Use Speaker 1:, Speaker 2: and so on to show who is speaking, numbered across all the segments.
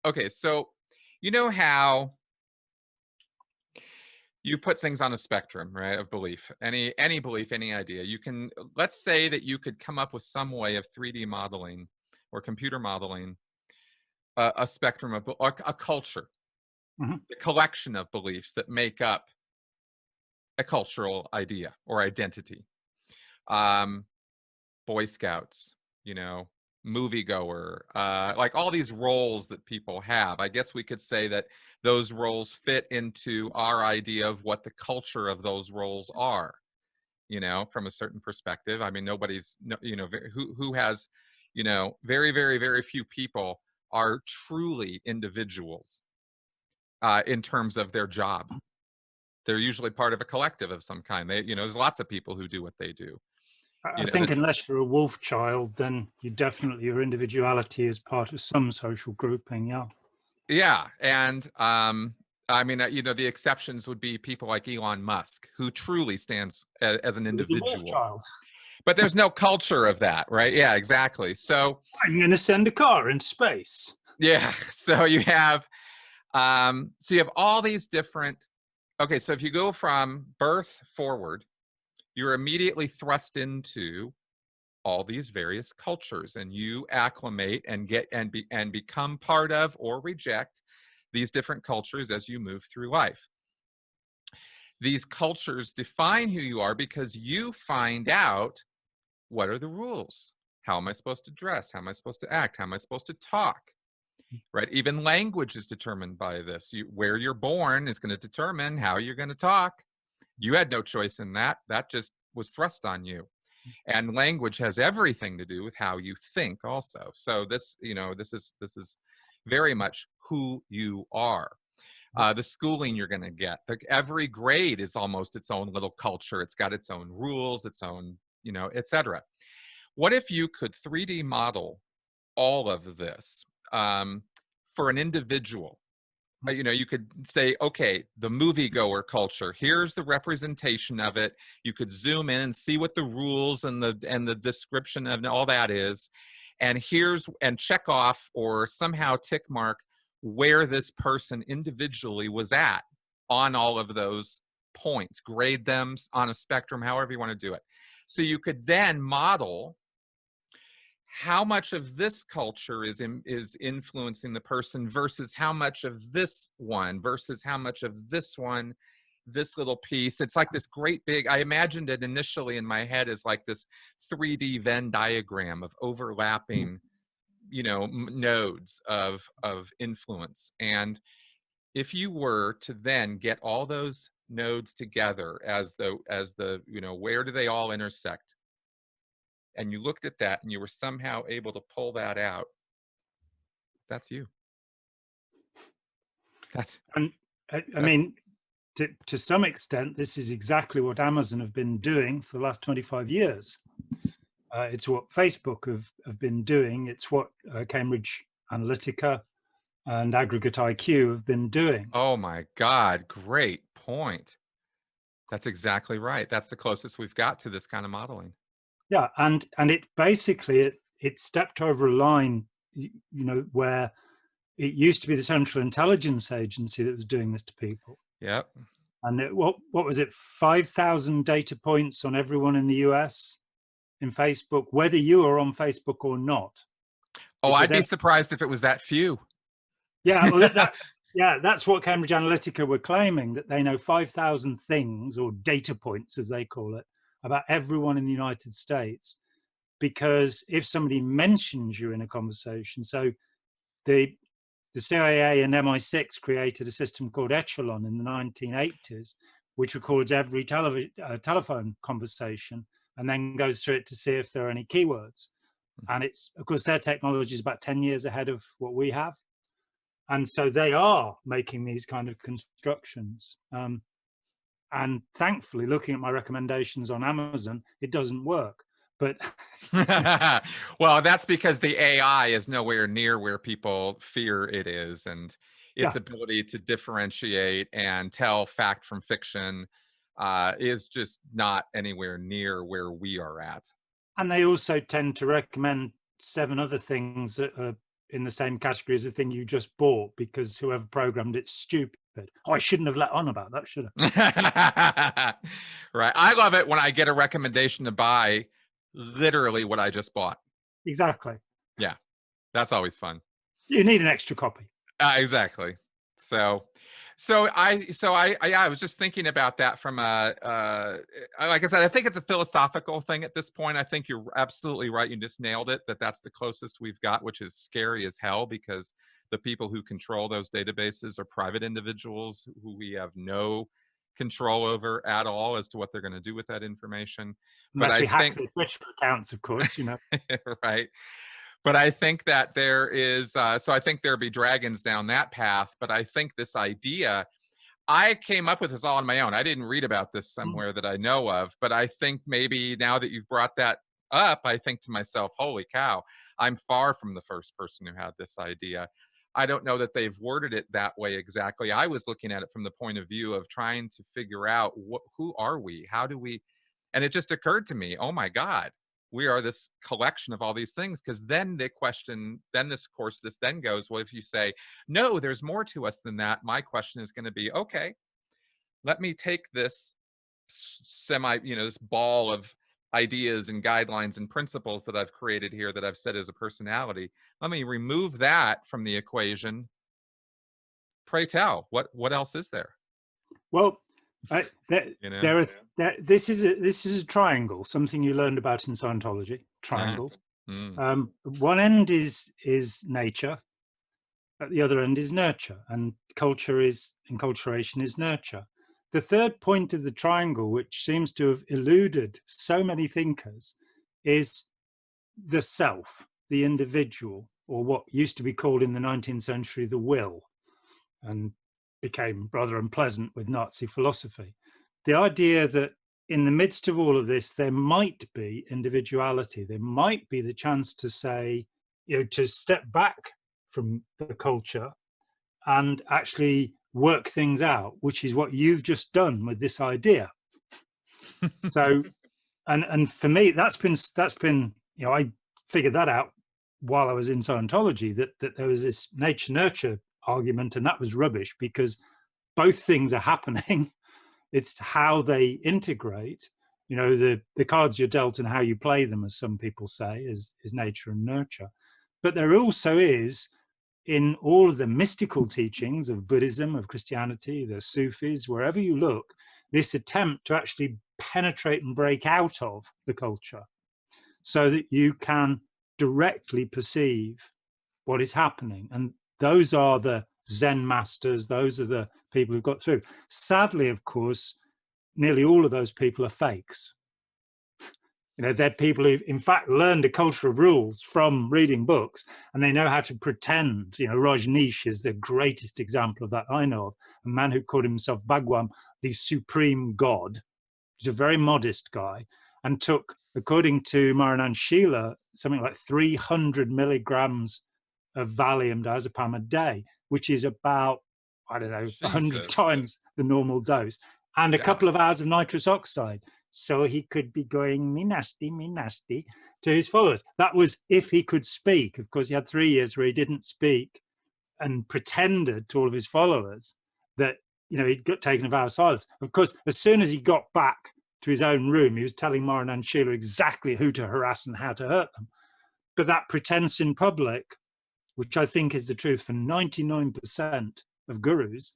Speaker 1: Okay, so you know how you put things on a spectrum, right, of belief. Any belief, any idea. You can let's say that you could come up with some way of 3D modeling or computer modeling a spectrum of a culture,
Speaker 2: Mhm.
Speaker 1: a collection of beliefs that make up a cultural idea or identity. Um, Boy Scouts, you know, moviegoer, like all these roles that people have. I guess we could say that those roles fit into our idea of what the culture of those roles are, you know, from a certain perspective. I mean, nobody's, you know, who has, you know, very, very, very few people are truly individuals in terms of their job. They're usually part of a collective of some kind. They, you know, there's lots of people who do what they do.
Speaker 2: I
Speaker 1: You know,
Speaker 2: think unless you're a wolf child, then you definitely, your individuality is part of some social grouping. Yeah.
Speaker 1: yeah, and I mean, you know, the exceptions would be people like Elon Musk, who truly stands as an
Speaker 2: It was a wolf
Speaker 1: individual.
Speaker 2: child.
Speaker 1: But there's no culture of that, right? Yeah, exactly. So
Speaker 2: I'm going to send a car into space.
Speaker 1: yeah, so you have all these different. Okay, so if you go from birth forward, you're immediately thrust into all these various cultures, and you acclimate and get and become part of or reject these different cultures as you move through life. These cultures define who you are because you find out what are the rules. How am I supposed to dress? How am I supposed to act? How am I supposed to talk? Right? Even language is determined by this. Where you're born is going to determine how you're going to talk. You had no choice in that. That just was thrust on you. And language has everything to do with how you think also. So this, you know, this is very much who you are. The schooling you're going to get, every grade is almost its own little culture. It's got its own rules, its own, you know, etc. What if you could 3D model all of this for an individual? You know, you could say, okay, the moviegoer culture, here's the representation of it. You could zoom in and see what the rules and the description of all that is. And here's and check off or somehow tick mark where this person individually was at on all of those points, grade them on a spectrum, however you want to do it. So you could then model how much of this culture is influencing the person versus how much of this one versus how much of this one, this little piece. It's like this great big, I imagined it initially in my head as like this 3D Venn diagram of overlapping, you know, nodes of influence. And if you were to then get all those nodes together as the you know, where do they all intersect, and you looked at that and you were somehow able to pull that out, that's you. That's
Speaker 2: And I
Speaker 1: that's
Speaker 2: mean, to some extent, this is exactly what Amazon have been doing for the last 25 years. It's what Facebook have been doing. It's what Cambridge Analytica and Aggregate IQ have been doing.
Speaker 1: oh my God, great point. That's exactly right. That's the closest we've got to this kind of modeling.
Speaker 2: Yeah, and it basically it stepped over a line, you know, where it used to be the Central Intelligence Agency that was doing this to people.
Speaker 1: Yep.
Speaker 2: And what was it, 5,000 data points on everyone in the US in Facebook, whether you are on Facebook or not.
Speaker 1: Oh, I'd
Speaker 2: Because
Speaker 1: be surprised if it was that few.
Speaker 2: yeah, well, yeah, that's what Cambridge Analytica were claiming, that they know 5,000 things, or data points as they call it, about everyone in the United States. Because if somebody mentions you in a conversation, so the CIA and MI6 created a system called Echelon in the 1980s, which records every telephone conversation and then goes through it to see if there are any keywords. And it's, of course, their technology is about 10 years ahead of what we have. And so they are making these kind of constructions. And thankfully, looking at my recommendations on Amazon, it doesn't work. But
Speaker 1: well, that's because the AI is nowhere near where people fear it is, and its
Speaker 2: yeah,
Speaker 1: ability to differentiate and tell fact from fiction is just not anywhere near where we are at.
Speaker 2: and they also tend to recommend 7 other things that are in the same category as the thing you just bought because whoever programmed it's stupid. Oh, I shouldn't have let on about that, should
Speaker 1: I? Right. I love it when I get a recommendation to buy literally what I just bought.
Speaker 2: Exactly.
Speaker 1: Yeah, that's always fun.
Speaker 2: You need an extra copy.
Speaker 1: Exactly. So I was just thinking about that from like I said, I think it's a philosophical thing at this point. I think you're absolutely right. You just nailed it, that's the closest we've got, which is scary as hell, because the people who control those databases are private individuals who we have no control over at all as to what they're going to do with that information.
Speaker 2: Unless we hack their Twitter accounts, of course,
Speaker 1: right. But I think that there is, so I think there'll be dragons down that path. But I think this idea, I came up with this all on my own. I didn't read about this somewhere that I know of, but I think maybe now that you've brought that up, I think to myself, holy cow, I'm far from the first person who had this idea. I don't know that they've worded it that way exactly. I was looking at it from the point of view of trying to figure out who are we? How do we? And it just occurred to me, oh my God, we are this collection of all these things. Because then the question, then this then goes, well, if you say, no, there's more to us than that, my question is going to be, okay, let me take this this ball of ideas and guidelines and principles that I've created here, that I've said as a personality. Let me remove that from the equation. Pray tell, what else is there?
Speaker 2: Well, this is a triangle, something you learned about in Scientology. Triangles. One end is nature, at the other end is nurture, and enculturation is nurture. The third point of the triangle, which seems to have eluded so many thinkers, is the self, the individual, or what used to be called in the 19th century the will, and became rather unpleasant with Nazi philosophy. The idea that in the midst of all of this, there might be individuality, there might be the chance to say, to step back from the culture and actually work things out, which is what you've just done with this idea. So, and for me, that's been, I figured that out while I was in Scientology, that there was this nature-nurture argument, and that was rubbish, because both things are happening. It's how they integrate, the cards you're dealt and how you play them, as some people say, is nature and nurture. But there also is, in all of the mystical teachings of Buddhism, of Christianity, the Sufis, wherever you look, this attempt to actually penetrate and break out of the culture so that you can directly perceive what is happening. And those are the Zen masters, those are the people who got through. Sadly, of course, nearly all of those people are fakes. They're people who've in fact learned a culture of rules from reading books, and they know how to pretend. Rajneesh is the greatest example of that I know of, a man who called himself Bhagwan, the supreme god. He's a very modest guy, and took, according to Maranand Sheila, something like 300 milligrams of Valium diazepam a day, which is about, 100 times the normal dose, and a couple of hours of nitrous oxide. So he could be going, me nasty, to his followers. That was if he could speak. Of course, he had 3 years where he didn't speak and pretended to all of his followers that, he'd got taken a vow of silence. Of course, as soon as he got back to his own room, he was telling Maranand Sheila exactly who to harass and how to hurt them. But that pretense in public, which I think is the truth for 99% of gurus,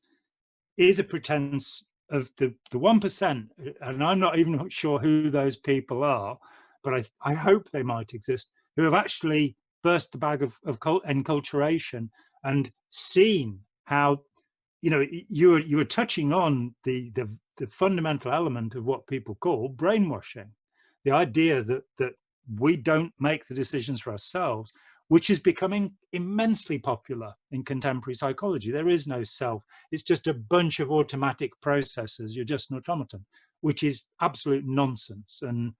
Speaker 2: is a pretense of the 1%, and I'm not even sure who those people are, but I hope they might exist, who have actually burst the bag of enculturation and seen how, you were touching on the fundamental element of what people call brainwashing, the idea that we don't make the decisions for ourselves, which is becoming immensely popular in contemporary psychology. There is no self. It's just a bunch of automatic processes. You're just an automaton, which is absolute nonsense. And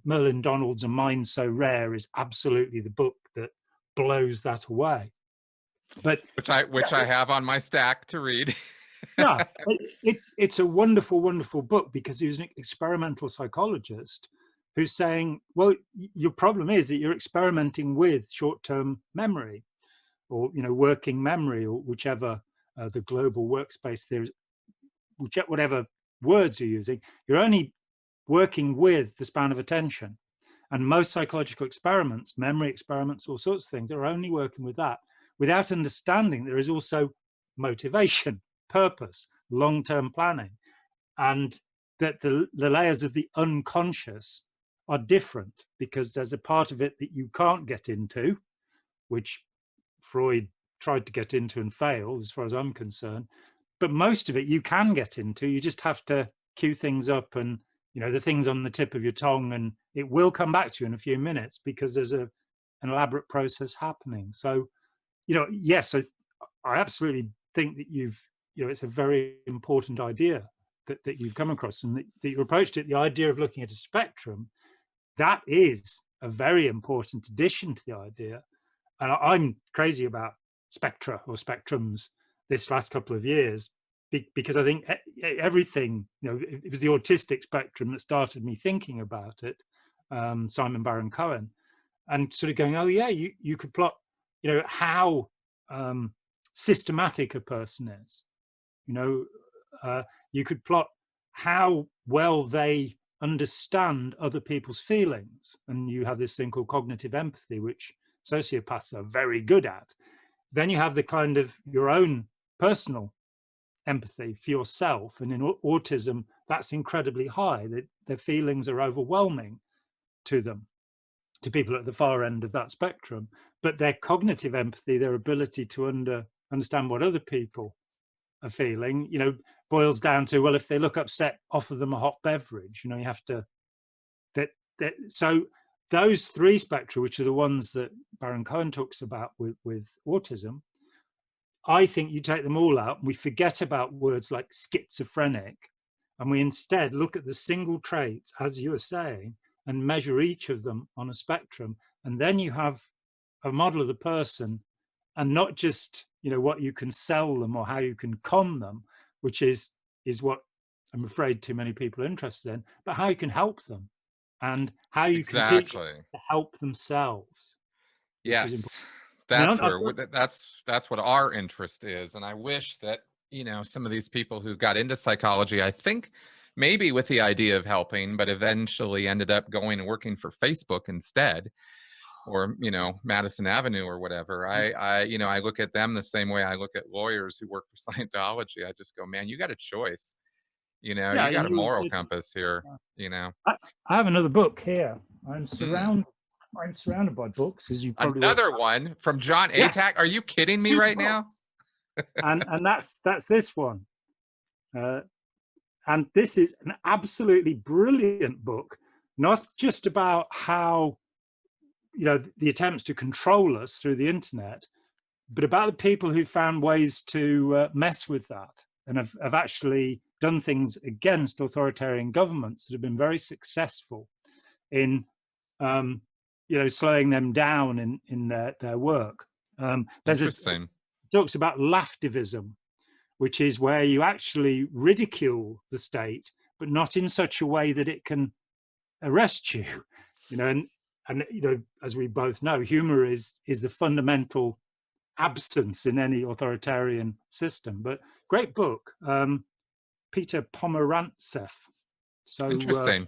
Speaker 2: Merlin Donald's A Mind So Rare is absolutely the book that blows that away. But
Speaker 1: which I have on my stack to read.
Speaker 2: Yeah, it's a wonderful, wonderful book, because he was an experimental psychologist who's saying, well, your problem is that you're experimenting with short-term memory. or working memory, or whichever the global workspace theory, whatever words you're using, you're only working with the span of attention. And most psychological experiments, memory experiments, all sorts of things, are only working with that, without understanding there is also motivation, purpose, long-term planning, and that the layers of the unconscious are different, because there's a part of it that you can't get into, which Freud tried to get into and failed, as far as I'm concerned. But most of it you can get into. You just have to cue things up, and the things on the tip of your tongue, and it will come back to you in a few minutes, because there's an elaborate process happening. So, yes, I absolutely think that it's a very important idea that you've come across, and that you approached it. The idea of looking at a spectrum, that is a very important addition to the idea. And I'm crazy about spectra or spectrums this last couple of years, because I think everything, it was the autistic spectrum that started me thinking about it, Simon Baron-Cohen, and sort of going, oh yeah, you could plot, how systematic a person is. You could plot how well they understand other people's feelings, and you have this thing called cognitive empathy, which sociopaths are very good at. Then you have the kind of your own personal empathy for yourself, and in autism that's incredibly high. Their feelings are overwhelming to them, to people at the far end of that spectrum. But their cognitive empathy, their ability to understand what other people are feeling, boils down to, well, if they look upset, offer them a hot beverage. You have to so those three spectra, which are the ones that Baron-Cohen talks about with autism, I think you take them all out and we forget about words like schizophrenic, and we instead look at the single traits, as you were saying, and measure each of them on a spectrum. And then you have a model of the person, and not just what you can sell them or how you can con them, which is what I'm afraid too many people are interested in, but how you can help them, and how you can teach them to help themselves.
Speaker 1: Yes, that's what our interest is. And I wish that some of these people who got into psychology, I think maybe with the idea of helping, but eventually ended up going and working for Facebook instead, or Madison Avenue or whatever. I look at them the same way I look at lawyers who work for Scientology. I just go, man, you got a choice. You got a moral compass here.
Speaker 2: I have another book here. I'm surrounded by books, as you probably
Speaker 1: another one from Jon Atack. Are you kidding me right now?
Speaker 2: and that's this one. And this is an absolutely brilliant book, not just about how the attempts to control us through the internet, but about the people who found ways to mess with that, and have actually done things against authoritarian governments that have been very successful in slowing them down in their work.
Speaker 1: Interesting.
Speaker 2: Talks about laughtivism, which is where you actually ridicule the state, but not in such a way that it can arrest you. And as we both know, humor is the fundamental absence in any authoritarian system. But great book, Peter Pomerantsev. So
Speaker 1: interesting.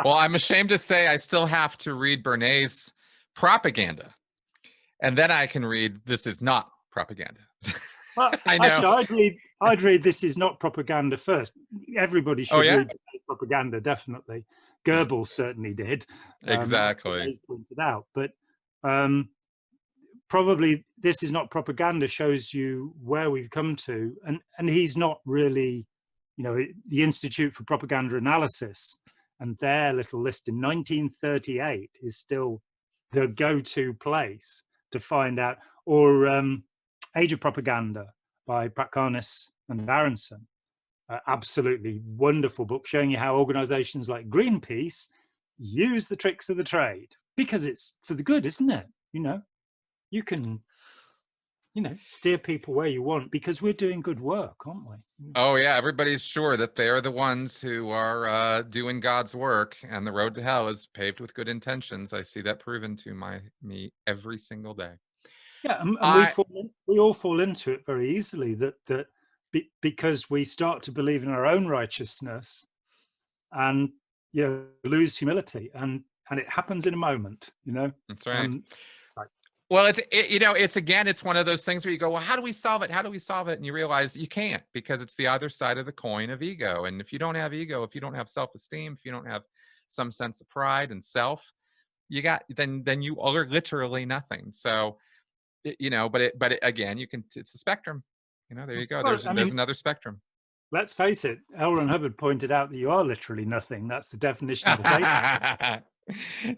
Speaker 1: Well, I'm ashamed to say I still have to read Bernays' Propaganda, and then I can read This Is Not Propaganda.
Speaker 2: Well, I know. Actually, I'd read This Is Not Propaganda first. Everybody should read Propaganda, definitely. Goebbels certainly did.
Speaker 1: Exactly.
Speaker 2: As pointed out. But probably This Is Not Propaganda shows you where we've come to. And he's not really, the Institute for Propaganda Analysis and their little list in 1938 is still the go-to place to find out. Or Age of Propaganda by Prakarnis and Aronson. Absolutely wonderful book showing you how organizations like Greenpeace use the tricks of the trade, because it's for the good, isn't it? You can steer people where you want, because we're doing good work, aren't we?
Speaker 1: Oh yeah, everybody's sure that they're the ones who are doing God's work, and the road to hell is paved with good intentions. I see that proven to me every single day.
Speaker 2: Yeah, and
Speaker 1: I
Speaker 2: we all fall into it very easily, because we start to believe in our own righteousness, and lose humility, and it happens in a moment.
Speaker 1: That's right.
Speaker 2: Um, like,
Speaker 1: Well, it's again, it's one of those things where you go, well, how do we solve it? How do we solve it? And you realize you can't, because it's the other side of the coin of ego. And if you don't have ego, if you don't have self-esteem, if you don't have some sense of pride and self, then you are literally nothing. So, again, it's a spectrum. There you go.
Speaker 2: well,
Speaker 1: There's another spectrum.
Speaker 2: let's face it. L. Ron Hubbard pointed out that you are literally nothing. That's the definition of atheism.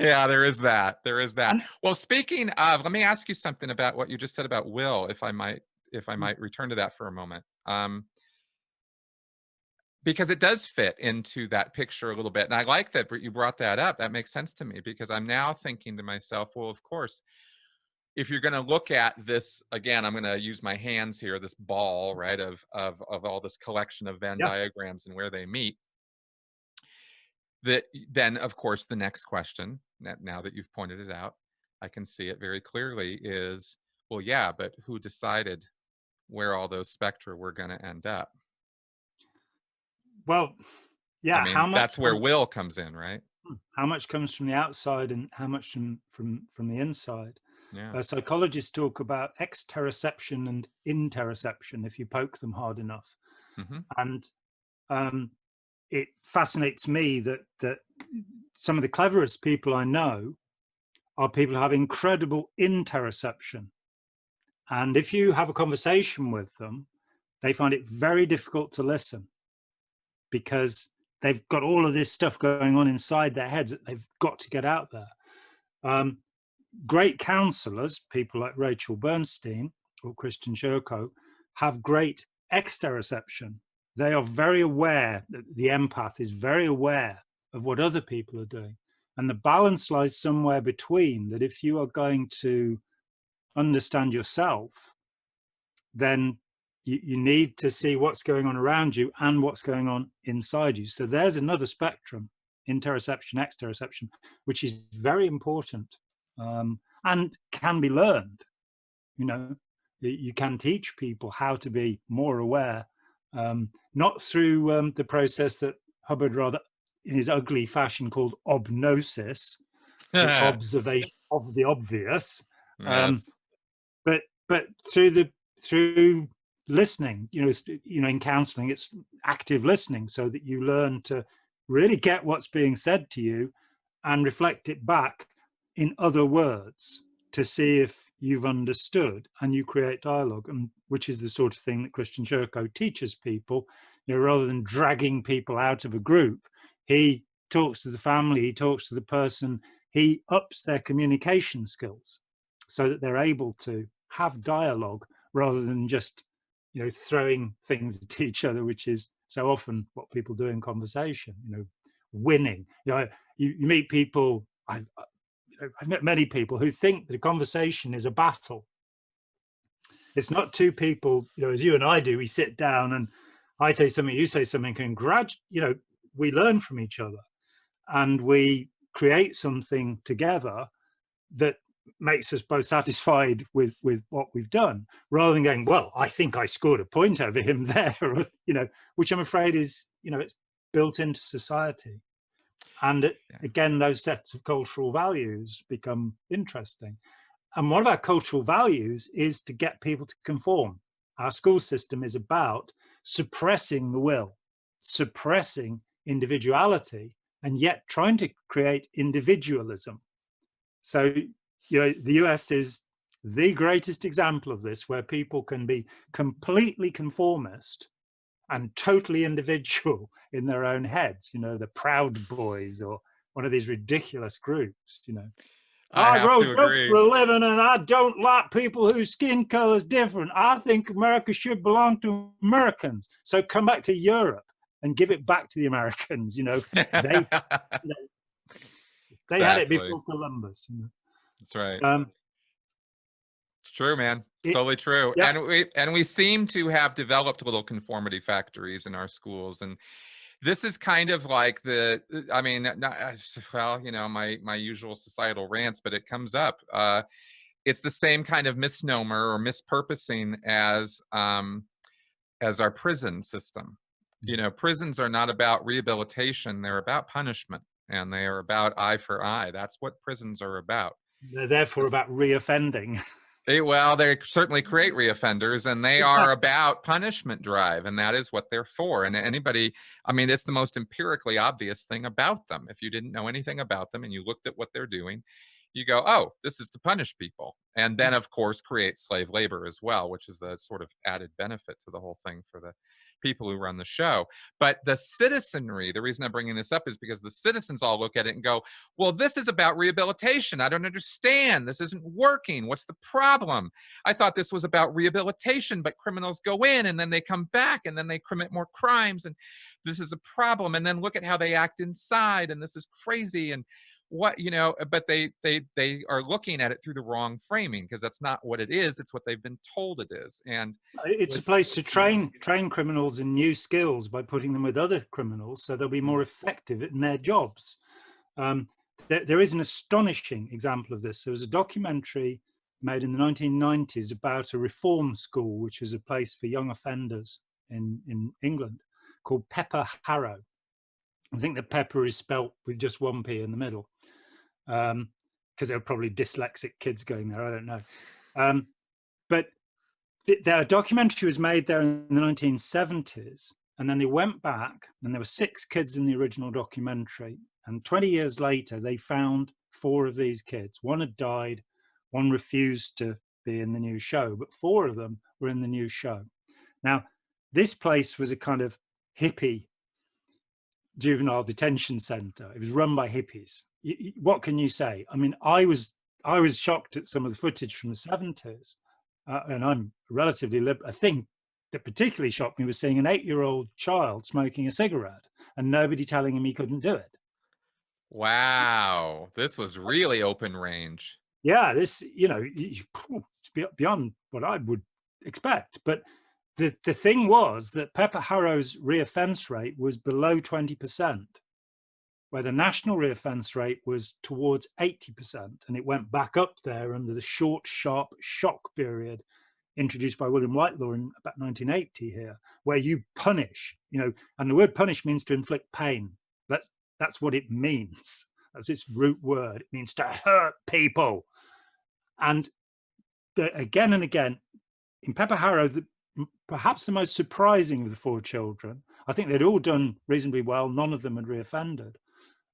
Speaker 1: Yeah, there is that. There is that.
Speaker 2: And
Speaker 1: Well, speaking of, let me ask you something about what you just said about will, if I might return to that for a moment. Because it does fit into that picture a little bit. And I like that you brought that up. That makes sense to me, because I'm now thinking to myself, well, of course, if you're going to look at this, again, I'm going to use my hands here, this ball, right, of all this collection of Venn
Speaker 2: yeah,
Speaker 1: diagrams and where they meet. Then, of course, the next question, now that you've pointed it out, I can see it very clearly, is, well, yeah, but who decided where all those spectra were going to end up?
Speaker 2: well, yeah.
Speaker 1: I mean, that's where will comes in, right?
Speaker 2: How much comes from the outside and how much from the inside?
Speaker 1: Yeah.
Speaker 2: Psychologists talk about exteroception and interoception if you poke them hard enough.
Speaker 1: Mm-hmm.
Speaker 2: And it fascinates me that some of the cleverest people I know are people who have incredible interoception. And if you have a conversation with them, they find it very difficult to listen, because they've got all of this stuff going on inside their heads that they've got to get out there. Great counselors, people like Rachel Bernstein or Christian Shirko, have great exteroception. They are very aware, the empath is very aware of what other people are doing. And the balance lies somewhere between that. If you are going to understand yourself, then you need to see what's going on around you and what's going on inside you. So there's another spectrum, interoception, exteroception, which is very important, and can be learned. You can teach people how to be more aware, not through the process that Hubbard rather in his ugly fashion called obnosis, the observation of the obvious,
Speaker 1: Yes.
Speaker 2: but through listening. In counseling, it's active listening, so that you learn to really get what's being said to you and reflect it back in other words to see if you've understood, and you create dialogue, and which is the sort of thing that Christian Shirko teaches people. Rather than dragging people out of a group, he talks to the family, he talks to the person, he ups their communication skills so that they're able to have dialogue rather than just throwing things at each other, which is so often what people do in conversation. Winning. You meet people. I've met many people who think that a conversation is a battle. It's not two people, as you and I do. We sit down and I say something, you say something, we learn from each other, and we create something together that makes us both satisfied with what we've done, rather than going, well, I think I scored a point over him there, which I'm afraid is, it's built into society. And again, those sets of cultural values become interesting. And one of our cultural values is to get people to conform. Our school system is about suppressing the will, suppressing individuality, and yet trying to create individualism. So, the US is the greatest example of this, where people can be completely conformist and totally individual in their own heads. The Proud Boys, or one of these ridiculous groups. I wrote jokes for a living, and I don't like people whose skin color is different. I think America should belong to Americans. So come back to Europe and give it back to the Americans. They had it before Columbus.
Speaker 1: That's right. It's true, man. It's totally true. Yeah. And we seem to have developed little conformity factories in our schools, and this is kind of like my usual societal rants, but it comes up. it's the same kind of misnomer or mispurposing as our prison system. You know, prisons are not about rehabilitation, they're about punishment, and they are about eye for eye. That's what prisons are about.
Speaker 2: They're therefore about reoffending.
Speaker 1: Well, they certainly create reoffenders, and they are about punishment drive, and that is what they're for. And anybody, I mean, it's the most empirically obvious thing about them. If you didn't know anything about them and you looked at what they're doing, you go, oh, this is to punish people. And then, of course, create slave labor as well, which is a sort of added benefit to the whole thing for the people who run the show. But the citizenry, the reason I'm bringing this up is because the citizens all look at it and go, well, this is about rehabilitation. I don't understand. This isn't working. What's the problem? I thought this was about rehabilitation, but criminals go in and then they come back and then they commit more crimes. And this is a problem. And then look at how they act inside. And this is crazy. And what, you know, but they are looking at it through the wrong framing, because that's not what it is. It's what they've been told it is. And
Speaker 2: it's a place to train criminals in new skills by putting them with other criminals, so they'll be more effective in their jobs. There is an astonishing example of this. There was a documentary made in the 1990s about a reform school, which was a place for young offenders in England, called Pepper Harrow. I think that Pepper is spelt with just one P in the middle, because there were probably dyslexic kids going there. I don't know. But their documentary was made there in the 1970s, and then they went back, and there were 6 kids in the original documentary. And 20 years later, they found 4 of these kids. One had died, one refused to be in the new show, but 4 of them were in the new show. Now, this place was a kind of hippie juvenile detention center. It was run by hippies. What can you say? I mean, I was shocked at some of the footage from the 70s, and I'm relatively liberal. I think that particularly shocked me was seeing an 8-year-old child smoking a cigarette and nobody telling him he couldn't do it.
Speaker 1: Wow, this was really open range.
Speaker 2: Yeah, this, you know, it's beyond what I would expect. But the thing was that Pepper Harrow's reoffence rate was below 20%, where the national reoffence rate was towards 80%. And it went back up there under the short, sharp shock period introduced by William Whitelaw in about 1980 here, where you punish, you know, and the word punish means to inflict pain. That's what it means. That's its root word. It means to hurt people. And again and again, in Pepper Harrow, perhaps the most surprising of the 4 children, I think they'd all done reasonably well. None of them had reoffended.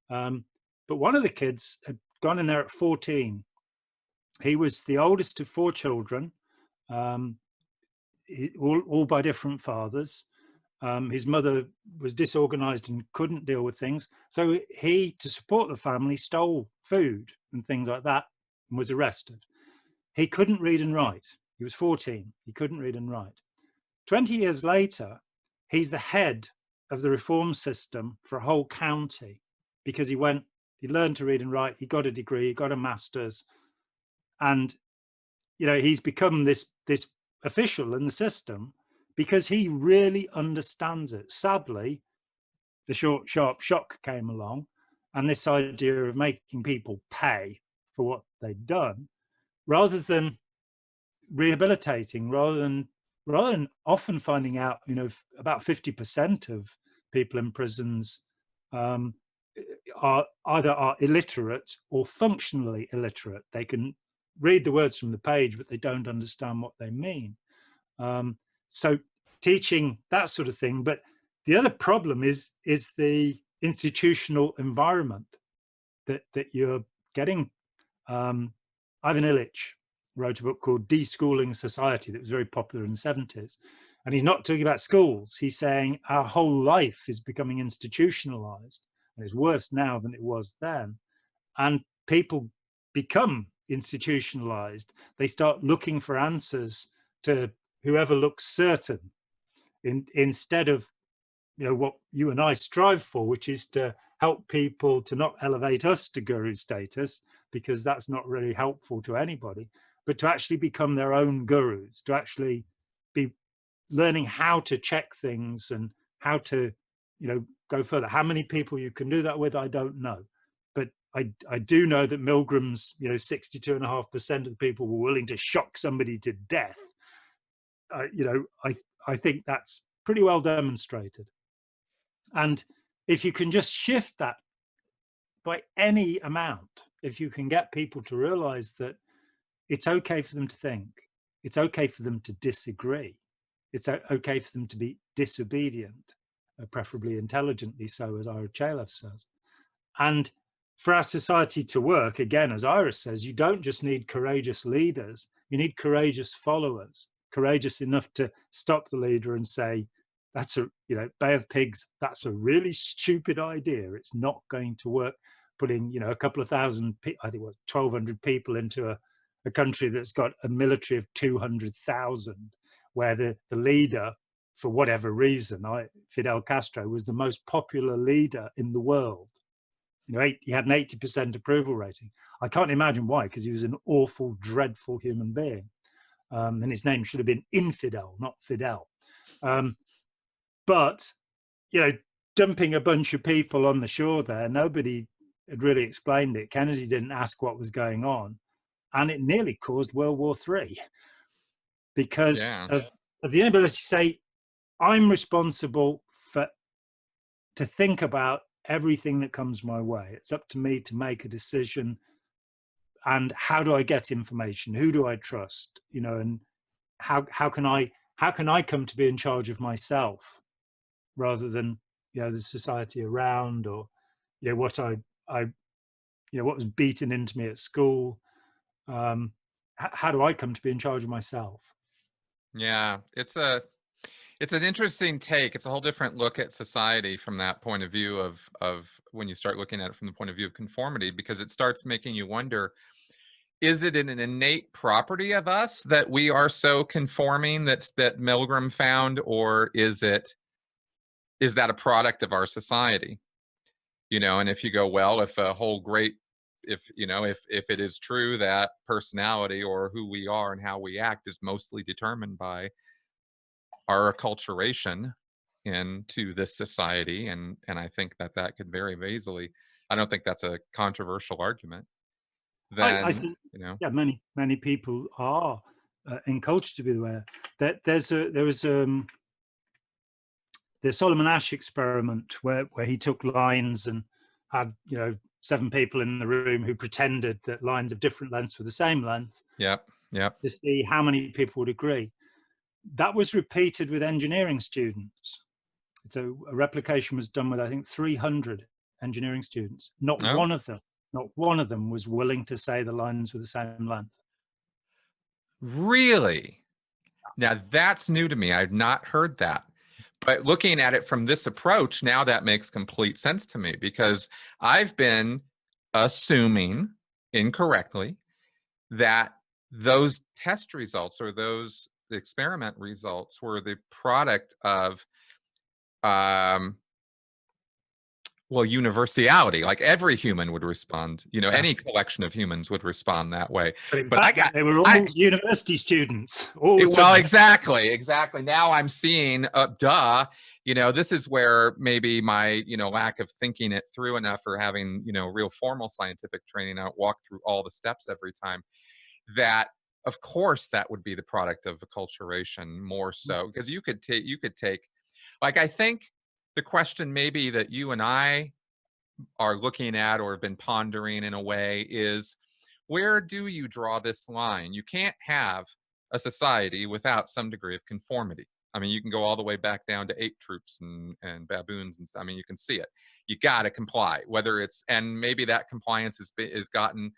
Speaker 2: But one of the kids had gone in there at 14. He was the oldest of 4 children, all by different fathers. His mother was disorganized and couldn't deal with things. So he, to support the family, stole food and things like that and was arrested. He couldn't read and write. He was 14. He couldn't read and write. 20 years later, he's the head of the reform system for a whole county, because he learned to read and write. He got a degree, he got a master's. And, you know, he's become this official in the system because he really understands it. Sadly, the short, sharp shock came along, and this idea of making people pay for what they'd done, rather than rehabilitating, rather than often finding out, you know, about 50% of people in prisons are either illiterate or functionally illiterate. They can read the words from the page, but they don't understand what they mean. So teaching that sort of thing. But the other problem is the institutional environment that you're getting. Ivan Illich wrote a book called Deschooling Society that was very popular in the 70s. And he's not talking about schools. He's saying our whole life is becoming institutionalized, and it's worse now than it was then. And people become institutionalized. They start looking for answers to whoever looks certain, instead of, you know, what you and I strive for, which is to help people to not elevate us to guru status, because that's not really helpful to anybody, but to actually become their own gurus, to actually be learning how to check things and how to, you know, go further. How many people you can do that with, I don't know. but I do know that Milgram's, 62.5% of the people were willing to shock somebody to death. I think that's pretty well demonstrated. And if you can just shift that by any amount, if you can get people to realize that it's okay for them to think, it's okay for them to disagree, it's okay for them to be disobedient, preferably intelligently so, as Ira Chaleff says. And for our society to work, again, as Iris says, you don't just need courageous leaders, you need courageous followers, courageous enough to stop the leader and say, that's Bay of Pigs, that's a really stupid idea. It's not going to work. Putting, a couple of thousand, I think 1,200 people into a country that's got a military of 200,000, where the leader, for whatever reason, Fidel Castro was the most popular leader in the world. He had an 80% approval rating. I can't imagine why, because he was an awful, dreadful human being. And his name should have been Infidel, not Fidel. But, dumping a bunch of people on the shore there, nobody had really explained it. Kennedy didn't ask what was going on. And it nearly caused World War III because of the inability to say, I'm responsible to think about everything that comes my way. It's up to me to make a decision. And how do I get information? Who do I trust? And how can I come to be in charge of myself rather than the society around, or what what was beaten into me at school. How do I come to be in charge of myself?
Speaker 1: Yeah, it's an interesting take. It's a whole different look at society from that point of view of when you start looking at it from the point of view of conformity, because it starts making you wonder, is it an innate property of us that we are so conforming that Milgram found, or is that a product of our society? And if you go, well, if a whole great, if it is true that personality or who we are and how we act is mostly determined by our acculturation into this society, and I think that could very easily, I don't think that's a controversial argument. Then
Speaker 2: I think many people are encouraged to be aware that there was the Solomon Asch experiment where he took lines and had 7 people in the room who pretended that lines of different lengths were the same length.
Speaker 1: Yep.
Speaker 2: To see how many people would agree. That was repeated with engineering students. So a replication was done with, I think, 300 engineering students. Not one of them was willing to say the lines were the same length.
Speaker 1: Really? Now that's new to me. I've not heard that. But looking at it from this approach, now that makes complete sense to me, because I've been assuming incorrectly that those test results or those experiment results were the product of universality. Like every human would respond, any collection of humans would respond that way.
Speaker 2: But they were all university students.
Speaker 1: Well, exactly. Now I'm seeing, this is where maybe my, lack of thinking it through enough, or having, real formal scientific training, I don't walk through all the steps every time, that of course that would be the product of acculturation more so, because you could take, like, I think the question maybe that you and I are looking at or have been pondering in a way is, where do you draw this line? You can't have a society without some degree of conformity. I mean, you can go all the way back down to ape troops and baboons and stuff. I mean, you can see it. You got to comply, whether it's, and maybe that compliance is gotten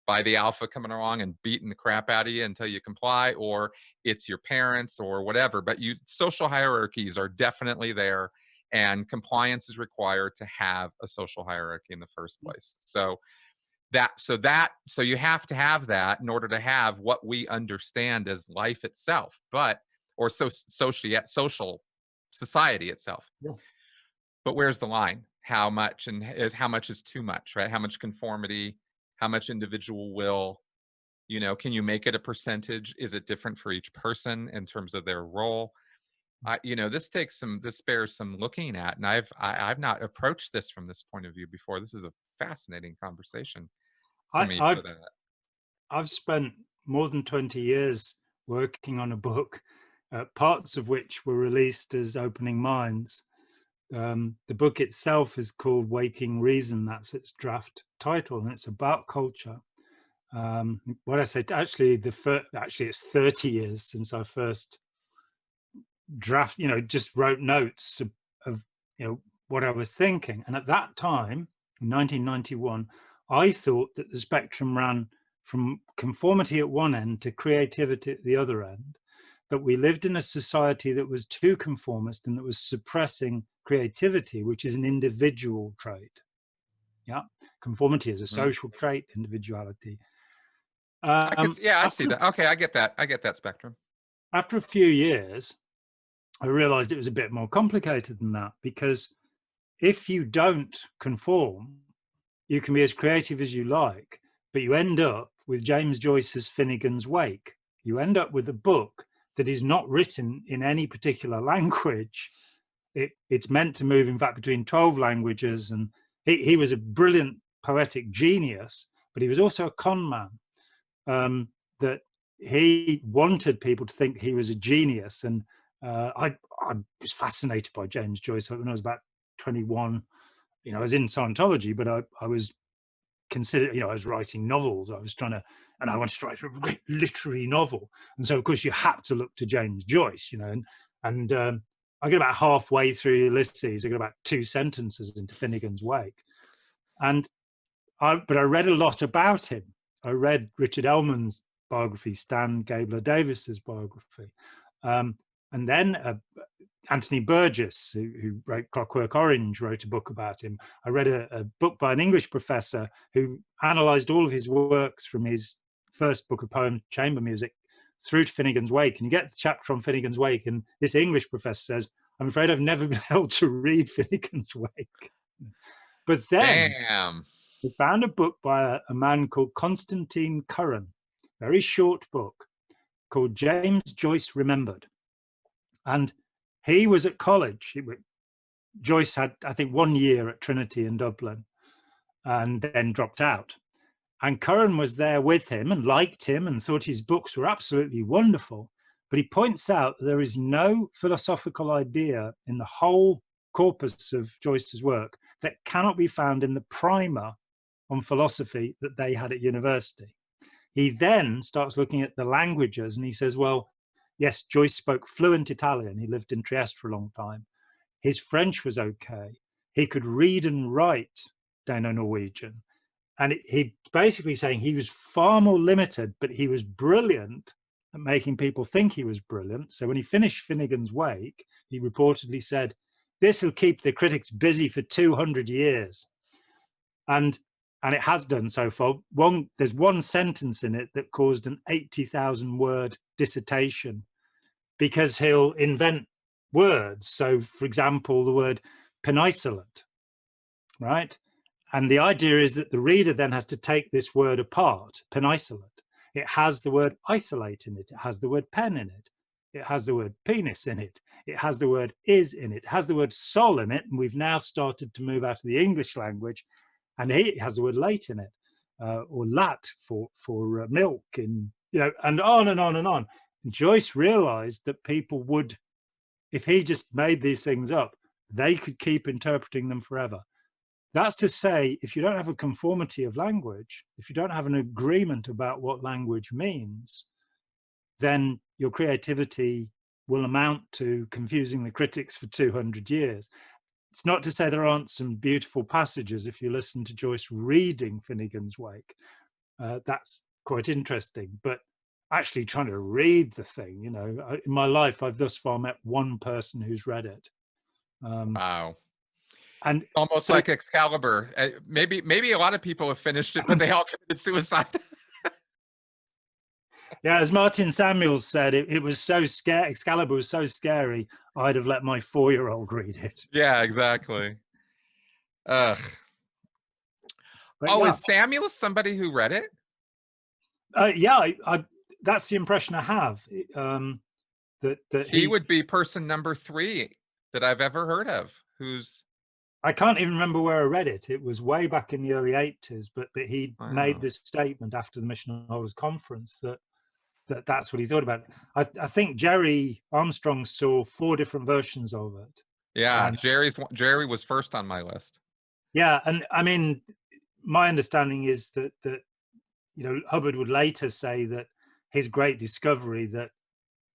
Speaker 1: by the alpha coming along and beating the crap out of you until you comply, or it's your parents or whatever. But social hierarchies are definitely there, and compliance is required to have a social hierarchy in the first place. So you have to have that in order to have what we understand as life itself, or social society itself.
Speaker 2: Yeah.
Speaker 1: But where's the line? How much is too much, right? How much conformity? How much individual will? Can you make it a percentage? Is it different for each person in terms of their role? this bears some looking at, and I've not approached this from this point of view before. This is a fascinating conversation to me for that.
Speaker 2: I've spent more than 20 years working on a book, parts of which were released as opening minds. The book itself is called Waking Reason. That's its draft title, and it's about culture. What I said, actually it's 30 years since I first just wrote notes of what I was thinking. And at that time, in 1991, I thought that the spectrum ran from conformity at one end to creativity at the other end, that we lived in a society that was too conformist and that was suppressing creativity, which is an individual trait. Yeah, conformity is a social trait, individuality.
Speaker 1: I see that. Okay, I get that spectrum.
Speaker 2: After a few years, I realized it was a bit more complicated than that, because if you don't conform, you can be as creative as you like, but you end up with James Joyce's Finnegan's Wake. You end up with a book that is not written in any particular language. It's meant to move, in fact, between 12 languages. And he was a brilliant poetic genius, but he was also a con man, that he wanted people to think he was a genius. And I was fascinated by James Joyce when I was about 21. I was in Scientology, but I was considered, I was writing novels. I wanted to write a great literary novel. And so, of course, you had to look to James Joyce, and I get about halfway through Ulysses. I got about 2 sentences into Finnegan's Wake. But I read a lot about him. I read Richard Ellman's biography, Stan Gabler Davis's biography. And then Anthony Burgess, who wrote Clockwork Orange, wrote a book about him. I read a book by an English professor who analysed all of his works from his first book of poems, Chamber Music, through to Finnegan's Wake. And you get the chapter on Finnegan's Wake, and this English professor says, "I'm afraid I've never been able to read Finnegan's Wake." But then we found a book by a man called Constantine Curran, very short book, called James Joyce Remembered. And he was at college. Joyce had, I think, 1 year at Trinity in Dublin and then dropped out. And Curran was there with him and liked him and thought his books were absolutely wonderful. But he points out that there is no philosophical idea in the whole corpus of Joyce's work that cannot be found in the primer on philosophy that they had at university. He then starts looking at the languages and he says, well, yes, Joyce spoke fluent Italian. He lived in Trieste for a long time. His French was okay. He could read and write Dano-Norwegian. And he basically saying he was far more limited, but he was brilliant at making people think he was brilliant. So when he finished Finnegan's Wake, he reportedly said, this will keep the critics busy for 200 years. And it has done so far. There's one sentence in it that caused an 80,000 word dissertation because he'll invent words. So, for example, the word penisolate, right? And the idea is that the reader then has to take this word apart, penisolate. It has the word isolate in it. It has the word pen in it. It has the word penis in it. It has the word is in it. It has the word sol in it. And we've now started to move out of the English language. And it has the word late in it, or lat for milk, and and on and on and on. And Joyce realized that people would, if he just made these things up, they could keep interpreting them forever. That's to say, if you don't have a conformity of language, if you don't have an agreement about what language means, then your creativity will amount to confusing the critics for 200 years. It's not to say there aren't some beautiful passages. If you listen to Joyce reading Finnegan's Wake, that's quite interesting. But actually trying to read the thing, in my life, I've thus far met one person who's read it.
Speaker 1: Wow.
Speaker 2: And
Speaker 1: almost like Excalibur. Maybe a lot of people have finished it, but they all committed suicide.
Speaker 2: Yeah, as Martin Samuels said, it was so scary. Excalibur was so scary, I'd have let my 4-year-old read it.
Speaker 1: Yeah, exactly. Ugh. Is Samuels somebody who read it?
Speaker 2: Yeah, that's the impression I have. that
Speaker 1: He would be person number 3 that I've ever heard of who's.
Speaker 2: I can't even remember where I read it. It was way back in the early 80s, but he made
Speaker 1: Wow.
Speaker 2: this statement after the Mission Holders Conference that's what he thought about it. I think Jerry Armstrong saw 4 different versions of it.
Speaker 1: Yeah,
Speaker 2: And
Speaker 1: Jerry was first on my list.
Speaker 2: yeah, and I mean, my understanding is that Hubbard would later say that his great discovery that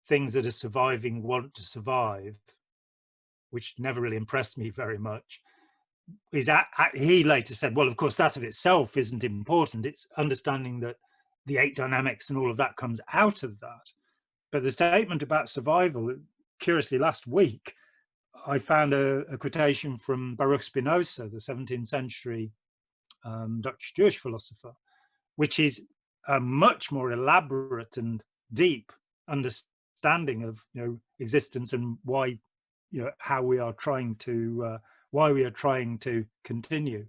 Speaker 2: things that are surviving want to survive, which never really impressed me very much, is that he later said, well, of course, that of itself isn't important. It's understanding that the 8 dynamics and all of that comes out of that. But the statement about survival, curiously, last week, I found a quotation from Baruch Spinoza, the 17th century Dutch Jewish philosopher, which is a much more elaborate and deep understanding of existence and why how we are trying to continue.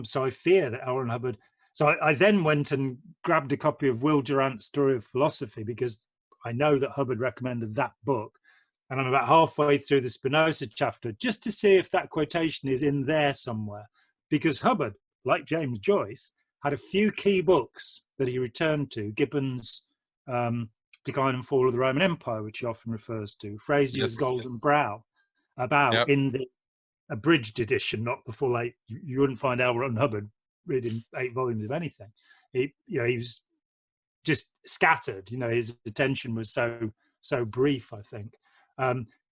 Speaker 2: So I fear that L. Ron Hubbard. So I then went and grabbed a copy of Will Durant's Story of Philosophy, because I know that Hubbard recommended that book, and I'm about halfway through the Spinoza chapter just to see if that quotation is in there somewhere, because Hubbard, like James Joyce, had a few key books that he returned to. Gibbon's Decline and Fall of the Roman Empire, which he often refers to, Frazier's Golden Brow, about in the abridged edition, not the full 8. You wouldn't find L. Ron Hubbard reading 8 volumes of anything. He was just scattered. His attention was so brief, I think.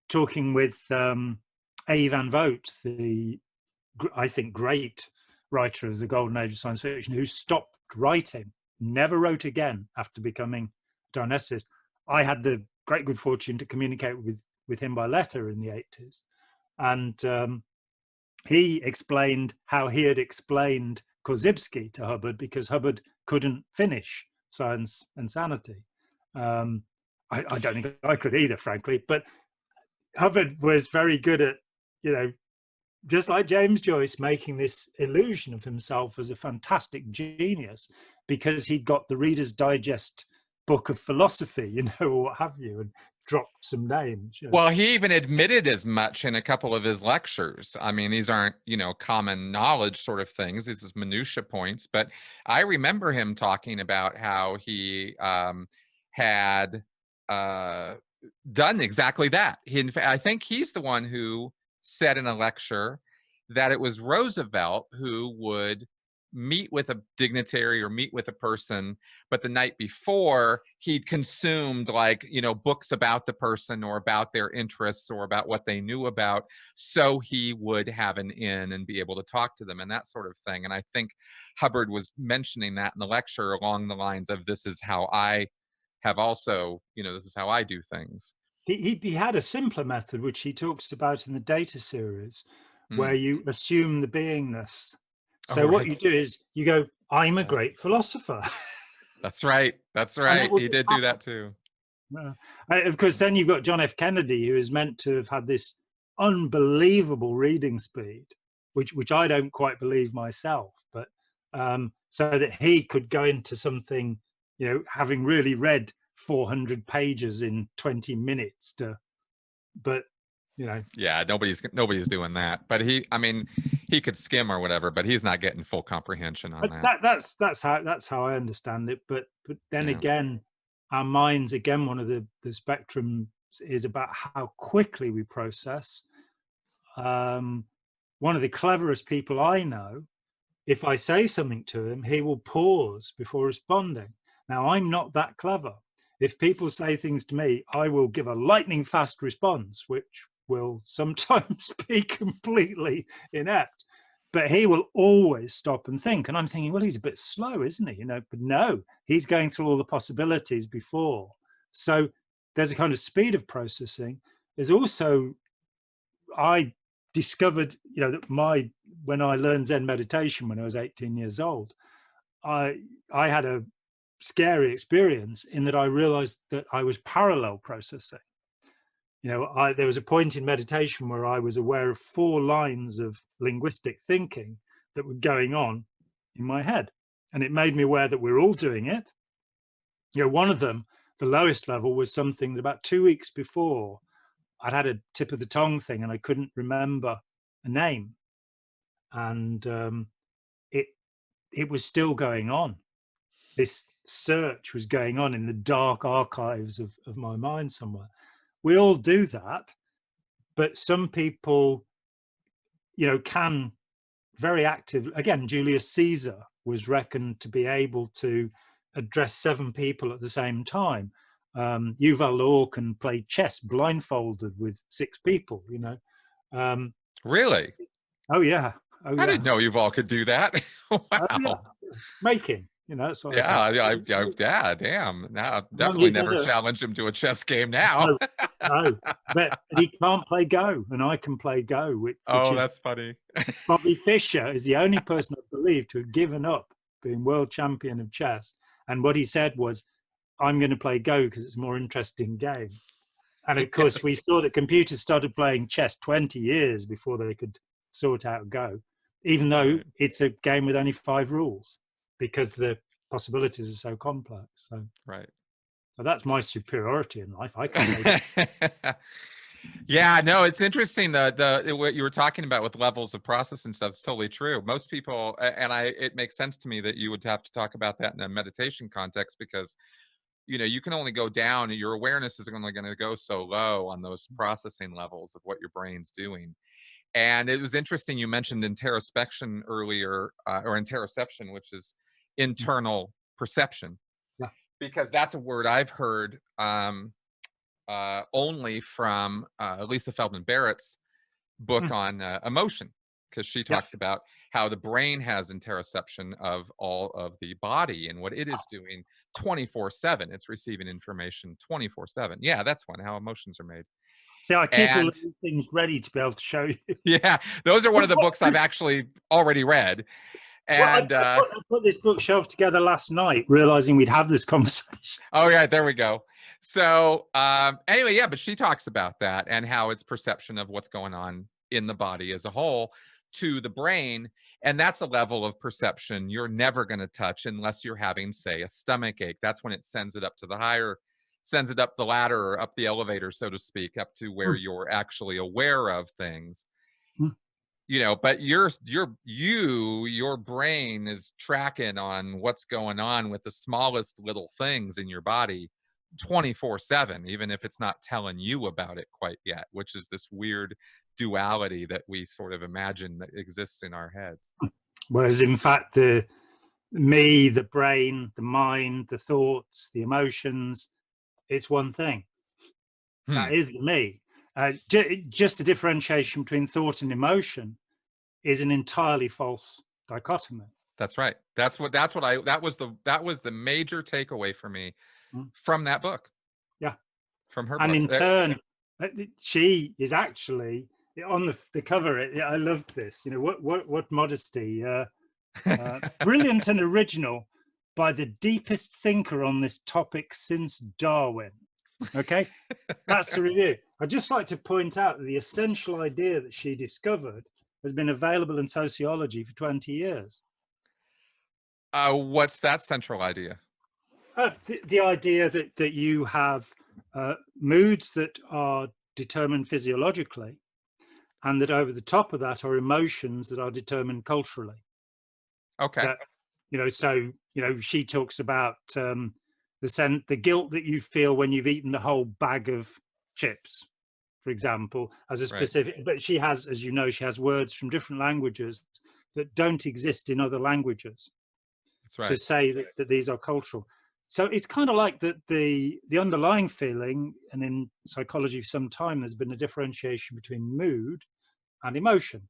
Speaker 2: Talking with A. Van Vogt, the, I think, great writer of the golden age of science fiction, who stopped writing, never wrote again after becoming a Dionysus. I had the great good fortune to communicate with him by letter in the 80s. And he explained how he had explained Korzybski to Hubbard, because Hubbard couldn't finish Science and Sanity. I don't think I could either, frankly, but Hubbard was very good at, just like James Joyce, making this illusion of himself as a fantastic genius, because he'd got the Reader's Digest book of philosophy, or what have you, and dropped some names.
Speaker 1: Well, he even admitted as much in a couple of his lectures. I mean, these aren't, common knowledge sort of things. This is minutia points. But I remember him talking about how he had done exactly that. I think he's the one who said in a lecture that it was Roosevelt who would meet with a dignitary or meet with a person, but the night before he'd consumed books about the person or about their interests or about what they knew about, so he would have an in and be able to talk to them and that sort of thing. And I think Hubbard was mentioning that in the lecture along the lines of, this is how I have also, this is how I do things.
Speaker 2: He had a simpler method, which he talks about in the Data series, where you assume the beingness. So what you do is you go, I'm a great philosopher.
Speaker 1: That's right. That's right. He did do that too.
Speaker 2: Of course, then you've got John F. Kennedy, who is meant to have had this unbelievable reading speed, which I don't quite believe myself, but so that he could go into something, having really read 400 pages in 20 minutes
Speaker 1: yeah, nobody's doing that, but he could skim or whatever, but he's not getting full comprehension on that.
Speaker 2: That's how I understand it. But then again, our minds, again, one of the spectrum is about how quickly we process. One of the cleverest people I know, if I say something to him, he will pause before responding. Now, I'm not that clever. If people say things to me, I will give a lightning fast response, which will sometimes be completely inept, but he will always stop and think. And I'm thinking, well, he's a bit slow, isn't he? But no, he's going through all the possibilities before. So there's a kind of speed of processing. There's also, I discovered, that when I learned Zen meditation when I was 18 years old, I had a scary experience in that I realized that I was parallel processing. There was a point in meditation where I was aware of 4 lines of linguistic thinking that were going on in my head. And it made me aware that we're all doing it. One of them, the lowest level was something that about 2 weeks before I'd had a tip of the tongue thing and I couldn't remember a name. And it was still going on. This search was going on in the dark archives of my mind somewhere. We all do that, but some people, you know, can very active. Again, Julius Caesar was reckoned to be able to address 7 people at the same time. Yuval Noah can play chess blindfolded with 6 people, you know.
Speaker 1: Really?
Speaker 2: Oh yeah. Oh
Speaker 1: I
Speaker 2: yeah.
Speaker 1: didn't know Yuval could do that.
Speaker 2: Oh, yeah.
Speaker 1: Wow.
Speaker 2: Making, you know, that's what
Speaker 1: Yeah,
Speaker 2: I say.
Speaker 1: yeah, damn. Now,
Speaker 2: Among
Speaker 1: definitely
Speaker 2: his
Speaker 1: never
Speaker 2: other,
Speaker 1: challenge him to a chess game now.
Speaker 2: no, no, but he can't play Go, and I can play Go, which
Speaker 1: Oh,
Speaker 2: is
Speaker 1: that's funny.
Speaker 2: Bobby Fischer is the only person I believe to have given up being world champion of chess. And what he said was, I'm going to play Go because it's a more interesting game. And of course, we
Speaker 1: Yes.
Speaker 2: saw that computers started playing chess 20 years before they could sort out Go, even though
Speaker 1: Right.
Speaker 2: it's a game with only 5 rules because the possibilities are so complex. So
Speaker 1: Right.
Speaker 2: that's my superiority in life. I can play.
Speaker 1: Yeah, no, it's interesting. What you were talking about with levels of process and stuff is totally true. Most people, and it makes sense to me that you would have to talk about that in a meditation context because, you know, you can only go down, and your awareness is only going to go so low on those processing levels of what your brain's doing. And it was interesting you mentioned interoception earlier, or interoception, which is internal perception,
Speaker 2: Yeah.
Speaker 1: because that's a word I've heard only from Lisa Feldman Barrett's book
Speaker 2: Mm.
Speaker 1: on emotion, because she
Speaker 2: Yeah.
Speaker 1: talks about how the brain has interoception of all of the body and what it is doing 24/7. It's receiving information 24/7. Yeah, that's one, how emotions are made.
Speaker 2: See, I keep all
Speaker 1: And
Speaker 2: of these things ready to be able to show you.
Speaker 1: yeah, those are one
Speaker 2: Well,
Speaker 1: of the
Speaker 2: what's
Speaker 1: books I've
Speaker 2: this?
Speaker 1: actually already read.
Speaker 2: Well,
Speaker 1: And
Speaker 2: I put this bookshelf together last night, realizing we'd have this conversation.
Speaker 1: oh yeah, there we go. So anyway, yeah, but she talks about that and how it's perception of what's going on in the body as a whole to the brain. And that's a level of perception you're never going to touch unless you're having, say, a stomach ache. That's when it sends it up to the higher, sends it up the ladder or up the elevator, so to speak, up to where
Speaker 2: Mm.
Speaker 1: you're actually aware of things.
Speaker 2: Mm.
Speaker 1: You know, but your brain is tracking on what's going on with the smallest little things in your body 24/7, even if it's not telling you about it quite yet, which is this weird duality that we sort of imagine that exists in our heads.
Speaker 2: Whereas, in fact, the me, the brain, the mind, the thoughts, the emotions, it's one thing.
Speaker 1: Hmm,
Speaker 2: That is the me. Just the differentiation between thought and emotion is an entirely false dichotomy.
Speaker 1: that's right. That was the major takeaway for me
Speaker 2: Mm.
Speaker 1: from that book,
Speaker 2: Yeah.
Speaker 1: from her
Speaker 2: And
Speaker 1: book.
Speaker 2: in turn, she is actually on the cover. I love this. You know, what modesty. Brilliant and original by the deepest thinker on this topic since Darwin. Okay, that's the review. I'd just like to point out that the essential idea that she discovered has been available in sociology for 20 years.
Speaker 1: What's that central idea?
Speaker 2: The idea that you have moods that are determined physiologically, and that over the top of that are emotions that are determined culturally.
Speaker 1: Okay.
Speaker 2: That, you know, so, you know, she talks about the guilt that you feel when you've eaten the whole bag of chips, for example, as a
Speaker 1: Right.
Speaker 2: specific, but she has, as you know, she has words from different languages that don't exist in other languages
Speaker 1: That's
Speaker 2: to
Speaker 1: right.
Speaker 2: say that these are cultural. So it's kind of like the underlying feeling, and in psychology for some time there's been a differentiation between mood and emotion,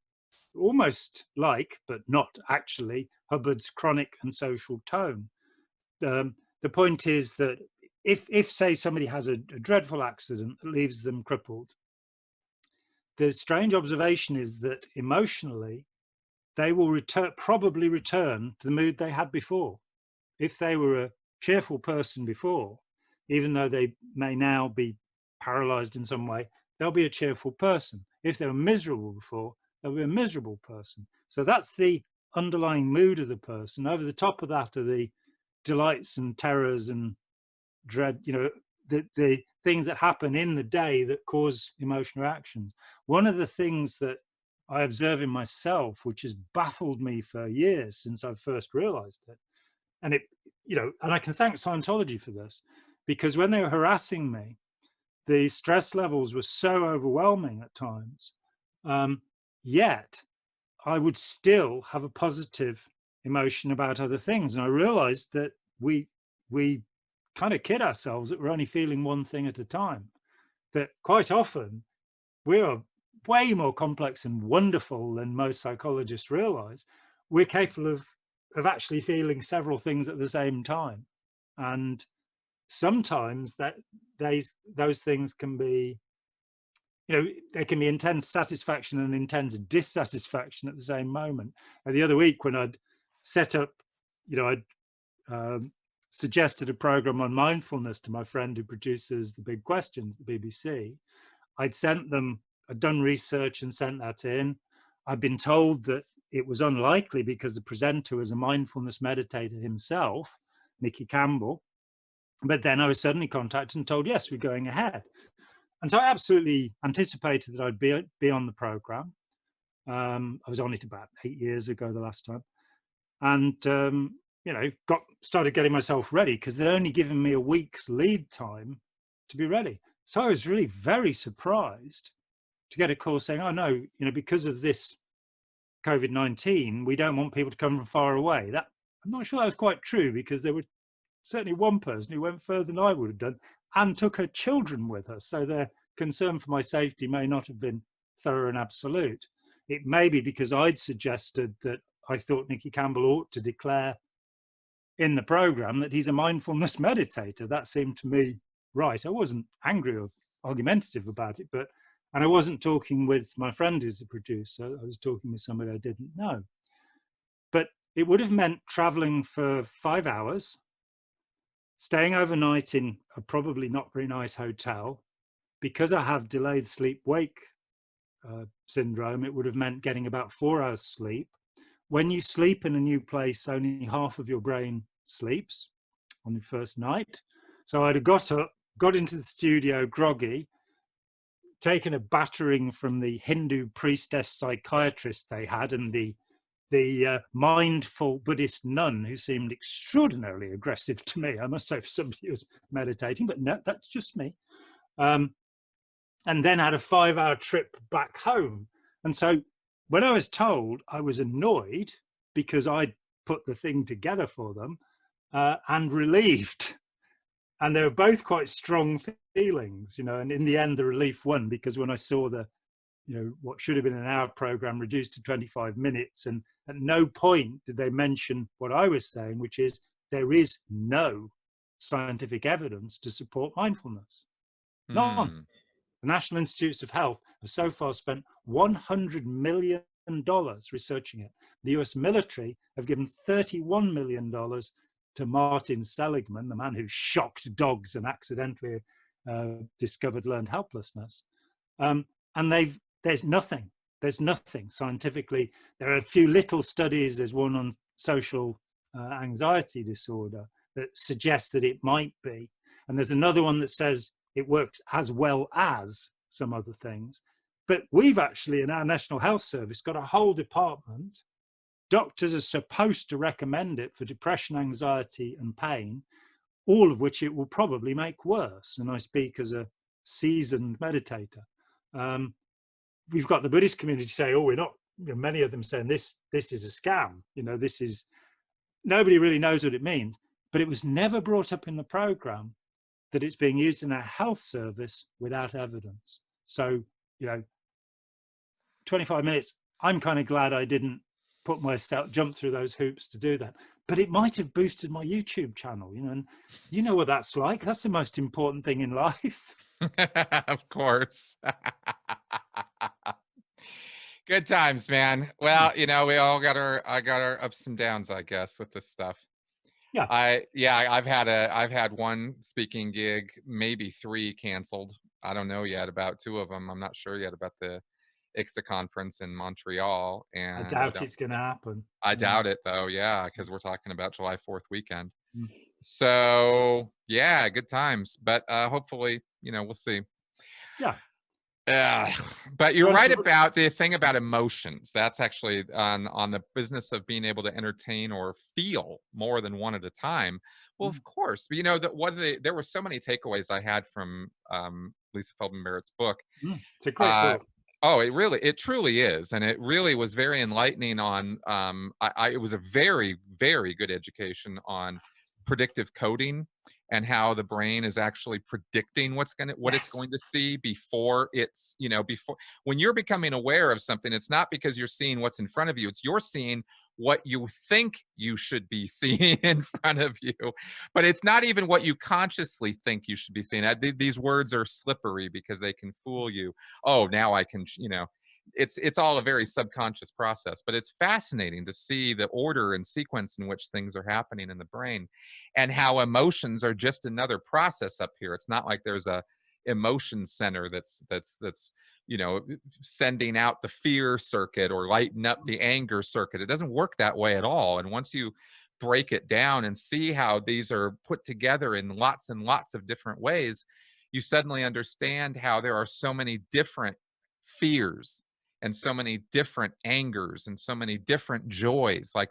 Speaker 2: almost like, but not actually, Hubbard's chronic and social tone. The point is that if say somebody has a dreadful accident that leaves them crippled, the strange observation is that emotionally they will probably return to the mood they had before. If they were a cheerful person before, even though they may now be paralyzed in some way, they'll be a cheerful person. If they were miserable before, they'll be a miserable person. So that's the underlying mood of the person. Over the top of that are the delights and terrors and dread, the things that happen in the day that cause emotional reactions. One of the things that I observe in myself, which has baffled me for years since I first realized it, and and I can thank Scientology for this, because when they were harassing me, the stress levels were so overwhelming at times, yet I would still have a positive emotion about other things. And I realized that we kind of kid ourselves that we're only feeling one thing at a time, that quite often we are way more complex and wonderful than most psychologists realize. We're capable of actually feeling several things at the same time. And sometimes those things can be, there can be intense satisfaction and intense dissatisfaction at the same moment. And the other week when I'd set up, I'd suggested a program on mindfulness to my friend who produces The Big Questions, the BBC. I'd done research and sent that in. I'd been told that it was unlikely because the presenter was a mindfulness meditator himself, Nicky Campbell. But then I was suddenly contacted and told, yes, we're going ahead. And so I absolutely anticipated that I'd be on the program. I was on it about 8 years ago, the last time. And, started getting myself ready, because they'd only given me a week's lead time to be ready. So I was really very surprised to get a call saying, oh no, because of this COVID-19, we don't want people to come from far away. That, I'm not sure that was quite true, because there were certainly one person who went further than I would have done and took her children with her. So their concern for my safety may not have been thorough and absolute. It may be because I'd suggested that I thought Nicky Campbell ought to declare in the program that he's a mindfulness meditator. That seemed to me right. I wasn't angry or argumentative about it, and I wasn't talking with my friend who's the producer. I was talking with somebody I didn't know. But it would have meant traveling for 5 hours, staying overnight in a probably not very nice hotel. Because I have delayed sleep-wake syndrome, it would have meant getting about 4 hours sleep. When you sleep in a new place, only half of your brain sleeps on the first night. So I'd have got up, got into the studio groggy, taken a battering from the Hindu priestess psychiatrist they had, and the mindful Buddhist nun who seemed extraordinarily aggressive to me, I must say, for somebody who was meditating, but no, that's just me. And then had a 5-hour trip back home. And so when I was told, I was annoyed because I'd put the thing together for them, and relieved. And they were both quite strong feelings, and in the end, the relief won, because when I saw what should have been an hour program reduced to 25 minutes, and at no point did they mention what I was saying, which is there is no scientific evidence to support mindfulness. None. The National Institutes of Health have so far spent $100 million researching it. The US military have given $31 million to Martin Seligman, the man who shocked dogs and accidentally discovered learned helplessness. And there's nothing scientifically. There are a few little studies. There's one on social anxiety disorder that suggests that it might be. And there's another one that says it works as well as some other things. But we've actually, in our National Health Service, got a whole department. Doctors are supposed to recommend it for depression, anxiety, and pain, all of which it will probably make worse. And I speak as a seasoned meditator. We've got the Buddhist community say, oh, we're not, many of them saying this is a scam. This is, nobody really knows what it means. But it was never brought up in the program that it's being used in our health service without evidence. So, 25 minutes, I'm kind of glad I didn't jump through those hoops to do that. But it might have boosted my YouTube channel, and you know what that's like. That's the most important thing in life.
Speaker 1: Of course. Good times, man. Well, we all got our ups and downs, I guess, with this stuff.
Speaker 2: Yeah.
Speaker 1: I've had one speaking gig, maybe 3 canceled. I don't know yet about 2 of them. I'm not sure yet about the ICSA conference in Montreal.
Speaker 2: I
Speaker 1: And
Speaker 2: doubt it's going to happen.
Speaker 1: I
Speaker 2: Yeah.
Speaker 1: doubt it though. Yeah. Cause we're talking about July 4th weekend.
Speaker 2: Mm.
Speaker 1: So yeah, good times, but hopefully, we'll see.
Speaker 2: Yeah.
Speaker 1: But
Speaker 2: But
Speaker 1: you're right about the thing about emotions. That's actually on the business of being able to entertain or feel more than one at a time. Well, of course, there were so many takeaways I had from Lisa Feldman Barrett's book.
Speaker 2: It's a great book.
Speaker 1: Oh, it truly is, and it really was very enlightening. On it was a very, very good education on predictive coding and how the brain is actually predicting what it's going to see before it's before when you're becoming aware of something. It's not because you're seeing what's in front of you; it's you're seeing what you think you should be seeing in front of you, but it's not even what you consciously think you should be seeing. These words are slippery because they can fool you. Oh, now I can, it's all a very subconscious process, but it's fascinating to see the order and sequence in which things are happening in the brain, and how emotions are just another process up here. It's not like there's a emotion center that's sending out the fear circuit or lighting up the anger circuit. It doesn't work that way at all. And once you break it down and see how these are put together in lots and lots of different ways, you suddenly understand how there are so many different fears and so many different angers and so many different joys. Like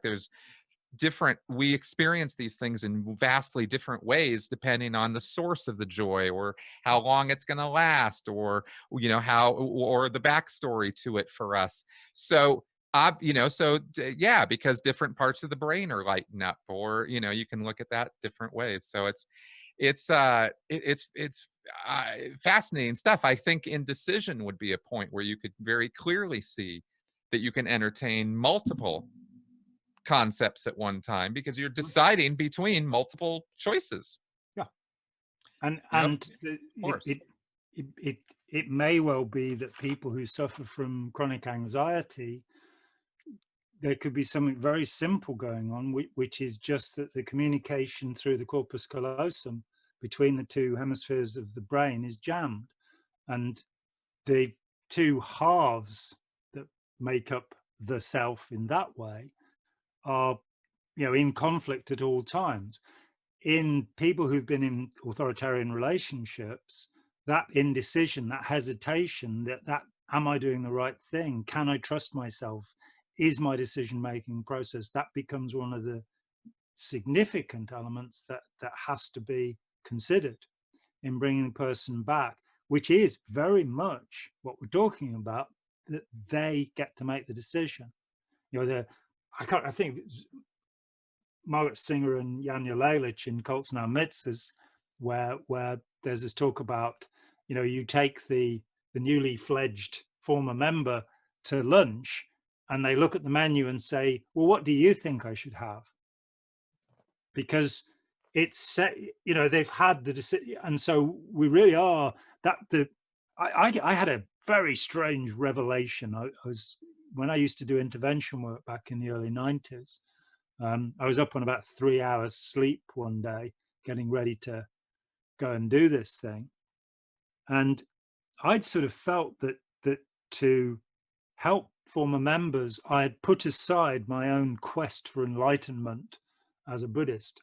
Speaker 1: we experience these things in vastly different ways depending on the source of the joy, or how long it's going to last, or how, or the backstory to it for us. So yeah, because different parts of the brain are lighting up, or you can look at that different ways. So it's fascinating stuff. I think Indecision would be a point where you could very clearly see that you can entertain multiple concepts at one time because you're deciding between multiple choices.
Speaker 2: Yeah. And
Speaker 1: course.
Speaker 2: it may well be that people who suffer from chronic anxiety, there could be something very simple going on, which is just that the communication through the corpus callosum between the two hemispheres of the brain is jammed, and the two halves that make up the self in that way are in conflict at all times. In people who've been in authoritarian relationships, that indecision, that hesitation, that am I doing the right thing, can I trust myself, is my decision making process, that becomes one of the significant elements that has to be considered in bringing the person back, which is very much what we're talking about, that they get to make the decision. I think Margaret Singer and Janja Lalich in Cults in Our Midst, where there's this talk about, you take the newly fledged former member to lunch and they look at the menu and say, well, what do you think I should have? Because it's, they've had the decision. And so we really are I had a very strange revelation. When I used to do intervention work back in the early 90s, I was up on about 3 hours sleep one day, getting ready to go and do this thing. And I'd sort of felt that to help former members, I had put aside my own quest for enlightenment as a Buddhist.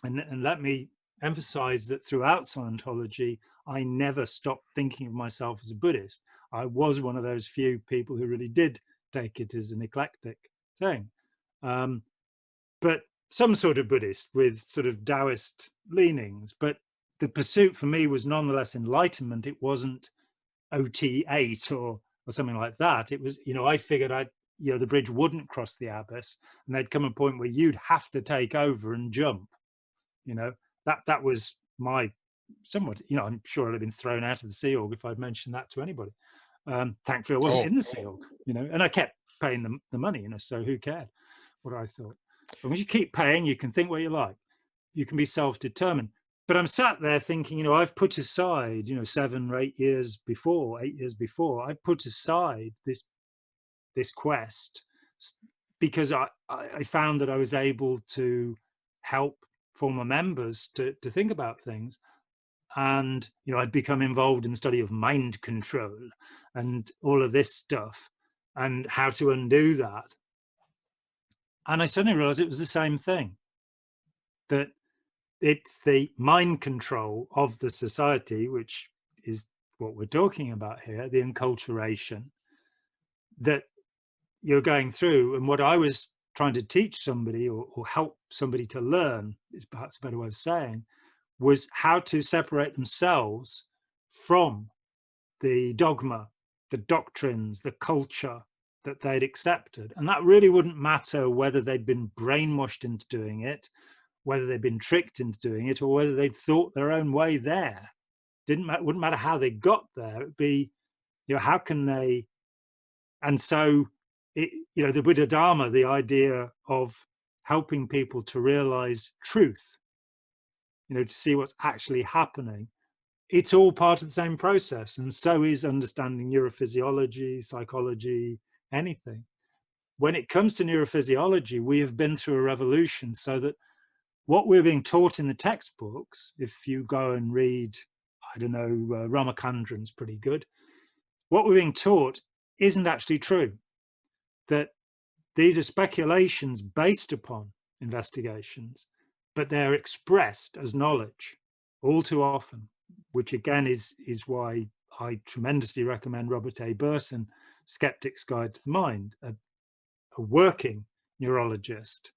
Speaker 2: And let me emphasize that throughout Scientology, I never stopped thinking of myself as a Buddhist. I was one of those few people who really did take it as an eclectic thing. But some sort of Buddhist with sort of Taoist leanings. But the pursuit for me was nonetheless enlightenment. It wasn't OT8 or something like that. It was, I figured the bridge wouldn't cross the abyss, and there'd come a point where you'd have to take over and jump. That was my somewhat, I'm sure I'd have been thrown out of the Sea Org if I'd mentioned that to anybody. Thankfully I wasn't in the Sea Org, and I kept paying them the money, so who cared what I thought. But when you keep paying, you can think what you like. You can be self-determined. But I'm sat there thinking, I've put aside, 7 or 8 years before, I've put aside this quest because I found that I was able to help former members to think about things. and I'd become involved in the study of mind control and all of this stuff and how to undo that. And I suddenly realized it was the same thing, that it's the mind control of the society, which is what we're talking about here, the enculturation, that you're going through. And what I was trying to teach somebody or help somebody to learn, is perhaps a better way of saying, was how to separate themselves from the dogma, the doctrines, the culture that they'd accepted. And that really wouldn't matter whether they'd been brainwashed into doing it, whether they'd been tricked into doing it, or whether they'd thought their own way there. Wouldn't matter how they got there. It'd be, how can they? And so, the Buddha Dharma, the idea of helping people to realize truth, to see what's actually happening, it's all part of the same process. And so is understanding neurophysiology, psychology, anything. When it comes to neurophysiology, we have been through a revolution, so that what we're being taught in the textbooks, if you go and read, I don't know, Ramachandran's pretty good, what we're being taught isn't actually true. That these are speculations based upon investigations, but they're expressed as knowledge all too often, which again is why I tremendously recommend Robert A. Burton, Skeptic's Guide to the Mind, a working neurologist,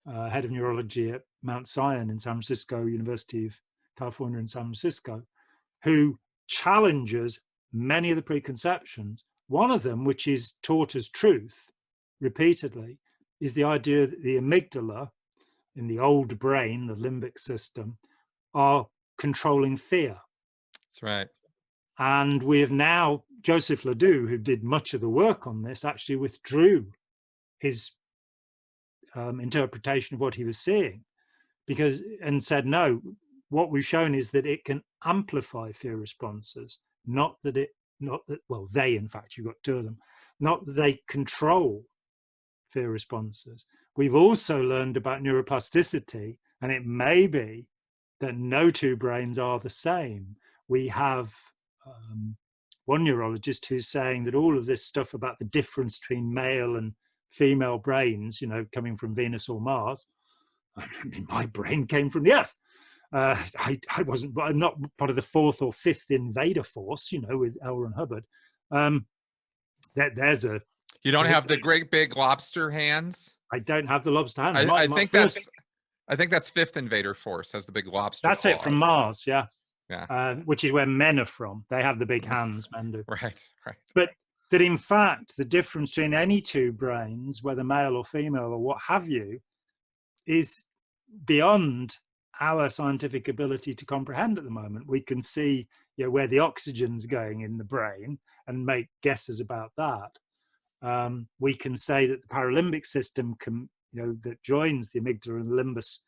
Speaker 2: head of neurology at Mount Zion in San Francisco, University of California in San Francisco, who challenges many of the preconceptions. One of them, which is taught as truth repeatedly, is the idea that the amygdala in the old brain, the limbic system, are controlling fear.
Speaker 1: That's right.
Speaker 2: And we have now, Joseph Ledoux, who did much of the work on this, actually withdrew his interpretation of what he was seeing, and said, no, what we've shown is that it can amplify fear responses, they, in fact, you've got two of them, not that they control fear responses. We've also learned about neuroplasticity, and it may be that no two brains are the same. We have one neurologist who's saying that all of this stuff about the difference between male and female brains, coming from Venus or Mars, I mean, my brain came from the Earth. I'm not part of the fourth or fifth invader force, with L. Ron Hubbard.
Speaker 1: You don't have the great big lobster hands?
Speaker 2: I don't have the lobster hands.
Speaker 1: I think that's fifth invader force, has the big lobster.
Speaker 2: That's
Speaker 1: claws.
Speaker 2: it, from Mars, yeah.
Speaker 1: Yeah.
Speaker 2: Which is where men are from. They have the big hands, men do.
Speaker 1: Right.
Speaker 2: But that in fact, the difference between any two brains, whether male or female or what have you, is beyond our scientific ability to comprehend at the moment. We can see where the oxygen's going in the brain and make guesses about that. We can say that the paralimbic system can, that joins the amygdala and the limbus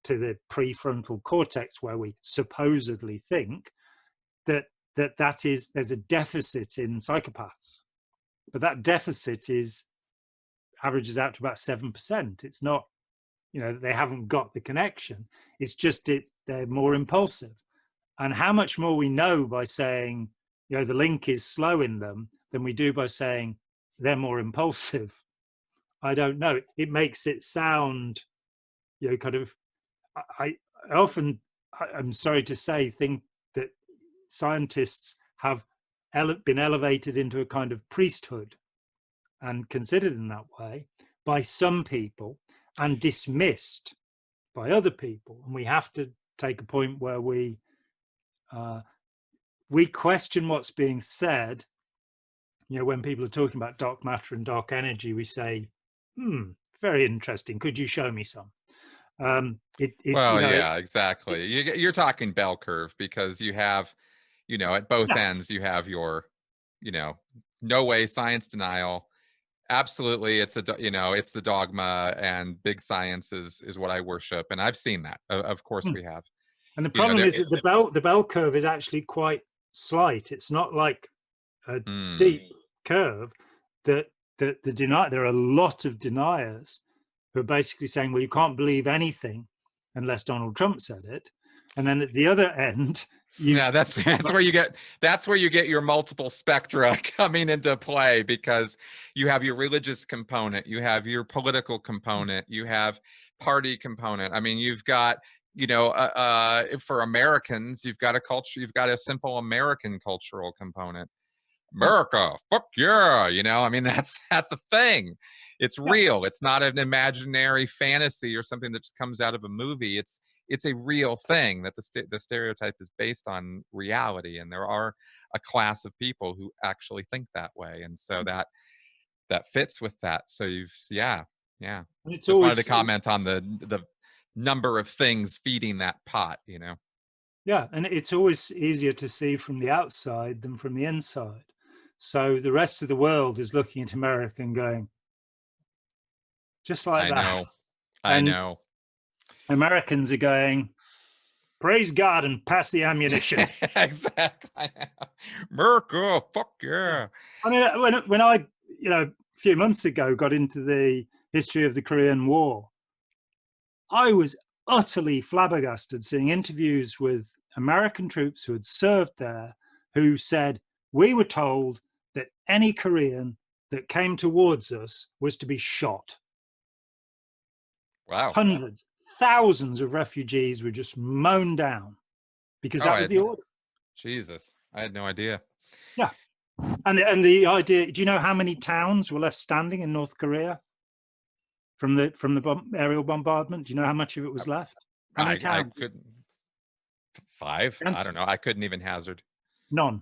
Speaker 2: to the prefrontal cortex, where we supposedly think there's a deficit in psychopaths, but that deficit averages out to about 7%. It's not, they haven't got the connection. It's just they're more impulsive. And how much more we know by saying, the link is slow in them than we do by saying they're more impulsive, I don't know. It makes it sound, kind of, I often, I'm sorry to say, think that scientists have been elevated into a kind of priesthood and considered in that way by some people and dismissed by other people. And we have to take a point where we question what's being said. When people are talking about dark matter and dark energy, we say, very interesting. Could you show me some?
Speaker 1: Yeah, exactly. You're talking bell curve, because you have, at both ends, you have your, no way science denial. Absolutely, it's the dogma, and big science is what I worship, and I've seen that. Of course, we have.
Speaker 2: And the problem is that the bell curve is actually quite slight. It's not like a steep curve. There are a lot of deniers who are basically saying, well, you can't believe anything unless Donald Trump said it. And then at the other end,
Speaker 1: Yeah, that's where you get your multiple spectra coming into play, because you have your religious component, you have your political component, you have party component. I mean, you've got, for Americans, you've got a culture, you've got a simple American cultural component. America, fuck yeah, I mean, that's a thing. It's real. It's not an imaginary fantasy or something that just comes out of a movie. It's a real thing that the stereotype is based on reality, and there are a class of people who actually think that way, and so that fits with that. So yeah.
Speaker 2: And it's
Speaker 1: just
Speaker 2: always
Speaker 1: wanted to comment on the number of things feeding that pot.
Speaker 2: Yeah, and it's always easier to see from the outside than from the inside. So the rest of the world is looking at America and going, just like that.
Speaker 1: I know.
Speaker 2: Americans are going, praise God and pass the ammunition.
Speaker 1: Exactly. America, fuck yeah.
Speaker 2: I mean, when I, a few months ago got into the history of the Korean War, I was utterly flabbergasted seeing interviews with American troops who had served there, who said, we were told that any Korean that came towards us was to be shot.
Speaker 1: Wow.
Speaker 2: Hundreds, thousands of refugees were just mown down because that was the order.
Speaker 1: Jesus, I had no idea.
Speaker 2: Yeah. And the idea, do you know how many towns were left standing in North Korea from the aerial bombardment? Do you know how much of it was left? How many towns?
Speaker 1: I couldn't. 5? I don't know. I couldn't even hazard.
Speaker 2: None.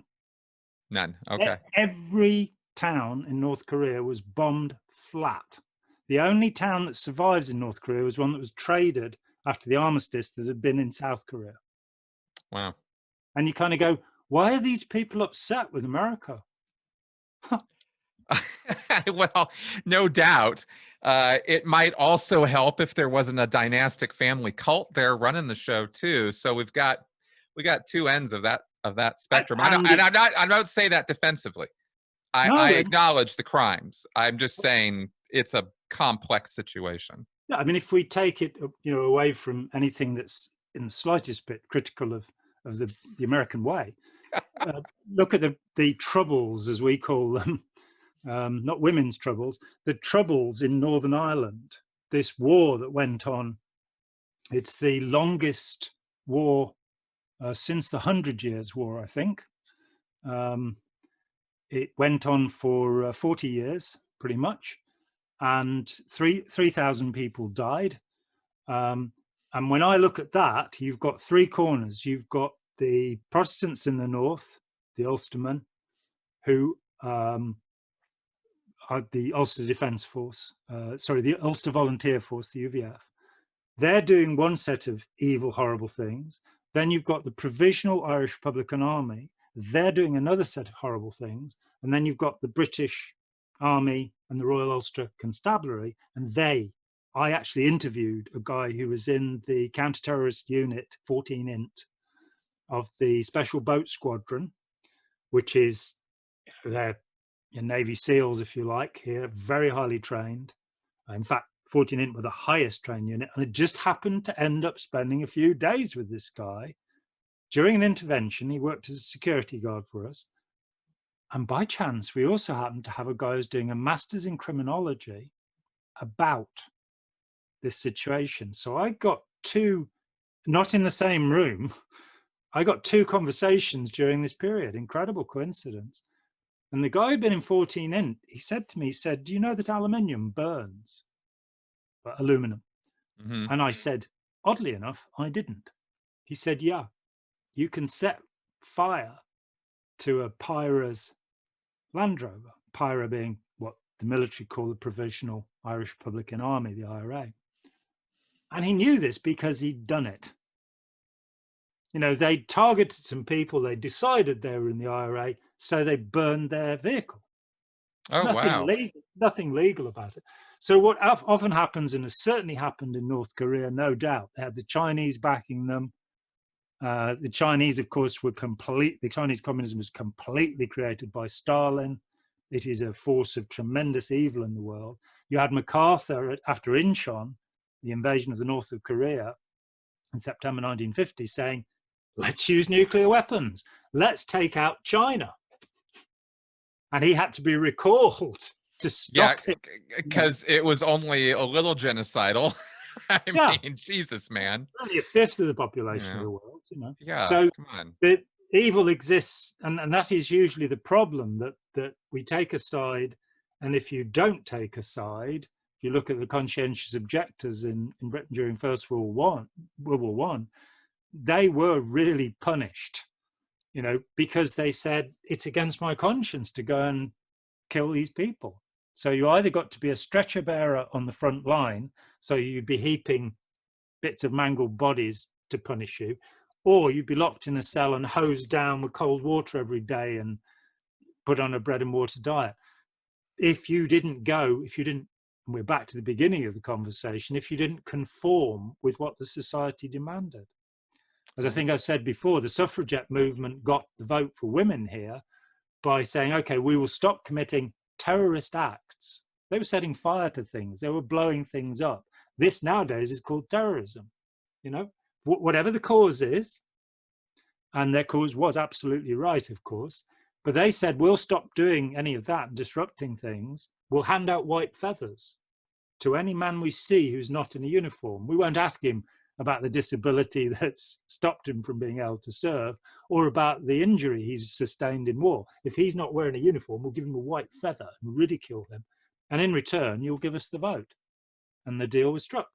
Speaker 1: Okay.
Speaker 2: Every town in North Korea was bombed flat. The only town that survives in North Korea was one that was traded after the armistice that had been in South Korea.
Speaker 1: Wow.
Speaker 2: And you kind of go, why are these people upset with America?
Speaker 1: Well, no doubt. It might also help if there wasn't a dynastic family cult there running the show too. So we got two ends of that spectrum. I'm not saying that defensively. I acknowledge the crimes. I'm just saying it's a complex situation.
Speaker 2: Yeah, I mean, if we take it, away from anything that's in the slightest bit critical of the American way, look at the troubles, as we call them, not women's troubles, the troubles in Northern Ireland. This war that went on, it's the longest war since the 100 Years' War, I think. It went on for 40 years, pretty much, and 3,000 people died. And when I look at that, you've got three corners. You've got the Protestants in the north, the Ulstermen, who are the Ulster Defence Force, the Ulster Volunteer Force, the UVF. They're doing one set of evil, horrible things. Then you've got the Provisional Irish Republican Army. They're doing another set of horrible things. And then you've got the British Army and the Royal Ulster Constabulary. And I actually interviewed a guy who was in the counter-terrorist unit, 14 Int, of the Special Boat Squadron, which is their Navy SEALs, if you like, here, very highly trained. In fact, 14 Int were the highest trained unit, and it just happened to end up spending a few days with this guy. During an intervention, he worked as a security guard for us. And by chance, we also happened to have a guy who's doing a master's in criminology about this situation. So I got two, not in the same room, I got two conversations during this period. Incredible coincidence. And the guy who'd been in 14 Int, he said to me, do you know that aluminium burns? But aluminum. Mm-hmm. And I said, oddly enough, I didn't. He said, yeah, you can set fire to a Pyra's Land Rover, Pyra being what the military call the Provisional Irish Republican Army, the IRA. And he knew this because he'd done it. They targeted some people, they decided they were in the IRA, so they burned their vehicle.
Speaker 1: Oh, wow.
Speaker 2: Nothing legal about it. So what often happens, and has certainly happened in North Korea, no doubt, they had the Chinese backing them. The Chinese, of course, the Chinese communism was completely created by Stalin. It is a force of tremendous evil in the world. You had MacArthur after Incheon, the invasion of the north of Korea in September 1950, saying, let's use nuclear weapons. Let's take out China. And he had to be recalled to stop it.
Speaker 1: because it was only a little genocidal. I mean, Jesus, man.
Speaker 2: Only a fifth of the population of the world, you know.
Speaker 1: Yeah,
Speaker 2: so
Speaker 1: come on.
Speaker 2: The evil exists, and that is usually the problem, that we take a side, and if you don't take a side, if you look at the conscientious objectors in Britain during First World War One, they were really punished, you know, because they said, it's against my conscience to go and kill these people. So you either got to be a stretcher bearer on the front line, so you'd be heaping bits of mangled bodies to punish you, or you'd be locked in a cell and hosed down with cold water every day and put on a bread and water diet. If you didn't, and we're back to the beginning of the conversation, if you didn't conform with what the society demanded. As I think I said before, the suffragette movement got the vote for women here by saying, okay, we will stop committing terrorist acts. They were setting fire to things. They were blowing things up. This nowadays is called terrorism, you know, whatever the cause is. And their cause was absolutely right, of course. But they said, we'll stop doing any of that and disrupting things. We'll hand out white feathers to any man we see who's not in a uniform. We won't ask him about the disability that's stopped him from being able to serve, or about the injury he's sustained in war. If he's not wearing a uniform, we'll give him a white feather and ridicule him. And in return, you'll give us the vote. And the deal was struck.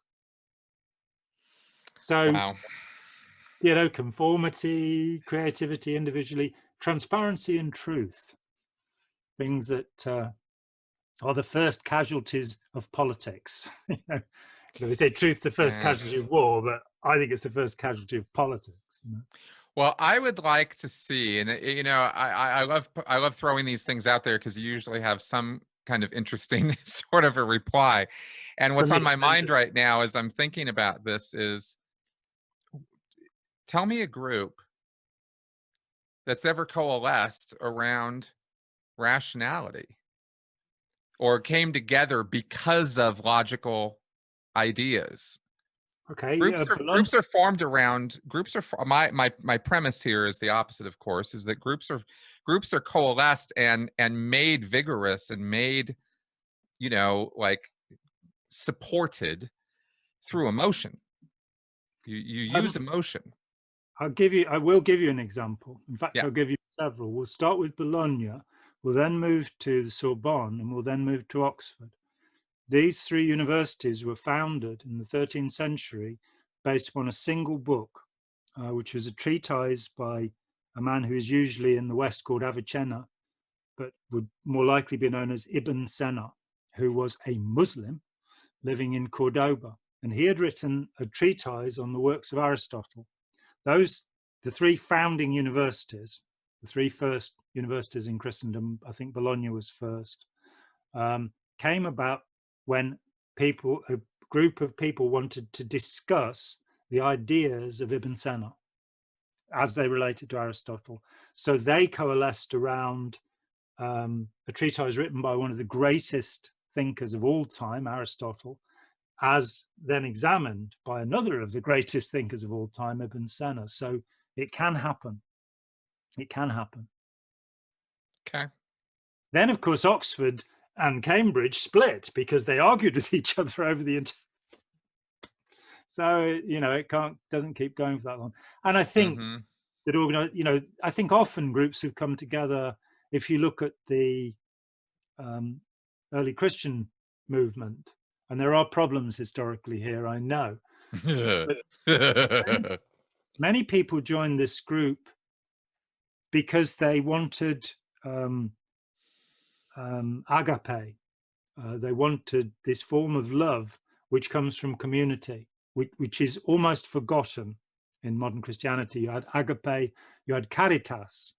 Speaker 2: So,
Speaker 1: wow.
Speaker 2: You know, conformity, creativity, individually, transparency and truth. Things that are the first casualties of politics. We say truth's the first casualty of war, but I think it's the first casualty of politics. You know?
Speaker 1: Well, I would like to see, and you know, I love throwing these things out there because you usually have some kind of interesting sort of a reply. And what's on my mind right now as I'm thinking about this is, tell me a group that's ever coalesced around rationality or came together because of logical ideas.
Speaker 2: Okay.
Speaker 1: Groups are formed around my premise here is the opposite, of course, is that groups are coalesced and made vigorous and made, you know, like supported through emotion. You use emotion.
Speaker 2: I will give you an example. In fact, I'll give you several. We'll start with Bologna. We'll then move to the Sorbonne, and we'll then move to Oxford. These three universities were founded in the 13th century based upon a single book, which was a treatise by a man who is usually in the West called Avicenna, but would more likely be known as Ibn Sina, who was a Muslim living in Cordoba. And he had written a treatise on the works of Aristotle. The three founding universities, the three first universities in Christendom, I think Bologna was first, came about when a group of people wanted to discuss the ideas of Ibn Sina as they related to Aristotle. So they coalesced around a treatise written by one of the greatest thinkers of all time, Aristotle, as then examined by another of the greatest thinkers of all time, Ibn Sina. So it can happen. It can happen.
Speaker 1: Okay.
Speaker 2: Then, of course, Oxford and Cambridge split because they argued with each other over the internet. So, you know, it doesn't keep going for that long. And I think that I think often groups have come together. If you look at the early Christian movement, and there are problems historically here, I know. But many people joined this group because they wanted agape. They wanted this form of love which comes from community, which is almost forgotten in modern Christianity. You had agape, you had caritas.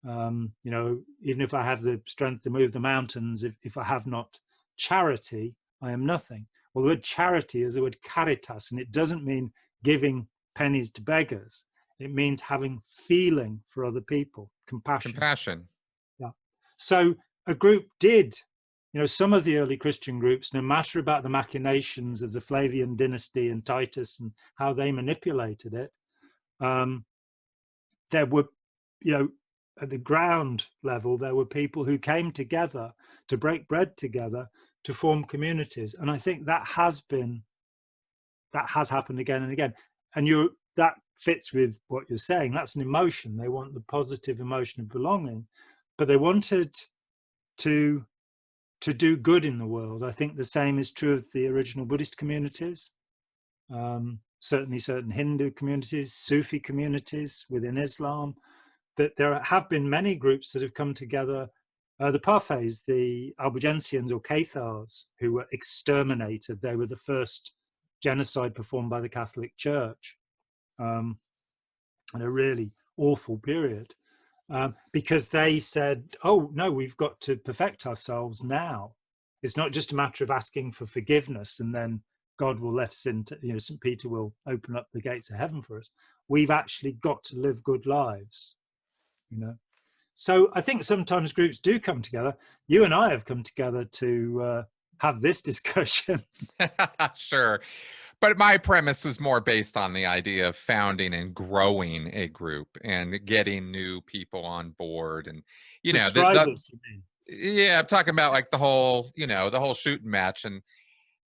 Speaker 2: You know, even if I have the strength to move the mountains, if I have not charity, I am nothing. Well, the word charity is the word caritas, and it doesn't mean giving pennies to beggars. It means having feeling for other people, compassion. Yeah. So a group did, you know, some of the early Christian groups, no matter about the machinations of the Flavian dynasty and Titus and how they manipulated it, there were, you know, at the ground level, there were people who came together to break bread together to form communities. And I think that has happened again and again. And that fits with what you're saying. That's an emotion. They want the positive emotion of belonging, but they wanted to do good in the world. I think the same is true of the original Buddhist communities. Certainly certain Hindu communities, Sufi communities within Islam, that there have been many groups that have come together. The Parfaits, the Albigensians or Cathars, who were exterminated. They were the first genocide performed by the Catholic Church in a really awful period, because they said, oh, no, we've got to perfect ourselves now. It's not just a matter of asking for forgiveness and then God will let us into, you know, St. Peter will open up the gates of heaven for us. We've actually got to live good lives, you know. So I think sometimes groups do come together. You and I have come together to have this discussion.
Speaker 1: Sure. But my premise was more based on the idea of founding and growing a group and getting new people on board. And, you know,
Speaker 2: Subscribers, you mean?
Speaker 1: yeah, I'm talking about like the whole, you know, the whole shooting match.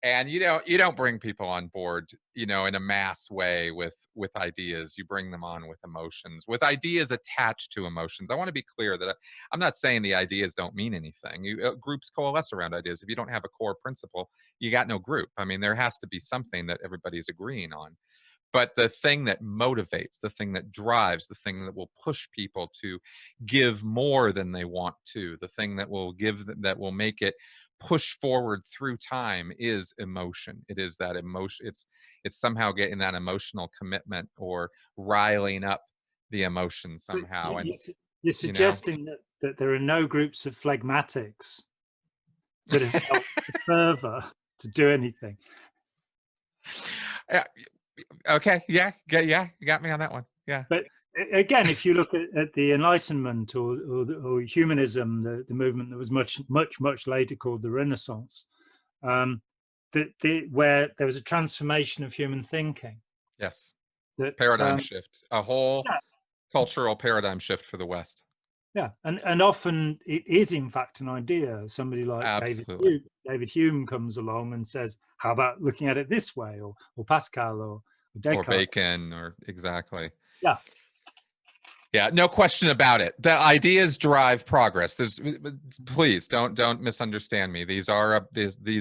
Speaker 1: And you don't bring people on board, you know, in a mass way with ideas. You bring them on with emotions, with ideas attached to emotions. I want to be clear that I'm not saying the ideas don't mean anything. Groups coalesce around ideas. If you don't have a core principle, you got no group. I mean, there has to be something that everybody's agreeing on. But the thing that motivates, the thing that drives, the thing that will push people to give more than they want to, the thing that will that will make it push forward through time is emotion. It is that emotion. It's somehow getting that emotional commitment or riling up the emotion somehow. And
Speaker 2: you're suggesting that there are no groups of phlegmatics that have felt the fervor to do anything.
Speaker 1: Okay, yeah, you got me on that one. Yeah,
Speaker 2: but again, if you look at the Enlightenment or humanism, the movement that was much later called the Renaissance, where there was a transformation of human thinking.
Speaker 1: Yes,
Speaker 2: that
Speaker 1: paradigm shift, a whole cultural paradigm shift for the West.
Speaker 2: Yeah, and often it is in fact an idea. Somebody like David Hume comes along and says, "How about looking at it this way?" Or Pascal or Descartes.
Speaker 1: Or Bacon, or exactly.
Speaker 2: Yeah.
Speaker 1: Yeah, no question about it. The ideas drive progress. Please don't misunderstand me. These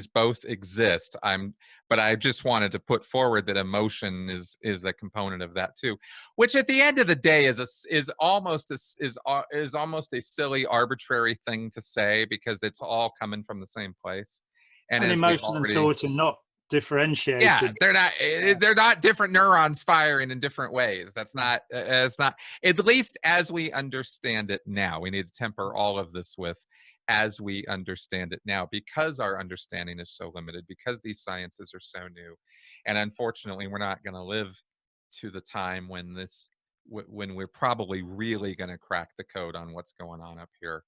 Speaker 1: both exist. But I just wanted to put forward that emotion is a component of that too, which at the end of the day is almost a silly, arbitrary thing to say, because it's all coming from the same place.
Speaker 2: And emotion and thought are not differentiated.
Speaker 1: Yeah, they're not different neurons firing in different ways. It's not, at least as we understand it now. We need to temper all of this with as we understand it now, because our understanding is so limited, because these sciences are so new. And unfortunately, we're not going to live to the time when we're probably really going to crack the code on what's going on up here.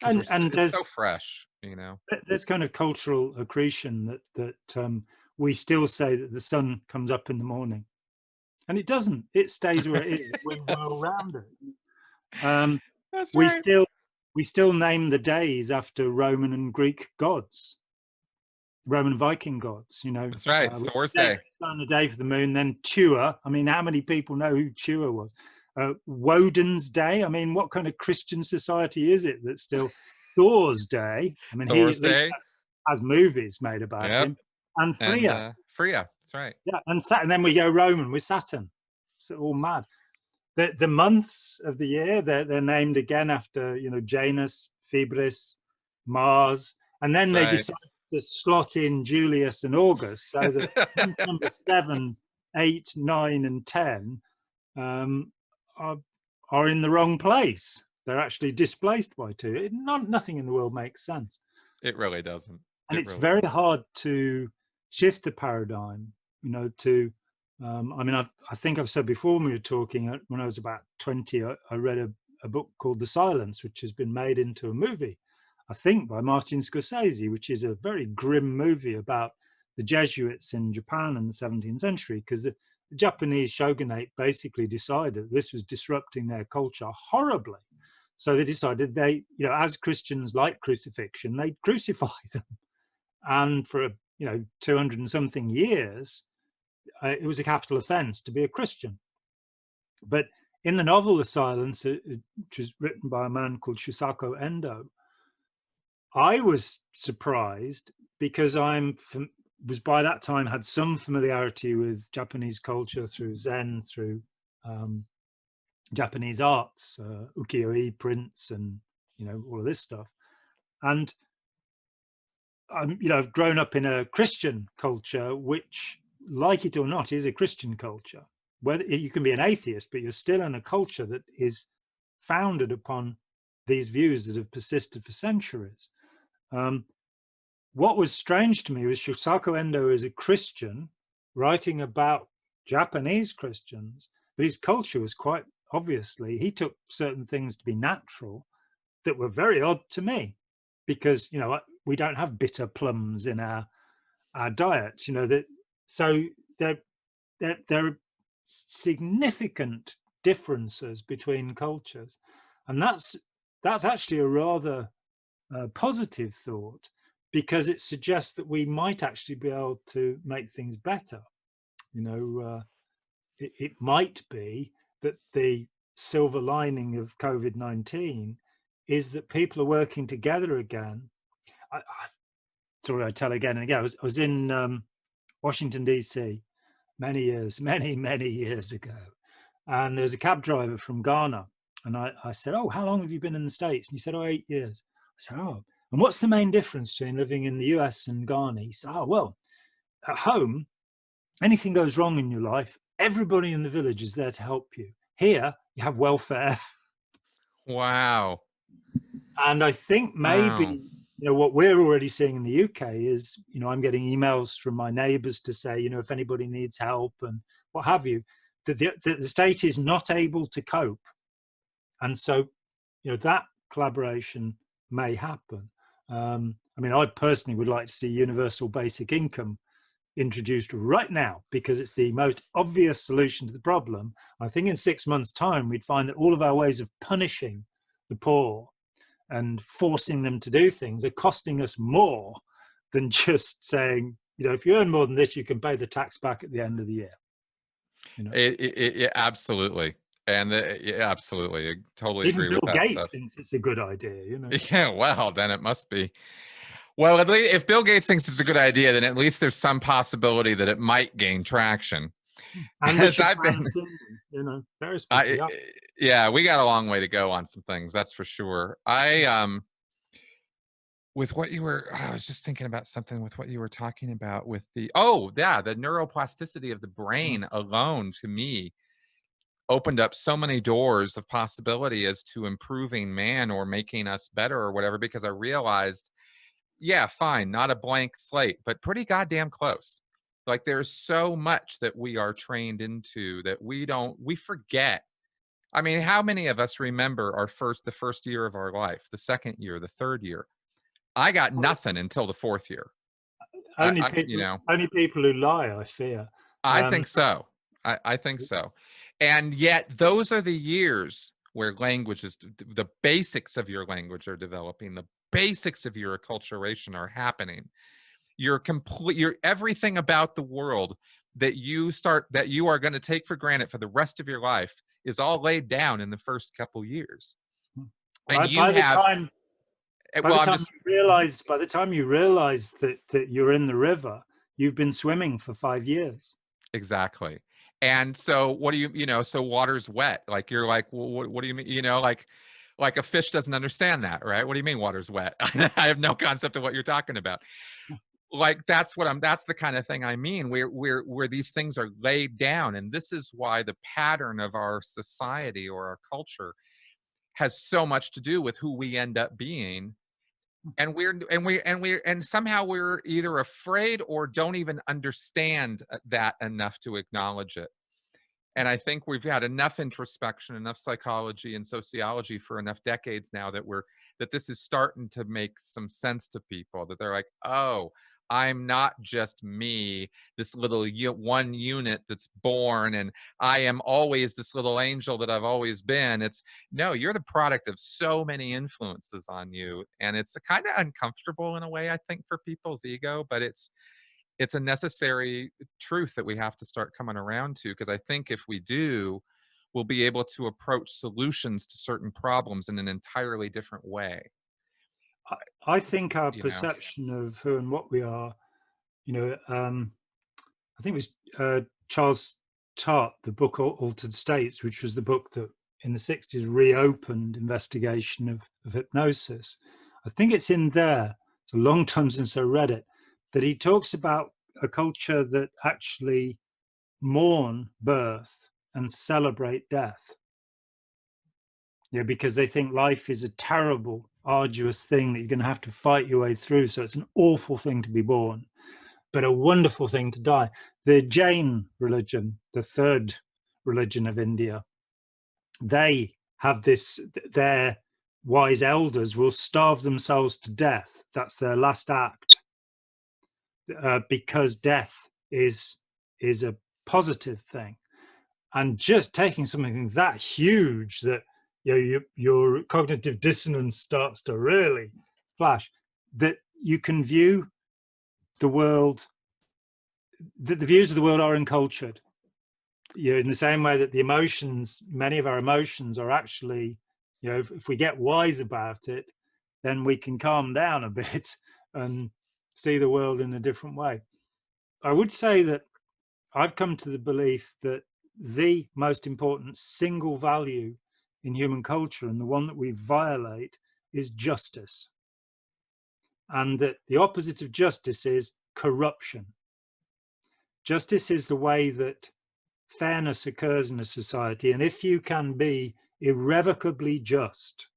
Speaker 1: And it's so fresh, you know.
Speaker 2: There's kind of cultural accretion that we still say that the sun comes up in the morning, and it doesn't. It stays where it is. We're well around it.
Speaker 1: That's right.
Speaker 2: We still name the days after Roman and Greek gods, Roman Viking gods. You know,
Speaker 1: that's right. Thor's Day.
Speaker 2: Sun, the day for the moon. Then Tua. I mean, how many people know who Tua was? Woden's Day. I mean, what kind of Christian society is it that's still Thor's Day? I mean,
Speaker 1: Thor's Day
Speaker 2: has movies made about him. And Freya.
Speaker 1: Freya, that's right.
Speaker 2: Yeah, and then we go Roman with Saturn. It's all mad. The months of the year, they're named again after, you know, Janus, Febris, Mars, and then they decide to slot in Julius and August, so that number 7, 8, 9, and 10 are in the wrong place. They're actually displaced by 2. Nothing in the world makes sense.
Speaker 1: It really doesn't.
Speaker 2: And it's very hard to shift the paradigm, you know, to, I mean, I think I've said before when we were talking, when I was about 20, I read a book called The Silence, which has been made into a movie, I think by Martin Scorsese, which is a very grim movie about the Jesuits in Japan in the 17th century, because the Japanese shogunate basically decided this was disrupting their culture horribly. So they decided they, you know, as Christians like crucifixion, they'd crucify them. And for, 200 and something years, it was a capital offense to be a Christian. But in the novel The Silence, which was written by a man called Shusaku Endo, I was surprised because was by that time had some familiarity with Japanese culture through Zen, through Japanese arts, ukiyo-e prints, and all of this stuff. And I've grown up in a Christian culture, which, like it or not, is a Christian culture. Whether you can be an atheist, but you're still in a culture that is founded upon these views that have persisted for centuries. What was strange to me was Shusaku Endo is a Christian writing about Japanese Christians, but his culture was quite obviously, he took certain things to be natural that were very odd to me, because we don't have bitter plums in our diet. So there are significant differences between cultures, and that's actually a rather positive thought, because it suggests that we might actually be able to make things better. It might be that the silver lining of COVID-19 is that people are working together again. Sorry, I tell again and again. I was in Washington, D.C. many years ago, and there was a cab driver from Ghana, and I said, "Oh, how long have you been in the States?" And he said, "Oh, 8 years." I said, "Oh, and what's the main difference between living in the US and Ghana?" He said, "Oh, well, at home, anything goes wrong in your life, everybody in the village is there to help you. Here, you have welfare."
Speaker 1: Wow.
Speaker 2: And I think maybe, what we're already seeing in the UK is, I'm getting emails from my neighbors to say, if anybody needs help and what have you, that the state is not able to cope. And so, that collaboration may happen. I personally would like to see universal basic income introduced right now, because it's the most obvious solution to the problem. I think in 6 months' time, we'd find that all of our ways of punishing the poor and forcing them to do things are costing us more than just saying, if you earn more than this, you can pay the tax back at the end of the year.
Speaker 1: Absolutely. And absolutely, I totally
Speaker 2: Even
Speaker 1: agree with
Speaker 2: Bill
Speaker 1: that
Speaker 2: Gates
Speaker 1: stuff.
Speaker 2: thinks it's a good idea.
Speaker 1: Yeah, well, then it must be. Well, at least if Bill Gates thinks it's a good idea, then at least there's some possibility that it might gain traction.
Speaker 2: And
Speaker 1: As I've been,
Speaker 2: various people.
Speaker 1: Yeah, we got a long way to go on some things, that's for sure. With what you were, I was just thinking about something with what you were talking about with the neuroplasticity of the brain alone, to me, opened up so many doors of possibility as to improving man or making us better or whatever, because I realized, yeah, fine, not a blank slate, but pretty goddamn close. Like, there's so much that we are trained into that we forget. I mean, how many of us remember the first year of our life, the second year, the third year? I got nothing until the fourth year.
Speaker 2: Only people who lie, I fear.
Speaker 1: I think so. I think so. And yet those are the years where the basics of your language are developing, the basics of your acculturation are happening. Your everything about the world that you are going to take for granted for the rest of your life is all laid down in the first couple years. And
Speaker 2: by the time you realize that you're in the river, you've been swimming for 5 years.
Speaker 1: Exactly. And so what do so water's wet. Like, you're like, well, what do you mean? Like a fish doesn't understand that, right? What do you mean water's wet? I have no concept of what you're talking about. Like, that's the kind of thing I mean, where these things are laid down. And this is why the pattern of our society or our culture has so much to do with who we end up being. And somehow we're either afraid or don't even understand that enough to acknowledge it. And I think we've had enough introspection, enough psychology and sociology for enough decades now that this is starting to make some sense to people, that they're like, oh, I'm not just me, this little one unit that's born, and I am always this little angel that I've always been. It's no, you're the product of so many influences on you, and it's kind of uncomfortable in a way, I think, for people's ego, but it's a necessary truth that we have to start coming around to, because I think if we do, we'll be able to approach solutions to certain problems in an entirely different way.
Speaker 2: I think our
Speaker 1: You know,
Speaker 2: perception of who and what we are, you know, I think it was Charles Tart, the book Altered States, which was the book that in the 60s reopened investigation of hypnosis. I think it's in there, it's a long time since I read it, that he talks about a culture that actually mourn birth and celebrate death. Yeah, because they think life is a terrible, arduous thing that you're going to have to fight your way through. So it's an awful thing to be born, but a wonderful thing to die. The Jain religion, the third religion of India, they have this, their wise elders will starve themselves to death. That's their last act, because death is a positive thing. And just taking something that huge that, you know, your cognitive dissonance starts to really flash, that you can view the world, the views of the world are uncultured. You know, in the same way that the emotions, many of our emotions are actually, you know, if we get wise about it, then we can calm down a bit and see the world in a different way. I would say that I've come to the belief that the most important single value in human culture, and the one that we violate, is justice. And that the opposite of justice is corruption. Justice is the way that fairness occurs in a society. And if you can be irrevocably just,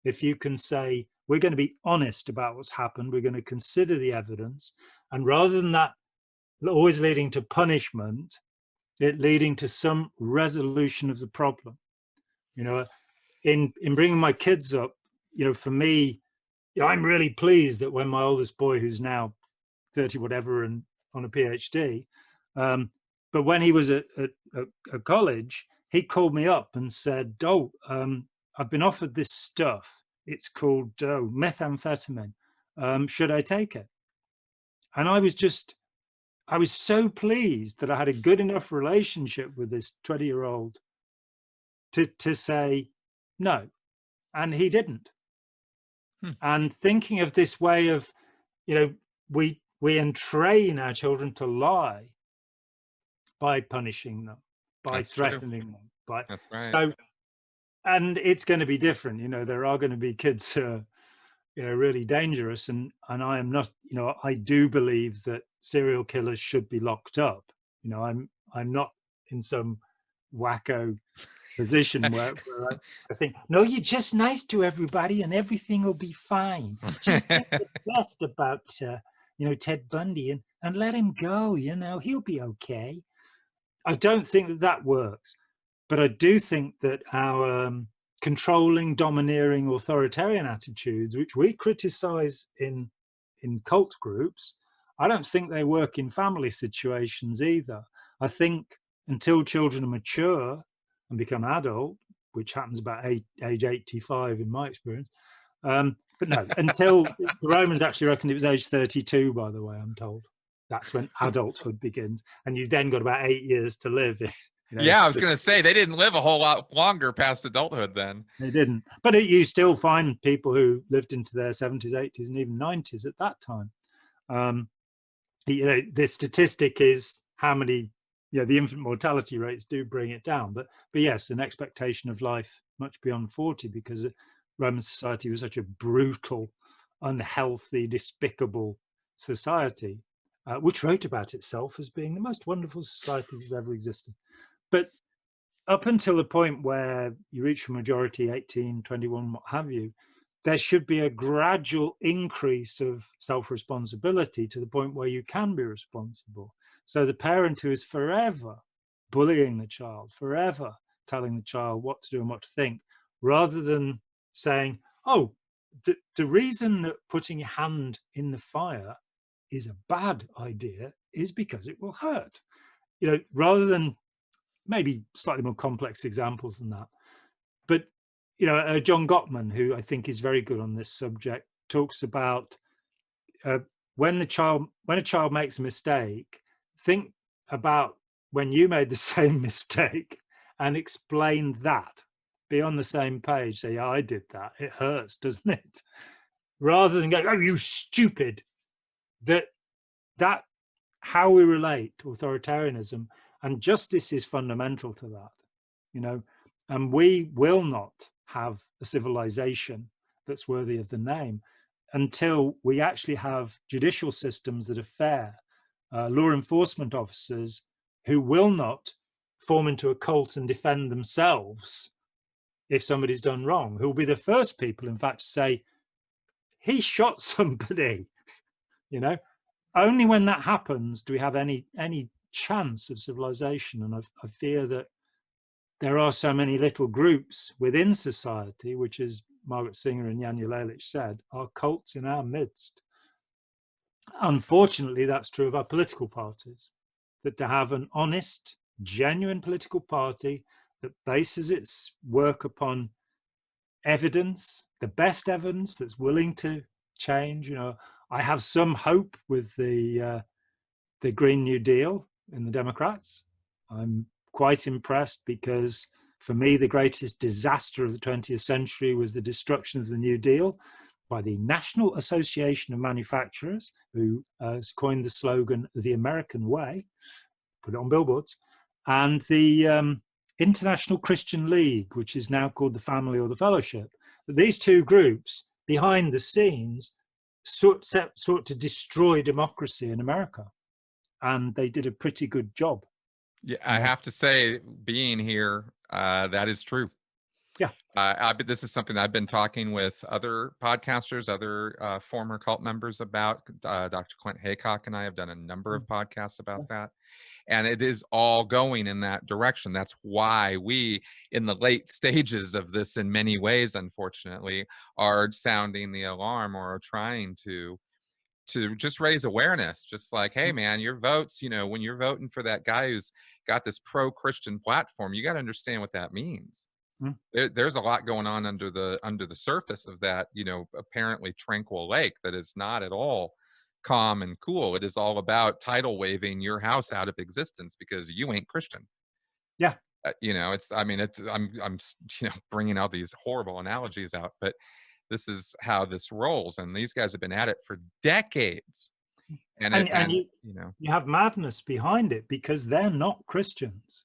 Speaker 2: if you can say, we're going to be honest about what's happened, we're going to consider the evidence, and rather than that always leading to punishment, it leading to some resolution of the problem. You know, in bringing my kids up, you know, for me, you know, I'm really pleased that when my oldest boy, who's now 30 whatever and on a PhD, but when he was at college, he called me up and said, oh, I've been offered this stuff. It's called methamphetamine. Should I take it? And I was so pleased that I had a good enough relationship with this 20-year-old to say no, and he didn't. And thinking of this way of, you know, we entrain our children to lie by punishing them, by threatening them, by
Speaker 1: that's right.
Speaker 2: so, and it's going to be different. You know, there are going to be kids who are, you know, really dangerous, and I am not, you know, I do believe that serial killers should be locked up. You know, I'm not in some wacko position where I think, no, you're just nice to everybody and everything will be fine. Just think the best about you know, Ted Bundy and let him go. You know, he'll be okay. I don't think that works, but I do think that our controlling, domineering, authoritarian attitudes, which we criticize in cult groups, I don't think they work in family situations either. I think until children are mature and become adult, which happens about age 85 in my experience, but no, until the Romans actually reckoned it was age 32, by the way, I'm told. That's when adulthood begins, and you've then got about 8 years to live. You know,
Speaker 1: yeah, I was going to say they didn't live a whole lot longer past adulthood then.
Speaker 2: They didn't, but you still find people who lived into their 70s, 80s, and even 90s at that time. You know, the statistic is how many, you know, the infant mortality rates do bring it down, but yes, an expectation of life much beyond 40, because Roman society was such a brutal, unhealthy, despicable society, which wrote about itself as being the most wonderful society that's ever existed. But up until the point where you reach a majority, 18, 21, what have you, there should be a gradual increase of self-responsibility to the point where you can be responsible. So the parent who is forever bullying the child, forever telling the child what to do and what to think, rather than saying, oh, the reason that putting your hand in the fire is a bad idea is because it will hurt. You know, rather than maybe slightly more complex examples than that. But, you know, John Gottman, who I think is very good on this subject, talks about when a child makes a mistake, think about when you made the same mistake and explain that. Be on the same page. Say, yeah, I did that. It hurts, doesn't it? Rather than go, oh, you stupid. That how we relate to authoritarianism, and justice is fundamental to that, you know, and we will not have a civilization that's worthy of the name until we actually have judicial systems that are fair, law enforcement officers who will not form into a cult and defend themselves if somebody's done wrong, who will be the first people, in fact, to say, he shot somebody, you know. Only when that happens do we have any chance of civilization. And I fear that there are so many little groups within society, which, as Margaret Singer and Jan Ulelich said, are cults in our midst. Unfortunately, that's true of our political parties, that to have an honest, genuine political party that bases its work upon evidence, the best evidence, that's willing to change. You know, I have some hope with the Green New Deal in the Democrats. I'm quite impressed because for me, the greatest disaster of the 20th century was the destruction of the New Deal by the National Association of Manufacturers, who has coined the slogan, the American way, put it on billboards, and the International Christian League, which is now called the Family or the Fellowship. These two groups, behind the scenes, sought to destroy democracy in America. And they did a pretty good job.
Speaker 1: Yeah, I have to say, being here, that is true.
Speaker 2: Yeah.
Speaker 1: This is something I've been talking with other podcasters, other former cult members about. Dr. Clint Haycock and I have done a number of podcasts about that. And it is all going in that direction. That's why we, in the late stages of this, in many ways, unfortunately, are sounding the alarm or are trying to just raise awareness. Just like, hey, man, your votes, you know, when you're voting for that guy who's got this pro-Christian platform, you got to understand what that means. There's a lot going on under the surface of that, you know, apparently tranquil lake that is not at all calm and cool. It is all about tidal waving your house out of existence because you ain't Christian.
Speaker 2: Yeah.
Speaker 1: You know, it's, I mean, it's, I'm, you know, bringing out these horrible analogies out, but this is how this rolls. And these guys have been at it for decades. And you know,
Speaker 2: you have madness behind it because they're not Christians.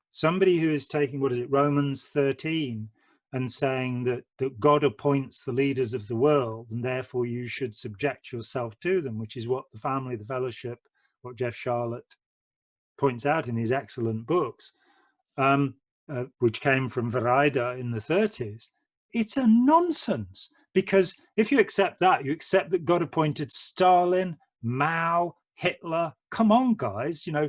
Speaker 2: Somebody who is taking, what is it, Romans 13, and saying that God appoints the leaders of the world and therefore you should subject yourself to them, which is what the Family, the Fellowship, what Jeff Charlotte points out in his excellent books, which came from Vereida in the 30s. It's a nonsense, because if you accept that, you accept that God appointed Stalin, Mao, Hitler. Come on, guys, you know,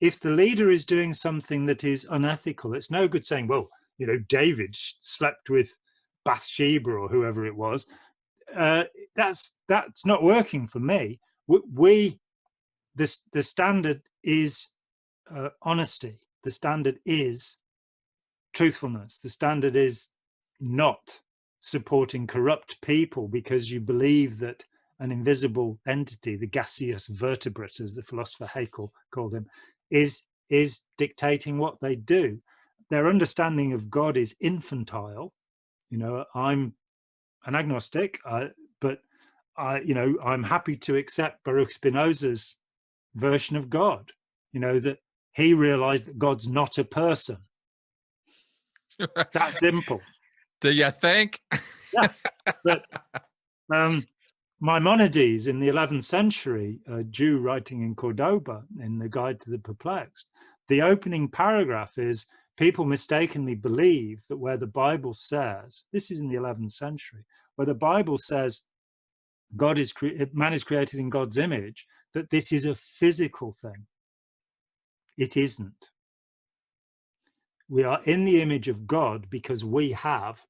Speaker 2: if the leader is doing something that is unethical, it's no good saying, well, you know, David slept with Bathsheba or whoever it was. That's not working for me. The standard is honesty. The standard is truthfulness. The standard is not supporting corrupt people because you believe that an invisible entity, the gaseous vertebrate, as the philosopher Haeckel called him, is dictating what they do. Their understanding of God is infantile. You know, I'm an agnostic, but I'm happy to accept Baruch Spinoza's version of God. You know, that he realized that God's not a person. It's that simple.
Speaker 1: Do you think?
Speaker 2: Yeah, but Maimonides in the 11th century, a Jew writing in Cordoba in the Guide to the Perplexed, the opening paragraph is, people mistakenly believe that where the Bible says, this is in the 11th century, where the Bible says man is created in God's image, that this is a physical thing. It isn't. We are in the image of God because we have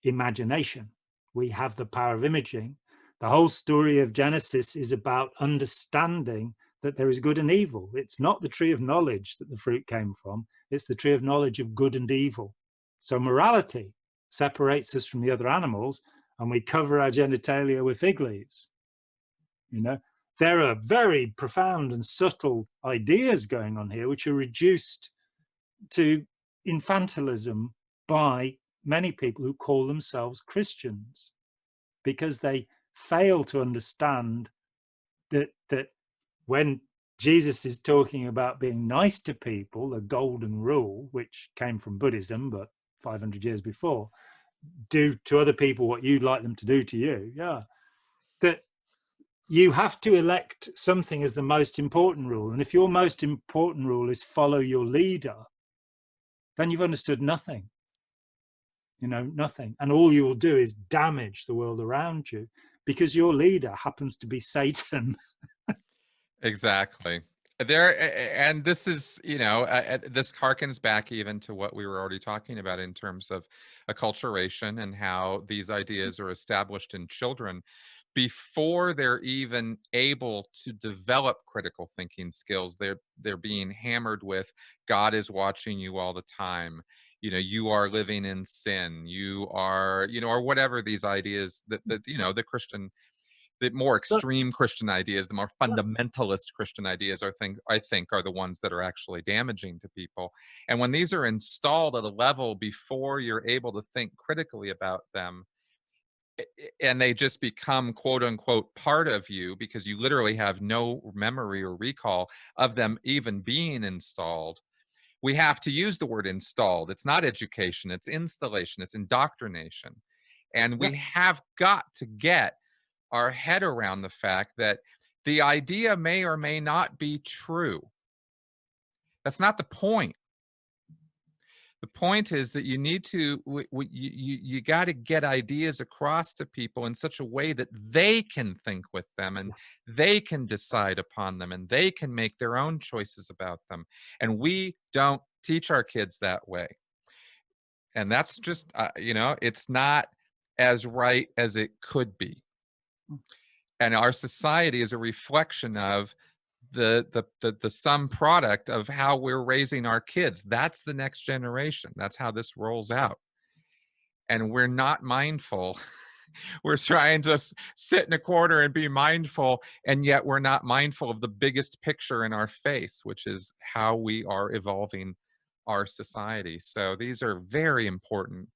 Speaker 2: imagination. We have the power of imaging. The whole story of Genesis is about understanding that there is good and evil. It's not the tree of knowledge that the fruit came from. It's the tree of knowledge of good and evil. So morality separates us from the other animals, and we cover our genitalia with fig leaves. You know, there are very profound and subtle ideas going on here, which are reduced to infantilism by many people who call themselves Christians, because they fail to understand that when Jesus is talking about being nice to people, the golden rule, which came from Buddhism, but 500 years before, do to other people what you'd like them to do to you. Yeah. That you have to elect something as the most important rule. And if your most important rule is follow your leader, then you've understood nothing. You know, nothing. And all you will do is damage the world around you, because your leader happens to be Satan.
Speaker 1: Exactly. And this is, you know, this harkens back even to what we were already talking about in terms of acculturation and how these ideas are established in children before they're even able to develop critical thinking skills. They're being hammered with, God is watching you all the time. You know, you are living in sin. You are, you know, or whatever these ideas that you know, the Christian, the more
Speaker 2: So,
Speaker 1: extreme Christian ideas, the more fundamentalist Christian ideas are things I think are the ones that are actually damaging to people. And when these are installed at a level before you're able to think critically about them, and they just become quote unquote part of you because you literally have no memory or recall of them even being installed. We have to use the word installed. It's not education, it's installation, it's indoctrination. And
Speaker 2: yeah,
Speaker 1: we have got to get our head around the fact that the idea may or may not be true. That's not the point. The point is that you need to, you got to get ideas across to people in such a way that they can think with them and they can decide upon them and they can make their own choices about them. And we don't teach our kids that way. And that's just, you know, it's not as right as it could be. And our society is a reflection of the sum product of how we're raising our kids. That's the next generation. That's how this rolls out. And we're not mindful. We're trying to sit in a corner and be mindful, and yet we're not mindful of the biggest picture in our face, which is how we are evolving our society. So these are very important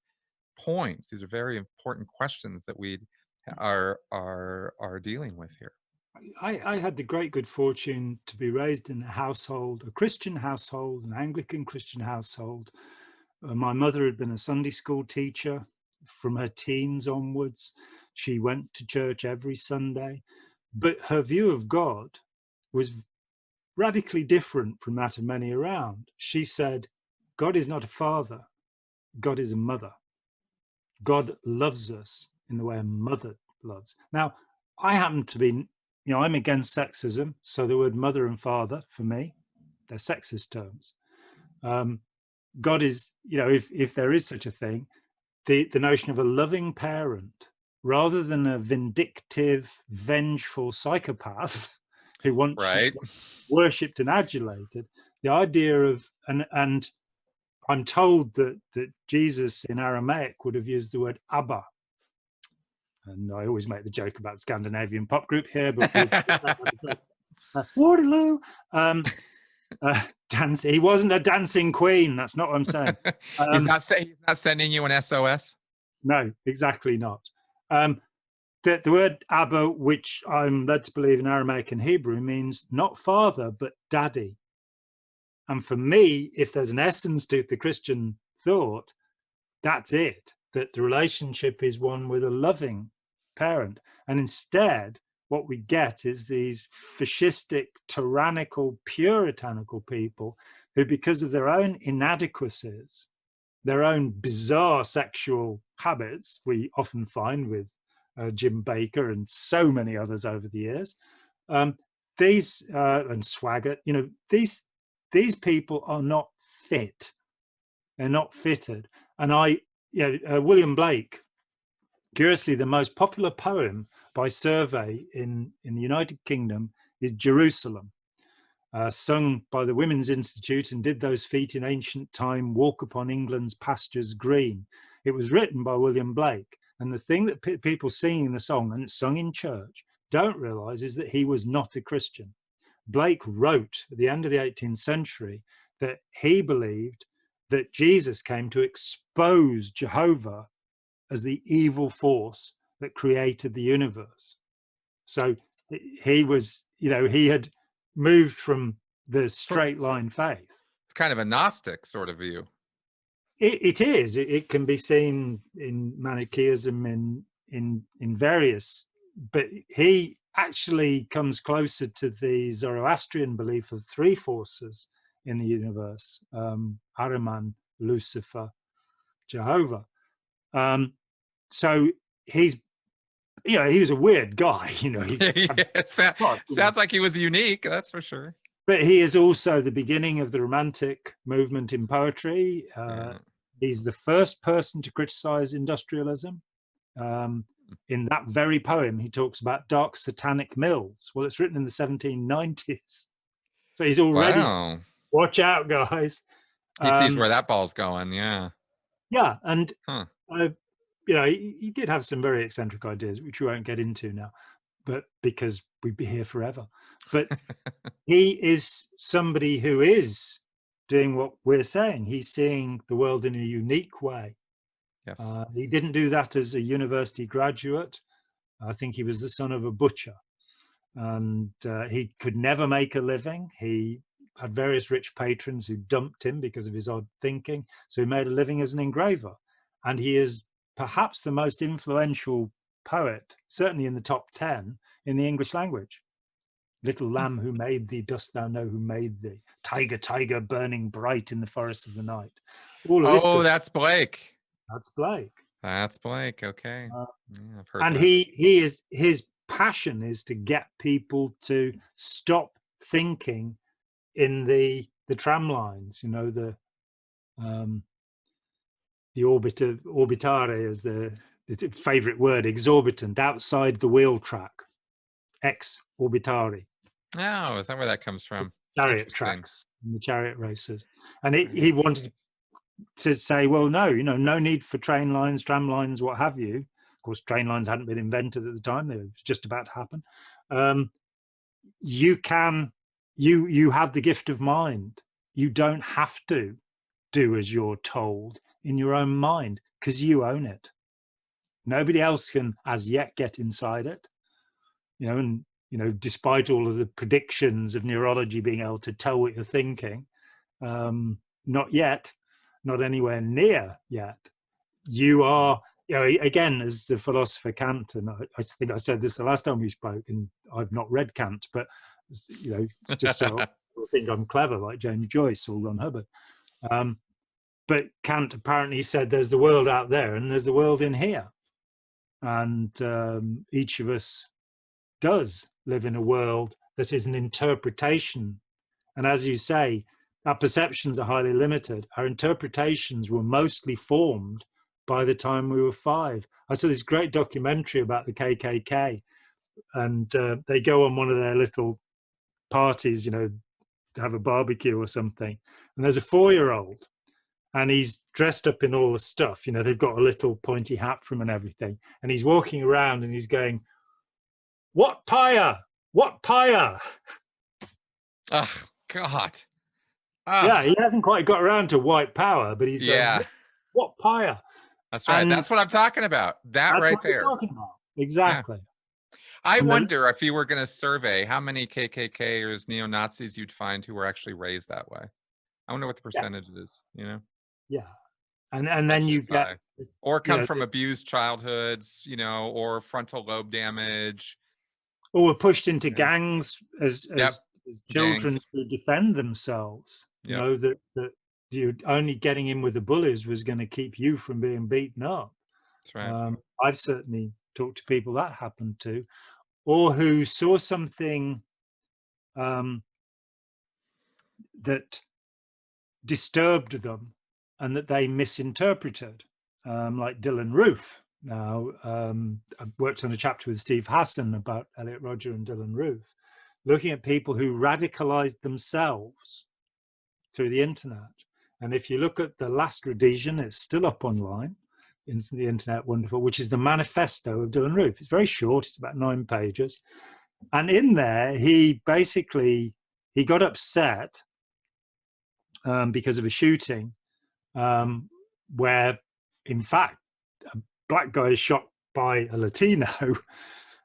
Speaker 1: points. These are very important questions that we are dealing with here.
Speaker 2: I had the great good fortune to be raised in a household, a Christian household, an Anglican Christian household. My mother had been a Sunday school teacher from her teens onwards. She went to church every Sunday, but her view of God was radically different from that of many around. She said, God is not a father, God is a mother. God loves us in the way a mother loves. Now, I happen to be, you know, I'm against sexism. So the word mother and father, for me, they're sexist terms. God is, you know, if there is such a thing, the notion of a loving parent rather than a vindictive, vengeful psychopath who wants
Speaker 1: Right.
Speaker 2: worshipped and adulated, the idea of, and I'm told that Jesus in Aramaic would have used the word Abba. And I always make the joke about Scandinavian pop group here, but Waterloo. He wasn't a dancing queen. That's not what I'm saying.
Speaker 1: He's not sending you an SOS.
Speaker 2: No, exactly not. The word Abba, which I'm led to believe in Aramaic and Hebrew, means not father, but daddy. And for me, if there's an essence to the Christian thought, that's it, that the relationship is one with a loving parent. And instead, what we get is these fascistic, tyrannical, puritanical people who, because of their own inadequacies, their own bizarre sexual habits, we often find with Jim Baker and so many others over the years, and Swaggart, you know, these people are not fit. They're not fitted. And William Blake, curiously, the most popular poem by survey in the United Kingdom is Jerusalem. Sung by the Women's Institute, and did those feet in ancient time walk upon England's pastures green. It was written by William Blake. And the thing that people singing the song, and it's sung in church, don't realize is that he was not a Christian. Blake wrote at the end of the 18th century that he believed that Jesus came to expose Jehovah as the evil force that created the universe. So he was, he had moved from the straight line faith.
Speaker 1: Kind of a Gnostic sort of view.
Speaker 2: It is. It can be seen in Manichaeism in various, but he actually comes closer to the Zoroastrian belief of three forces in the universe: Ahriman, Lucifer, Jehovah. So he's, he was a weird guy.
Speaker 1: Sounds like he was unique. That's for sure.
Speaker 2: But he is also the beginning of the Romantic movement in poetry. He's the first person to criticize industrialism. In that very poem, he talks about dark satanic mills. Well, it's written in the 1790s. So he's already, watch out, guys.
Speaker 1: He sees where that ball's going, yeah.
Speaker 2: Yeah, and, he did have some very eccentric ideas, which we won't get into now, but because we'd be here forever. But he is somebody who is doing what we're saying. He's seeing the world in a unique way.
Speaker 1: Yes.
Speaker 2: He didn't do that as a university graduate. I think he was the son of a butcher, and he could never make a living. He had various rich patrons who dumped him because of his odd thinking. So he made a living as an engraver, and he is perhaps the most influential poet, certainly in the top 10 in the English language. Little lamb, who made thee? Dost thou know who made thee? Tiger, tiger, burning bright in the forest of the night. All of this
Speaker 1: that's Blake.
Speaker 2: That's Blake.
Speaker 1: That's Blake. Okay. I've heard
Speaker 2: and
Speaker 1: that.
Speaker 2: he is, his passion is to get people to stop thinking in the tram lines. The orbitare is the favorite word, exorbitant, outside the wheel track. Ex orbitare.
Speaker 1: Oh, is that where that comes from?
Speaker 2: Chariot tracks in the chariot races. And he wanted to say, well, no need for train lines, tram lines, what have you. Of course, train lines hadn't been invented at the time. They were just about to happen. You have the gift of mind. You don't have to do as you're told in your own mind, because you own it. Nobody else can as yet get inside it. Despite all of the predictions of neurology being able to tell what you're thinking, not yet, not anywhere near yet. You are, again, as the philosopher Kant, and I think I said this the last time we spoke, and I've not read Kant, but it's just so I think I'm clever, like James Joyce or Ron Hubbard. But Kant apparently said there's the world out there and there's the world in here, and each of us does live in a world that is an interpretation. And as you say, our perceptions are highly limited. Our interpretations were mostly formed by the time we were 5. I saw this great documentary about the KKK, and they go on one of their little parties, to have a barbecue or something. And there's a 4-year-old, and he's dressed up in all the stuff. They've got a little pointy hat from and everything. And he's walking around and he's going, "What pyre? What pyre?"
Speaker 1: Oh, God.
Speaker 2: Yeah, he hasn't quite got around to white power, but he's going, what pyre?
Speaker 1: That's right. And that's what I'm talking about. That's right there.
Speaker 2: Talking about. Exactly.
Speaker 1: Yeah. I wonder if you were going to survey how many KKKers, neo-Nazis you'd find who were actually raised that way. I wonder what the percentage is,
Speaker 2: Yeah. And then you get...
Speaker 1: Or come from abused childhoods, or frontal lobe damage.
Speaker 2: Or were pushed into gangs as children to defend themselves. That you only getting in with the bullies was going to keep you from being beaten up.
Speaker 1: That's right.
Speaker 2: I've certainly talked to people that happened to, or who saw something that disturbed them and that they misinterpreted, like Dylan Roof. now. I worked on a chapter with Steve Hassan about Elliot Rodger and Dylan Roof, looking at people who radicalized themselves through the internet. And if you look at the last revision, it's still up online, in the Internet Wonderful, which is the manifesto of Dylan Roof. It's very short, it's about 9 pages. And in there, he got upset because of a shooting where, in fact, a black guy is shot by a Latino,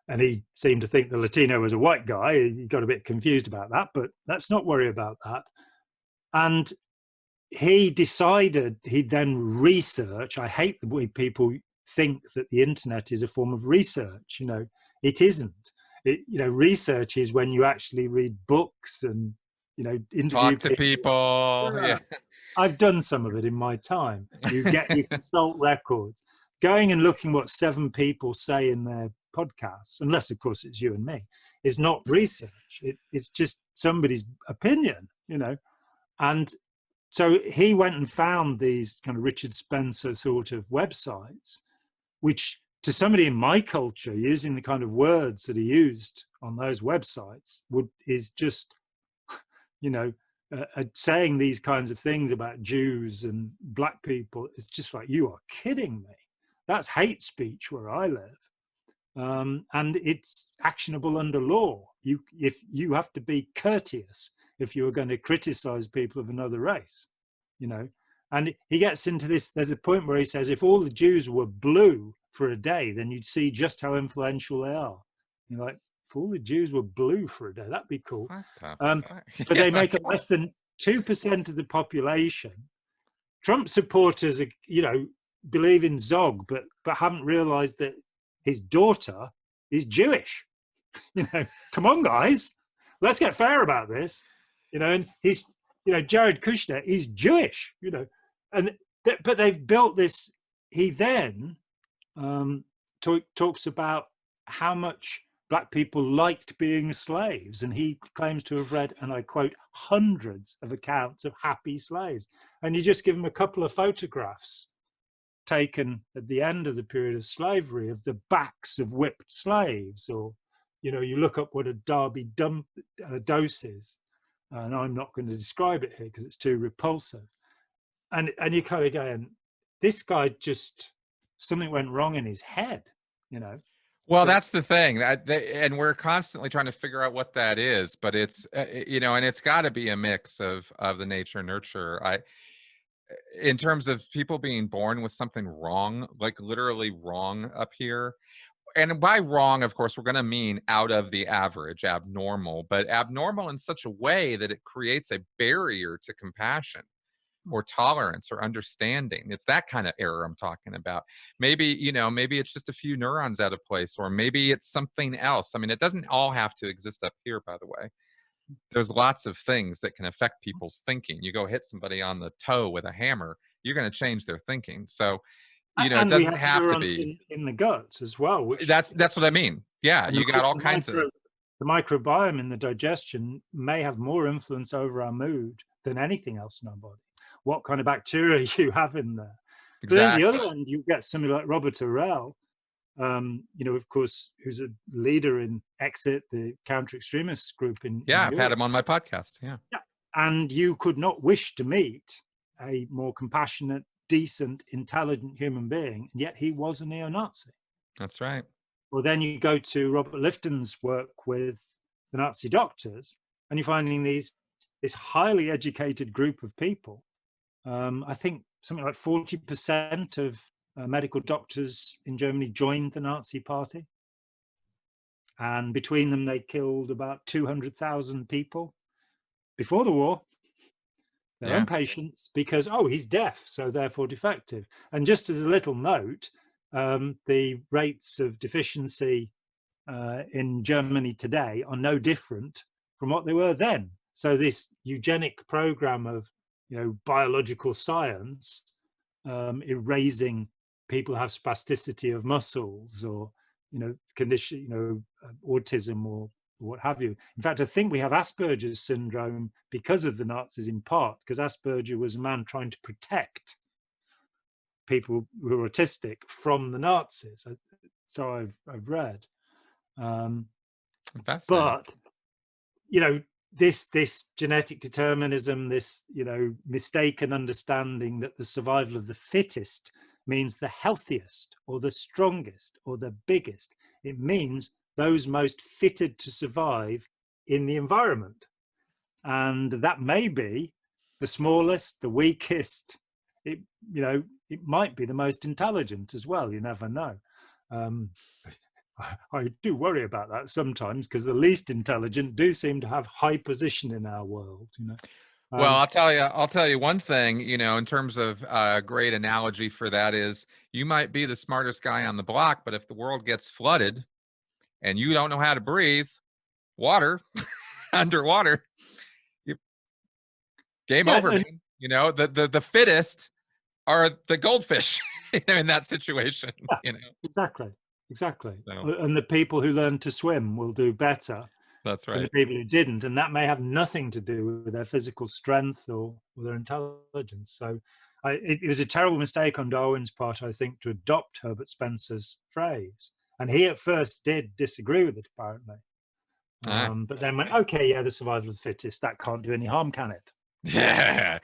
Speaker 2: and he seemed to think the Latino was a white guy. He got a bit confused about that, but let's not worry about that. And he decided he'd then research. I hate the way people think that the internet is a form of research. You know, it isn't. Research is when you actually read books and, interview
Speaker 1: talk to people. Yeah.
Speaker 2: I've done some of it in my time. You consult records. Going and looking what 7 people say in their podcasts, unless of course it's you and me, is not research. It's just somebody's opinion, And so he went and found these kind of Richard Spencer sort of websites, which to somebody in my culture, using the kind of words that are used on those websites is just, saying these kinds of things about Jews and black people. It's just like, you are kidding me. That's hate speech where I live. And it's actionable under law. If you have to be courteous if you are going to criticize people of another race, And he gets into this, there's a point where he says, if all the Jews were blue for a day, then you'd see just how influential they are. You're like, if all the Jews were blue for a day, that'd be cool. But they make up less than 2% of the population. Trump supporters, believe in Zog, but haven't realized that his daughter is Jewish. Come on, guys, let's get fair about this. And he's, Jared Kushner is Jewish, but they've built this. He then talks about how much black people liked being slaves. And he claims to have read, and I quote, hundreds of accounts of happy slaves. And you just give them a couple of photographs taken at the end of the period of slavery of the backs of whipped slaves, or, you look up what a Derby dose is. And I'm not going to describe it here because it's too repulsive. And you kind of going, this guy just, something went wrong in his head,
Speaker 1: Well, that's the thing, and we're constantly trying to figure out what that is, but it's, and it's got to be a mix of the nature nurture. In terms of people being born with something wrong, like literally wrong up here. And by wrong, of course, we're going to mean out of the average, abnormal, but abnormal in such a way that it creates a barrier to compassion or tolerance or understanding. It's that kind of error I'm talking about. Maybe, maybe it's just a few neurons out of place, or maybe it's something else. I mean, it doesn't all have to exist up here, by the way. There's lots of things that can affect people's thinking. You go hit somebody on the toe with a hammer, you're going to change their thinking. So, it doesn't have to be
Speaker 2: in the guts as well. Which
Speaker 1: that's what I mean. Yeah, you got all kinds of.
Speaker 2: The microbiome in the digestion may have more influence over our mood than anything else in our body. What kind of bacteria you have in there. Exactly. But then the other end, you get somebody like Robert Orell, of course, who's a leader in Exit, the counter-extremist group in
Speaker 1: I've had him on my podcast. Yeah.
Speaker 2: And you could not wish to meet a more compassionate, decent, intelligent human being, and yet he was a neo-Nazi.
Speaker 1: That's right.
Speaker 2: Well, then you go to Robert Lifton's work with the Nazi doctors, and you're finding this highly educated group of people. I think something like 40% of medical doctors in Germany joined the Nazi party. And between them, they killed about 200,000 people before the war. Their own patients, because, he's deaf, so therefore defective. And just as a little note, the rates of deficiency in Germany today are no different from what they were then. So this eugenic program of, biological science, erasing people who have spasticity of muscles, or, condition, autism or what have you. In fact, I think we have Asperger's syndrome because of the Nazis, in part because Asperger was a man trying to protect people who are autistic from the Nazis. So I've read.
Speaker 1: Fascinating.
Speaker 2: But, you know, this genetic determinism, this, you know, mistaken understanding that the survival of the fittest means the healthiest or the strongest or the biggest. It means those most fitted to survive in the environment. And that may be the smallest, the weakest. It, you know, it might be the most intelligent as well. You never know. I do worry about that sometimes, because the least intelligent do seem to have high position in our world, you know.
Speaker 1: Well, I'll tell you one thing, you know, in terms of a great analogy for that is, you might be the smartest guy on the block, but if the world gets flooded and you don't know how to breathe water underwater, game over, man. You know, the fittest are the goldfish in that situation, you know.
Speaker 2: Exactly. So. And the people who learn to swim will do better.
Speaker 1: That's right.
Speaker 2: Than the people who didn't, and that may have nothing to do with their physical strength or their intelligence. So it was a terrible mistake on Darwin's part, I think, to adopt Herbert Spencer's phrase. And he at first did disagree with it, apparently. But then went, okay, yeah, the survival of the fittest, that can't do any harm, can it?
Speaker 1: Yeah.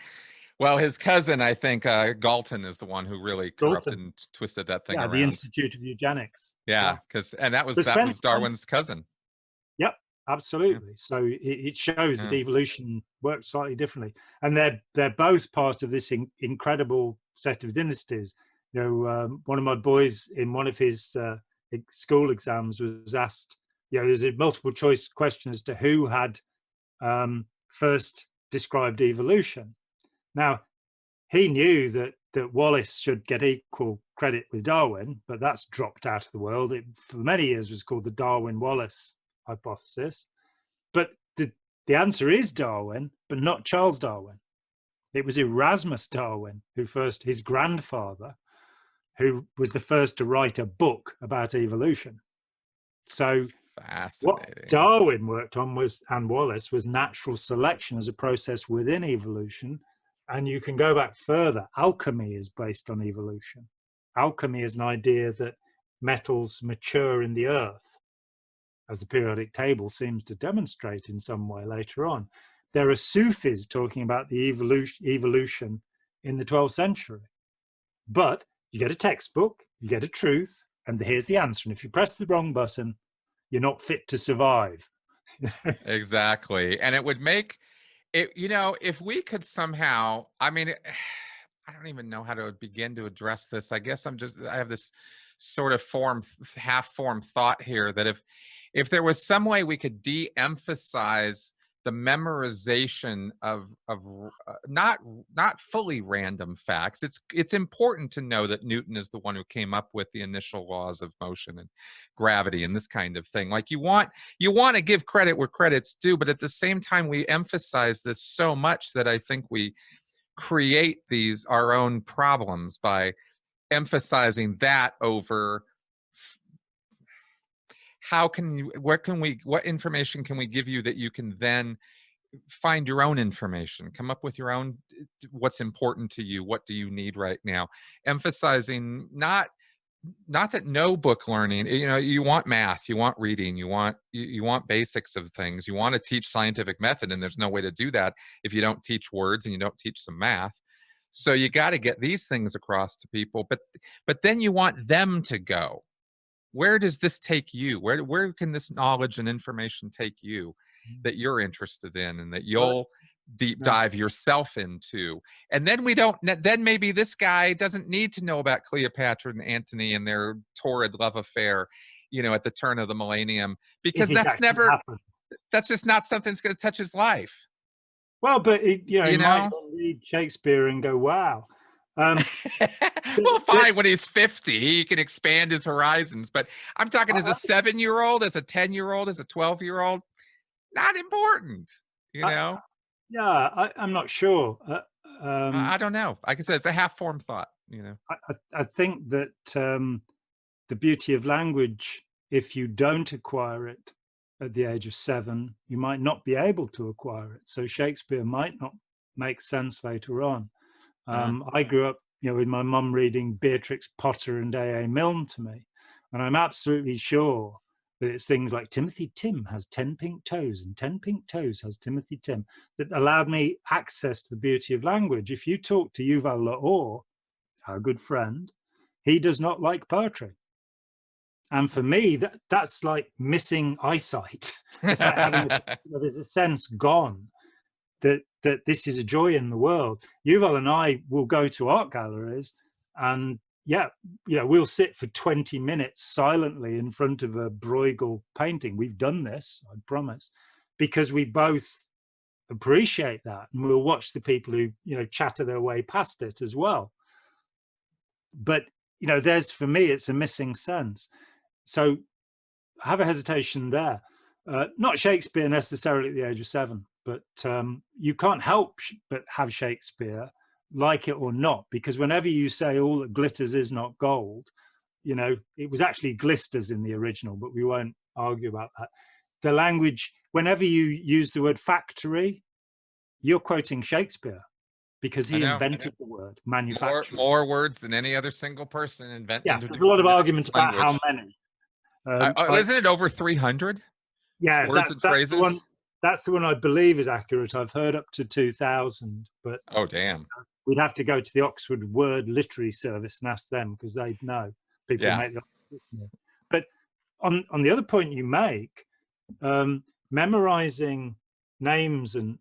Speaker 1: Well, his cousin, I think, Galton, is the one who really corrupted and twisted that thing around.
Speaker 2: The Institute of Eugenics.
Speaker 1: Yeah, and that was Darwin's cousin.
Speaker 2: Yep, absolutely. So it shows that evolution works slightly differently, and they're both part of this incredible set of dynasties. You know, one of my boys in one of his school exams was asked, you know, there's a multiple choice question as to who had first described evolution. Now, he knew that Wallace should get equal credit with Darwin, but that's dropped out of the world. It, for many years, was called the Darwin-Wallace hypothesis. But the answer is Darwin, but not Charles Darwin. It was Erasmus Darwin his grandfather, who was the first to write a book about evolution. So what Darwin worked on and Wallace was natural selection as a process within evolution. And you can go back further. Alchemy is based on evolution. Alchemy is an idea that metals mature in the earth, as the periodic table seems to demonstrate in some way later on. There are Sufis talking about the evolution in the 12th century. But you get a textbook, you get a truth, and here's the answer. And if you press the wrong button, you're not fit to survive.
Speaker 1: Exactly. And it would make it, you know, if we could somehow, I mean, I don't even know how to begin to address this. I guess I have this sort of half-formed thought here that if there was some way we could de-emphasize the memorization of not fully random facts. It's important to know that Newton is the one who came up with the initial laws of motion and gravity and this kind of thing. Like you want to give credit where credit's due, but at the same time we emphasize this so much that I think we create our own problems by emphasizing that over what information can we give you that you can then find your own information, come up with your own, what's important to you, what do you need right now, emphasizing not that no book learning, you know, you want math, you want reading, you want basics of things, you want to teach scientific method, and there's no way to do that if you don't teach words and you don't teach some math. So you got to get these things across to people, but then you want them to go, where does this take you? Where can this knowledge and information take you that you're interested in and that you'll deep dive yourself into? And then then maybe this guy doesn't need to know about Cleopatra and Antony and their torrid love affair, you know, at the turn of the millennium, because that's just not something that's going to touch his life.
Speaker 2: Well, but he might read Shakespeare and go, wow.
Speaker 1: Well, fine, when he's 50 he can expand his horizons, but I'm talking as a 7-year-old, as a 10-year-old, as a 12-year-old, not important, you know.
Speaker 2: I'm not sure.
Speaker 1: I don't know. Like I said, it's a half-formed thought, you know.
Speaker 2: I think that the beauty of language, if you don't acquire it at the age of 7, you might not be able to acquire it. So Shakespeare might not make sense later on. I grew up you know, with my mum reading Beatrix Potter and A.A. Milne to me. And I'm absolutely sure that it's things like Timothy Tim has 10 pink toes and 10 pink toes has Timothy Tim that allowed me access to the beauty of language. If you talk to Yuval Laor, our good friend, he does not like poetry. And for me, that's like missing eyesight. It's like having there's a sense gone that this is a joy in the world. Yuval and I will go to art galleries and yeah, you know, we'll sit for 20 minutes silently in front of a Bruegel painting. We've done this, I promise, because we both appreciate that. And we'll watch the people who, you know, chatter their way past it as well. But, you know, there's, for me, it's a missing sense. So I have a hesitation there. Not Shakespeare necessarily at the age of 7, but you can't help but have Shakespeare, like it or not, because whenever you say all that glitters is not gold, you know, it was actually glisters in the original, but we won't argue about that. The language, whenever you use the word factory, you're quoting Shakespeare because he invented the word manufacturing.
Speaker 1: More words than any other single person invented.
Speaker 2: Yeah, there's a lot of argument about how many.
Speaker 1: Isn't it over 300?
Speaker 2: Yeah, that's the one. That's the one I believe is accurate. I've heard up to 2,000, but
Speaker 1: oh damn,
Speaker 2: we'd have to go to the Oxford Word Literary Service and ask them because they'd know. People make the. But on the other point you make, memorizing names and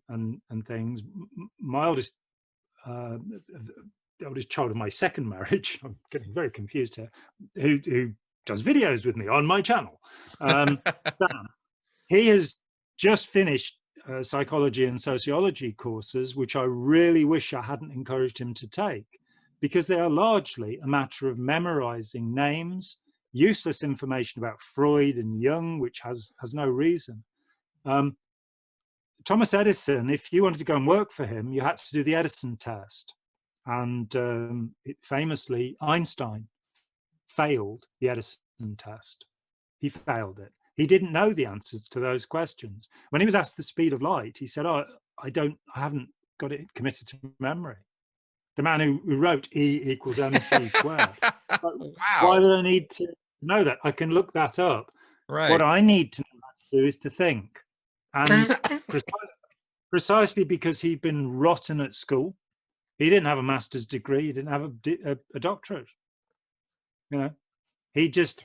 Speaker 2: things. My oldest child of my second marriage, I'm getting very confused here, who does videos with me on my channel. Dan, he has just finished psychology and sociology courses, which I really wish I hadn't encouraged him to take, because they are largely a matter of memorizing names, useless information about Freud and Jung, which has no reason. Thomas Edison, if you wanted to go and work for him, you had to do the Edison test. And famously, Einstein failed the Edison test. He failed it. He didn't know the answers to those questions. When he was asked the speed of light, he said, "Oh, I haven't got it committed to memory." The man who wrote E equals mc squared.
Speaker 1: Wow.
Speaker 2: Why do I need to know that? I can look that up.
Speaker 1: Right.
Speaker 2: What I need to know how to do is to think. And precisely because he'd been rotten at school, he didn't have a master's degree, he didn't have a doctorate. You know, he just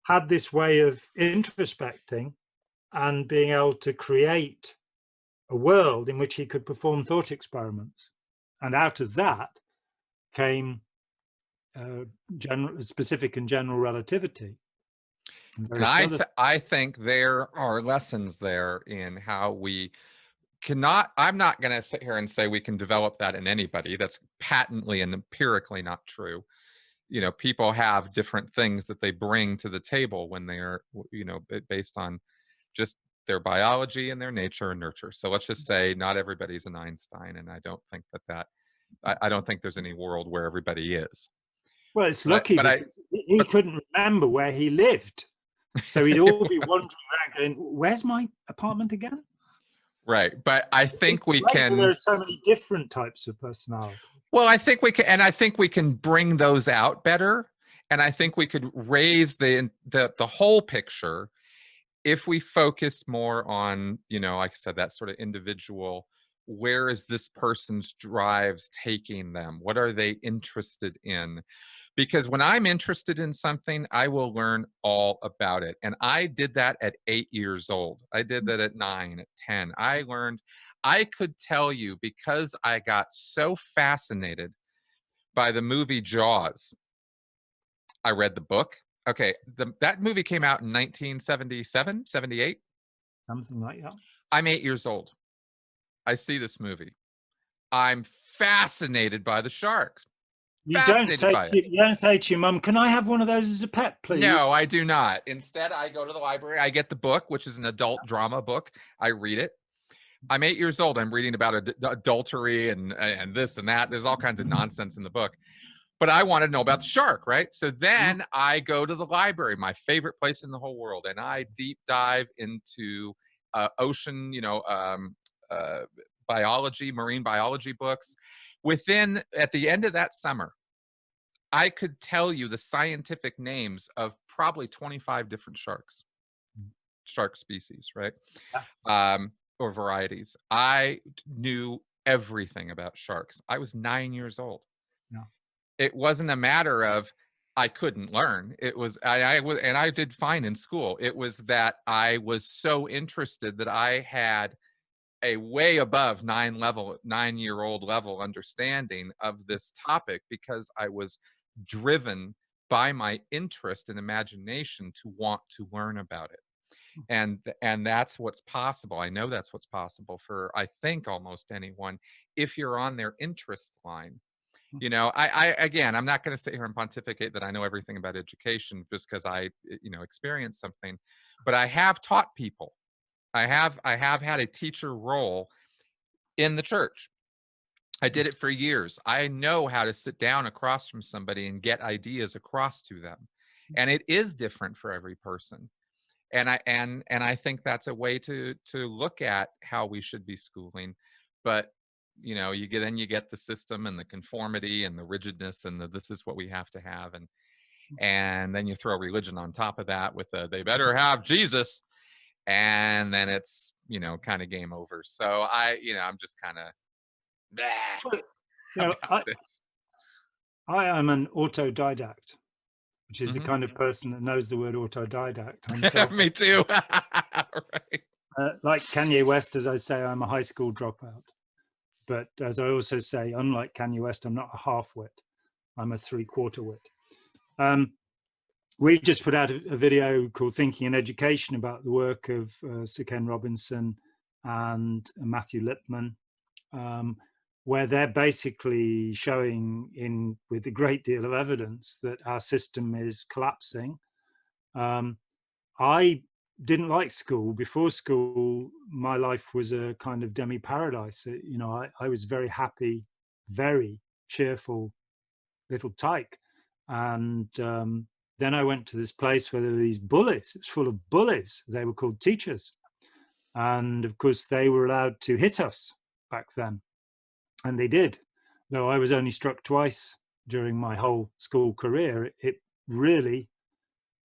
Speaker 2: had this way of introspecting and being able to create a world in which he could perform thought experiments. And out of that came specific and general relativity.
Speaker 1: And I think there are lessons there in how we cannot, I'm not going to sit here and say we can develop that in anybody. That's patently and empirically not true. You know, people have different things that they bring to the table when they are, you know, based on just their biology and their nature and nurture. So let's just say not everybody's an Einstein, and I don't think I don't think there's any world where everybody is.
Speaker 2: Well, it's lucky, but he couldn't remember where he lived. So he'd all be wandering around going, "Where's my apartment again?"
Speaker 1: Right. But I think we can.
Speaker 2: There are so many different types of personality.
Speaker 1: Well, I think we can, and I think we can bring those out better. And I think we could raise the whole picture if we focus more on, you know, like I said, that sort of individual. Where is this person's drives taking them? What are they interested in? Because when I'm interested in something, I will learn all about it. And I did that at 8 years old. I did that at 9, at 10. I learned, I could tell you, because I got so fascinated by the movie Jaws. I read the book. Okay, that movie came out in 1977, 78.
Speaker 2: Something like that.
Speaker 1: I'm 8 years old. I see this movie. I'm fascinated by the sharks.
Speaker 2: You don't say to your mum, "Can I have one of those as a pet, please?"
Speaker 1: No, I do not. Instead, I go to the library. I get the book, which is an adult drama book. I read it. I'm 8 years old. I'm reading about adultery and this and that. There's all kinds of nonsense in the book. But I want to know about the shark, right? So then I go to the library, my favorite place in the whole world, and I deep dive into ocean, you know, biology, marine biology books. At the end of that summer, I could tell you the scientific names of probably 25 different shark species, right? Or varieties. I knew everything about sharks. I was 9 years old.
Speaker 2: Yeah.
Speaker 1: It wasn't a matter of I couldn't learn. It was I was, and I did fine in school. It was that I was so interested that I had a way above 9-year-old level understanding of this topic, because I was driven by my interest and imagination to want to learn about it. And that's what's possible. I know that's what's possible for, I think, almost anyone, if you're on their interest line. You know, again, I'm not going to sit here and pontificate that I know everything about education just because I, experienced something, but I have taught people. I have had a teacher role in the church. I did it for years. I know how to sit down across from somebody and get ideas across to them. And it is different for every person. And I think that's a way to look at how we should be schooling. But you get the system and the conformity and the rigidness and this is what we have to have, and then you throw religion on top of that with they better have Jesus, and then it's kind of game over. So I'm just kind of about this.
Speaker 2: I am an autodidact, which is the kind of person that knows the word autodidact.
Speaker 1: Me too. Right.
Speaker 2: Like Kanye West, as I say, I'm a high school dropout. But as I also say, unlike Kanye West, I'm not a half-wit. I'm a three-quarter wit. We just put out a video called Thinking in Education about the work of Sir Ken Robinson and Matthew Lipman, where they're basically showing with a great deal of evidence that our system is collapsing. I didn't like school. Before school, my life was a kind of demi-paradise. I was very happy, very cheerful little tyke. And then I went to this place where there were these bullies. It was full of bullies. They were called teachers. And of course, they were allowed to hit us back then. And they did. Though I was only struck twice during my whole school career, it really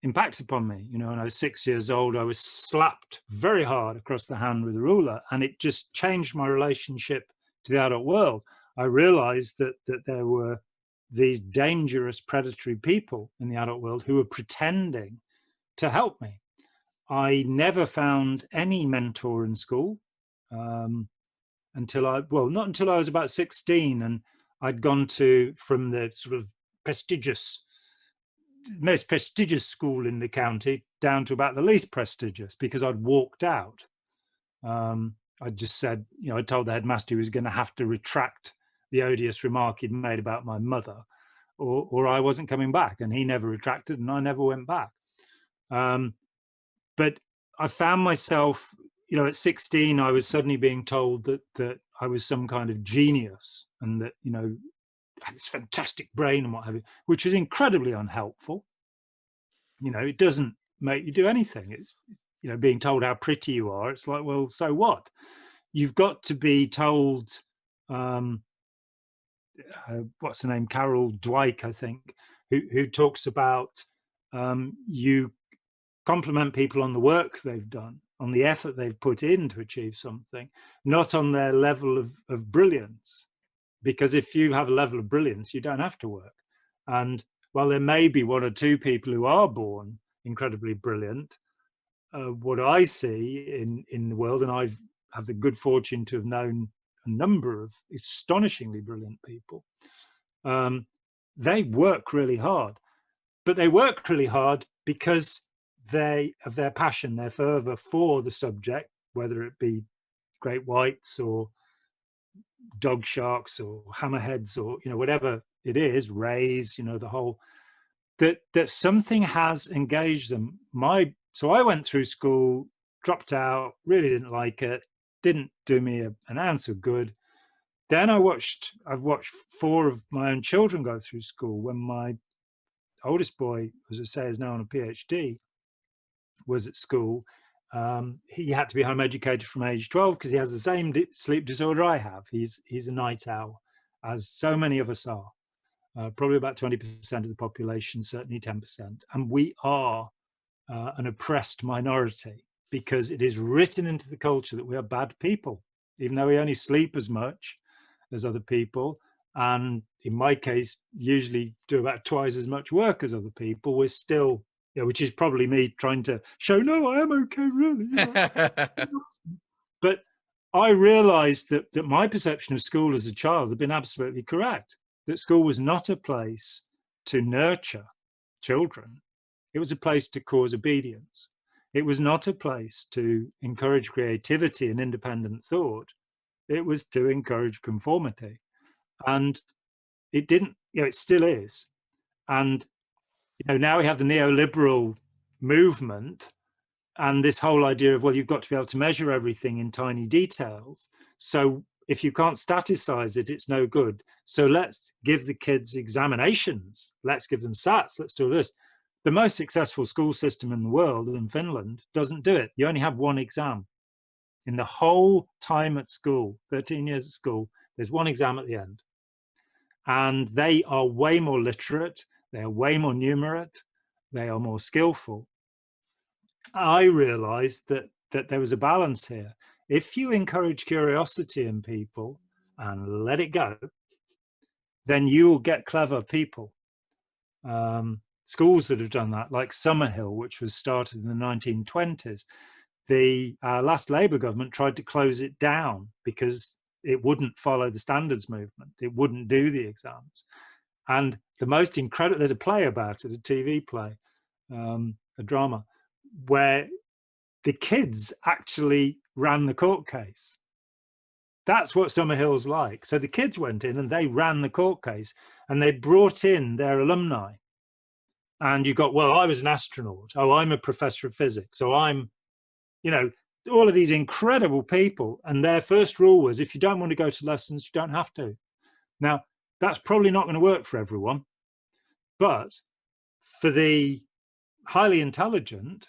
Speaker 2: impacted upon me. When I was 6 years old, I was slapped very hard across the hand with a ruler, and it just changed my relationship to the adult world. I realized that there were these dangerous predatory people in the adult world who were pretending to help me. I never found any mentor in school not until I was about 16, and I'd gone from the sort of most prestigious school in the county down to about the least prestigious, because I'd walked out. I just said, I told the headmaster he was going to have to retract the odious remark he'd made about my mother, or I wasn't coming back. And he never retracted, and I never went back. But I found myself, at 16, I was suddenly being told that I was some kind of genius, and that, I had this fantastic brain and what have you, which was incredibly unhelpful. It doesn't make you do anything. It's being told how pretty you are. It's like, well, so what? You've got to be told, what's the name? Carol Dweck, I think, who talks about you compliment people on the work they've done, on the effort they've put in to achieve something, not on their level of brilliance. Because if you have a level of brilliance, you don't have to work. And while there may be one or two people who are born incredibly brilliant, what I see in the world, and I've had the good fortune to have known a number of astonishingly brilliant people, they work really hard. But they work really hard because they have their passion, their fervor for the subject, whether it be great whites or dog sharks or hammerheads or whatever it is, rays, the whole that something has engaged them. So I went through school, dropped out, really didn't like it, didn't do me an ounce of good. Then I've watched 4 of my own children go through school. When my oldest boy, as I say, is now on a PhD, was at school, He had to be home educated from age 12 because he has the same sleep disorder I have. He's a night owl, as so many of us are. Probably about 20% of the population, certainly 10%. And we are an oppressed minority because it is written into the culture that we are bad people, even though we only sleep as much as other people. And in my case, usually do about twice as much work as other people. We're still, which is probably me trying to show, no, I am okay, really. But I realized that my perception of school as a child had been absolutely correct, that school was not a place to nurture children. It was a place to cause obedience. It was not a place to encourage creativity and independent thought. It was to encourage conformity. And it didn't, it still is. And, now we have the neoliberal movement and this whole idea of, well, you've got to be able to measure everything in tiny details. So if you can't staticize it, it's no good. So let's give the kids examinations. Let's give them SATs. Let's do this. The most successful school system in the world, in Finland, doesn't do it. You only have one exam. In the whole time at school, 13 years at school, there's one exam at the end. And they are way more literate. They are way more numerate. They are more skillful. I realized that there was a balance here. If you encourage curiosity in people and let it go, then you will get clever people. Schools that have done that, like Summerhill, which was started in the 1920s, the last Labour government tried to close it down because it wouldn't follow the standards movement. It wouldn't do the exams. And the most incredible, there's a play about it, a TV play, a drama, where the kids actually ran the court case. That's what Summerhill's like. So the kids went in and they ran the court case and they brought in their alumni. And you got, well, I was an astronaut. Oh, I'm a professor of physics. So I'm, all of these incredible people. And their first rule was, if you don't want to go to lessons, you don't have to. Now, that's probably not going to work for everyone. But for the highly intelligent,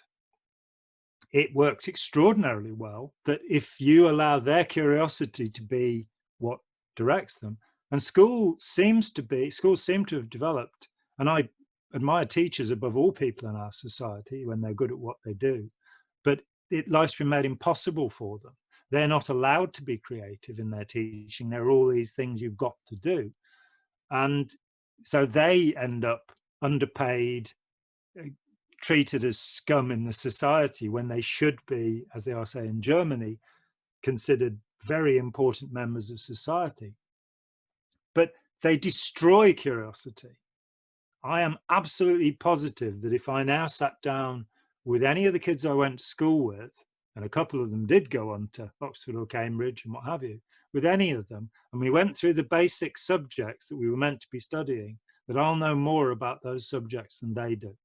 Speaker 2: it works extraordinarily well, that if you allow their curiosity to be what directs them. And schools seem to have developed, and I admire teachers above all people in our society when they're good at what they do, but life's been made impossible for them. They're not allowed to be creative in their teaching. There are all these things you've got to do. And so they end up underpaid, treated as scum in the society when they should be, as they are, say, in Germany, considered very important members of society. But they destroy curiosity. I am absolutely positive that if I now sat down with any of the kids I went to school with, and a couple of them did go on to Oxford or Cambridge and what have you, with any of them, and we went through the basic subjects that we were meant to be studying, that I'll know more about those subjects than they do.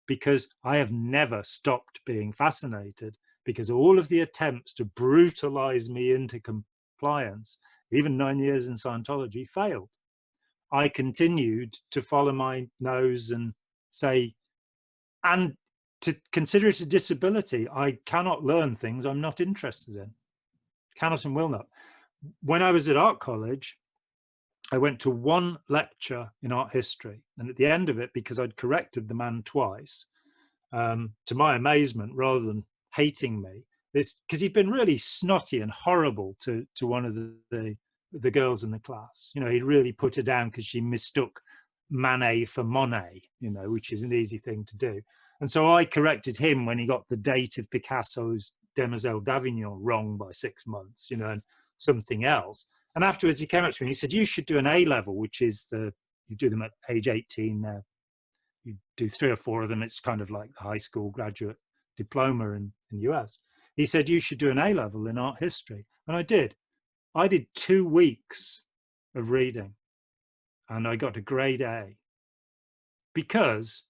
Speaker 2: Because I have never stopped being fascinated, because all of the attempts to brutalize me into compliance, even 9 years in Scientology, failed. I continued to follow my nose and say, and to consider it a disability, I cannot learn things I'm not interested in. Cannot and will not. When I was at art college, I went to one lecture in art history, and at the end of it, because I'd corrected the man twice, to my amazement, rather than hating me, because he'd been really snotty and horrible to one of the girls in the class. He'd really put her down because she mistook Manet for Monet, which is an easy thing to do. And so I corrected him when he got the date of Picasso's Demoiselle d'Avignon wrong by 6 months, and something else. And afterwards he came up to me and he said, you should do an A-level, which is you do them at age 18 now. You do 3 or 4 of them. It's kind of like the high school graduate diploma in the US. He said, you should do an A-level in art history. And I did. I did 2 weeks of reading and I got a grade A because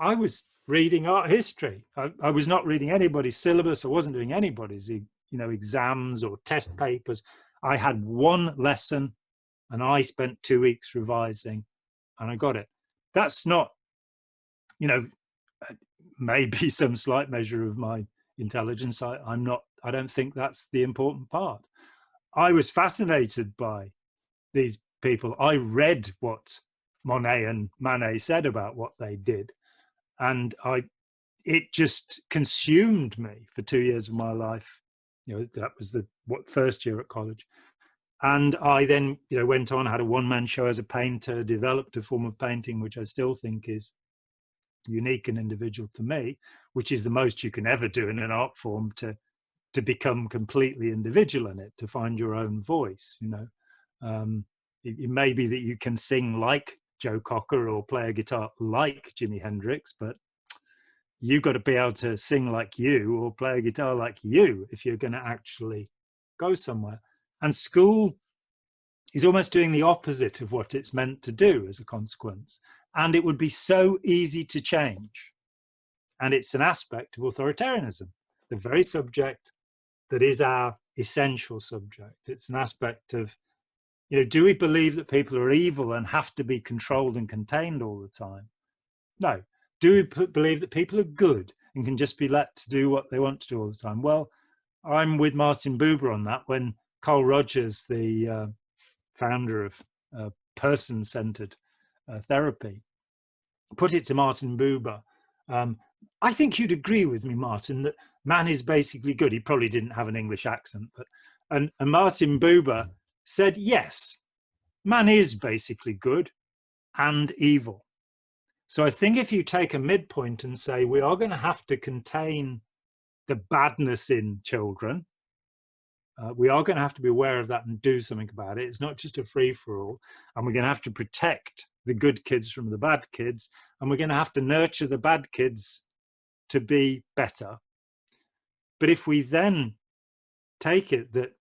Speaker 2: I was reading art history. I was not reading anybody's syllabus. I wasn't doing anybody's, exams or test papers. I had one lesson and I spent 2 weeks revising and I got it. That's not, maybe some slight measure of my intelligence. I don't think that's the important part. I was fascinated by these people. I read what Monet and Manet said about what they did, and it just consumed me for 2 years of my life. That was the first year at college. And I then, went on, had a one-man show as a painter, developed a form of painting, which I still think is unique and individual to me, which is the most you can ever do in an art form to become completely individual in it, to find your own voice. It may be that you can sing like Joe Cocker or play a guitar like Jimi Hendrix, but you've got to be able to sing like you or play a guitar like you if you're going to actually go somewhere. And school is almost doing the opposite of what it's meant to do as a consequence. And it would be so easy to change. And it's an aspect of authoritarianism, the very subject that is our essential subject. It's an aspect of, do we believe that people are evil and have to be controlled and contained all the time? No. Do we believe that people are good and can just be let to do what they want to do all the time? Well, I'm with Martin Buber on that. When Carl Rogers, the founder of person-centered therapy, put it to Martin Buber, I think you'd agree with me, Martin, that man is basically good. He probably didn't have an English accent, but and Martin Buber said, yes, man is basically good and evil. So I think if you take a midpoint and say, we are going to have to contain the badness in children, we are going to have to be aware of that and do something about it. It's not just a free-for-all. And we're going to have to protect the good kids from the bad kids. And we're going to have to nurture the bad kids to be better. But if we then take it that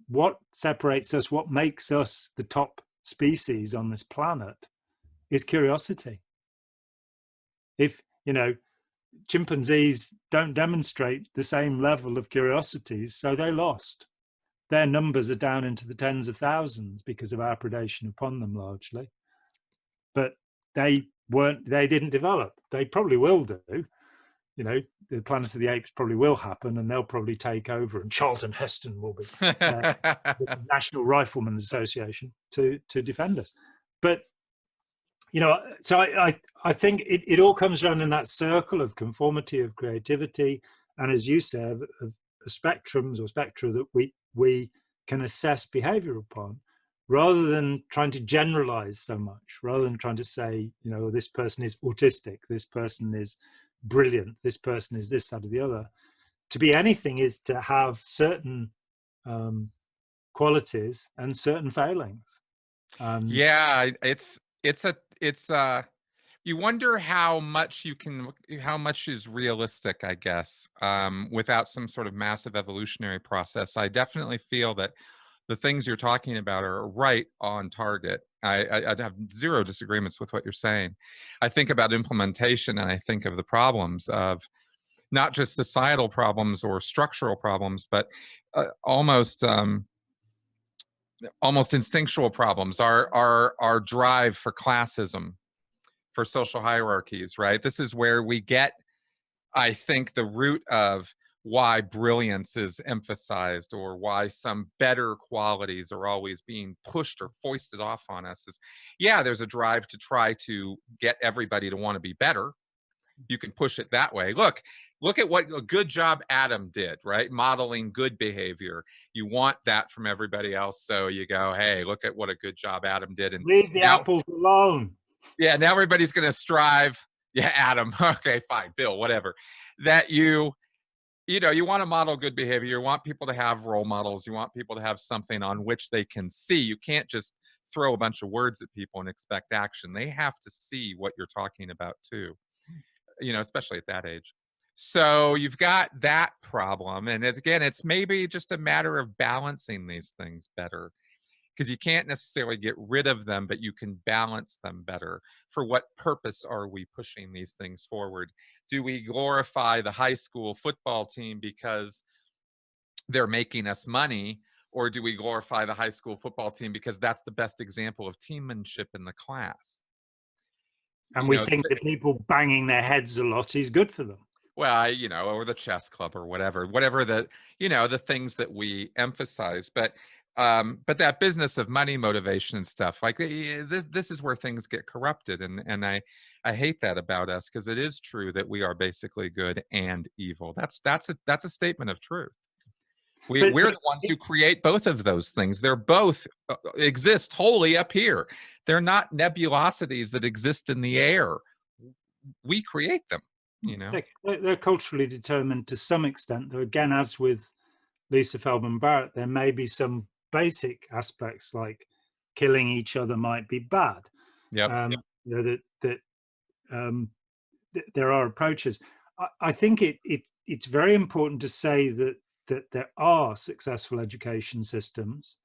Speaker 2: what separates us, what makes us the top species on this planet is curiosity. If, chimpanzees don't demonstrate the same level of curiosity, so they lost. Their numbers are down into the tens of thousands because of our predation upon them largely. But they didn't develop. They probably will do. The Planet of the Apes probably will happen, and they'll probably take over, and Charlton Heston will be the National Riflemen's Association to defend us. But so I think it all comes around in that circle of conformity, of creativity, and as you said, of spectrums or spectra that we can assess behavior upon, rather than trying to generalize so much, rather than trying to say, this person is autistic, this person is brilliant, this person is this, that, or the other. To be anything is to have certain qualities and certain failings.
Speaker 1: Yeah, it's you wonder how much is realistic, I guess, without some sort of massive evolutionary process. I definitely feel that the things you're talking about are right on target. I'd have zero disagreements with what you're saying. I think about implementation, and I think of the problems of not just societal problems or structural problems, but almost instinctual problems. Our drive for classism, for social hierarchies, right? This is where we get, I think, the root of why brilliance is emphasized, or why some better qualities are always being pushed or foisted off on us. Is, yeah, there's a drive to try to get everybody to want to be better. You can push it that way. Look at what a good job Adam did, right? Modeling good behavior. You want that from everybody else. So you go, hey, look at what a good job Adam did. And
Speaker 2: leave the apples alone.
Speaker 1: Yeah, now everybody's going to strive. Yeah, Adam. Okay, fine. Bill, whatever. That you want to model good behavior. You want people to have role models. You want people to have something on which they can see. You can't just throw a bunch of words at people and expect action. They have to see what you're talking about too, especially at that age. So you've got that problem. And again, it's maybe just a matter of balancing these things better, because you can't necessarily get rid of them, but you can balance them better. For what purpose are we pushing these things forward? Do we glorify the high school football team because they're making us money? Or do we glorify the high school football team because that's the best example of teammanship in the class?
Speaker 2: And we think that people banging their heads a lot is good for them.
Speaker 1: Well, or the chess club or whatever the, the things that we emphasize. But that business of money motivation and stuff, like this is where things get corrupted. And I hate that about us, because it is true that we are basically good and evil. That's a statement of truth. We're the ones who create both of those things. They're both exist wholly up here. They're not nebulosities that exist in the air. We create them,
Speaker 2: They're culturally determined to some extent, though, again, as with Lisa Feldman Barrett, there may be some basic aspects like killing each other might be bad.
Speaker 1: Yep.
Speaker 2: There are approaches. I think it's very important to say that there are successful education systems.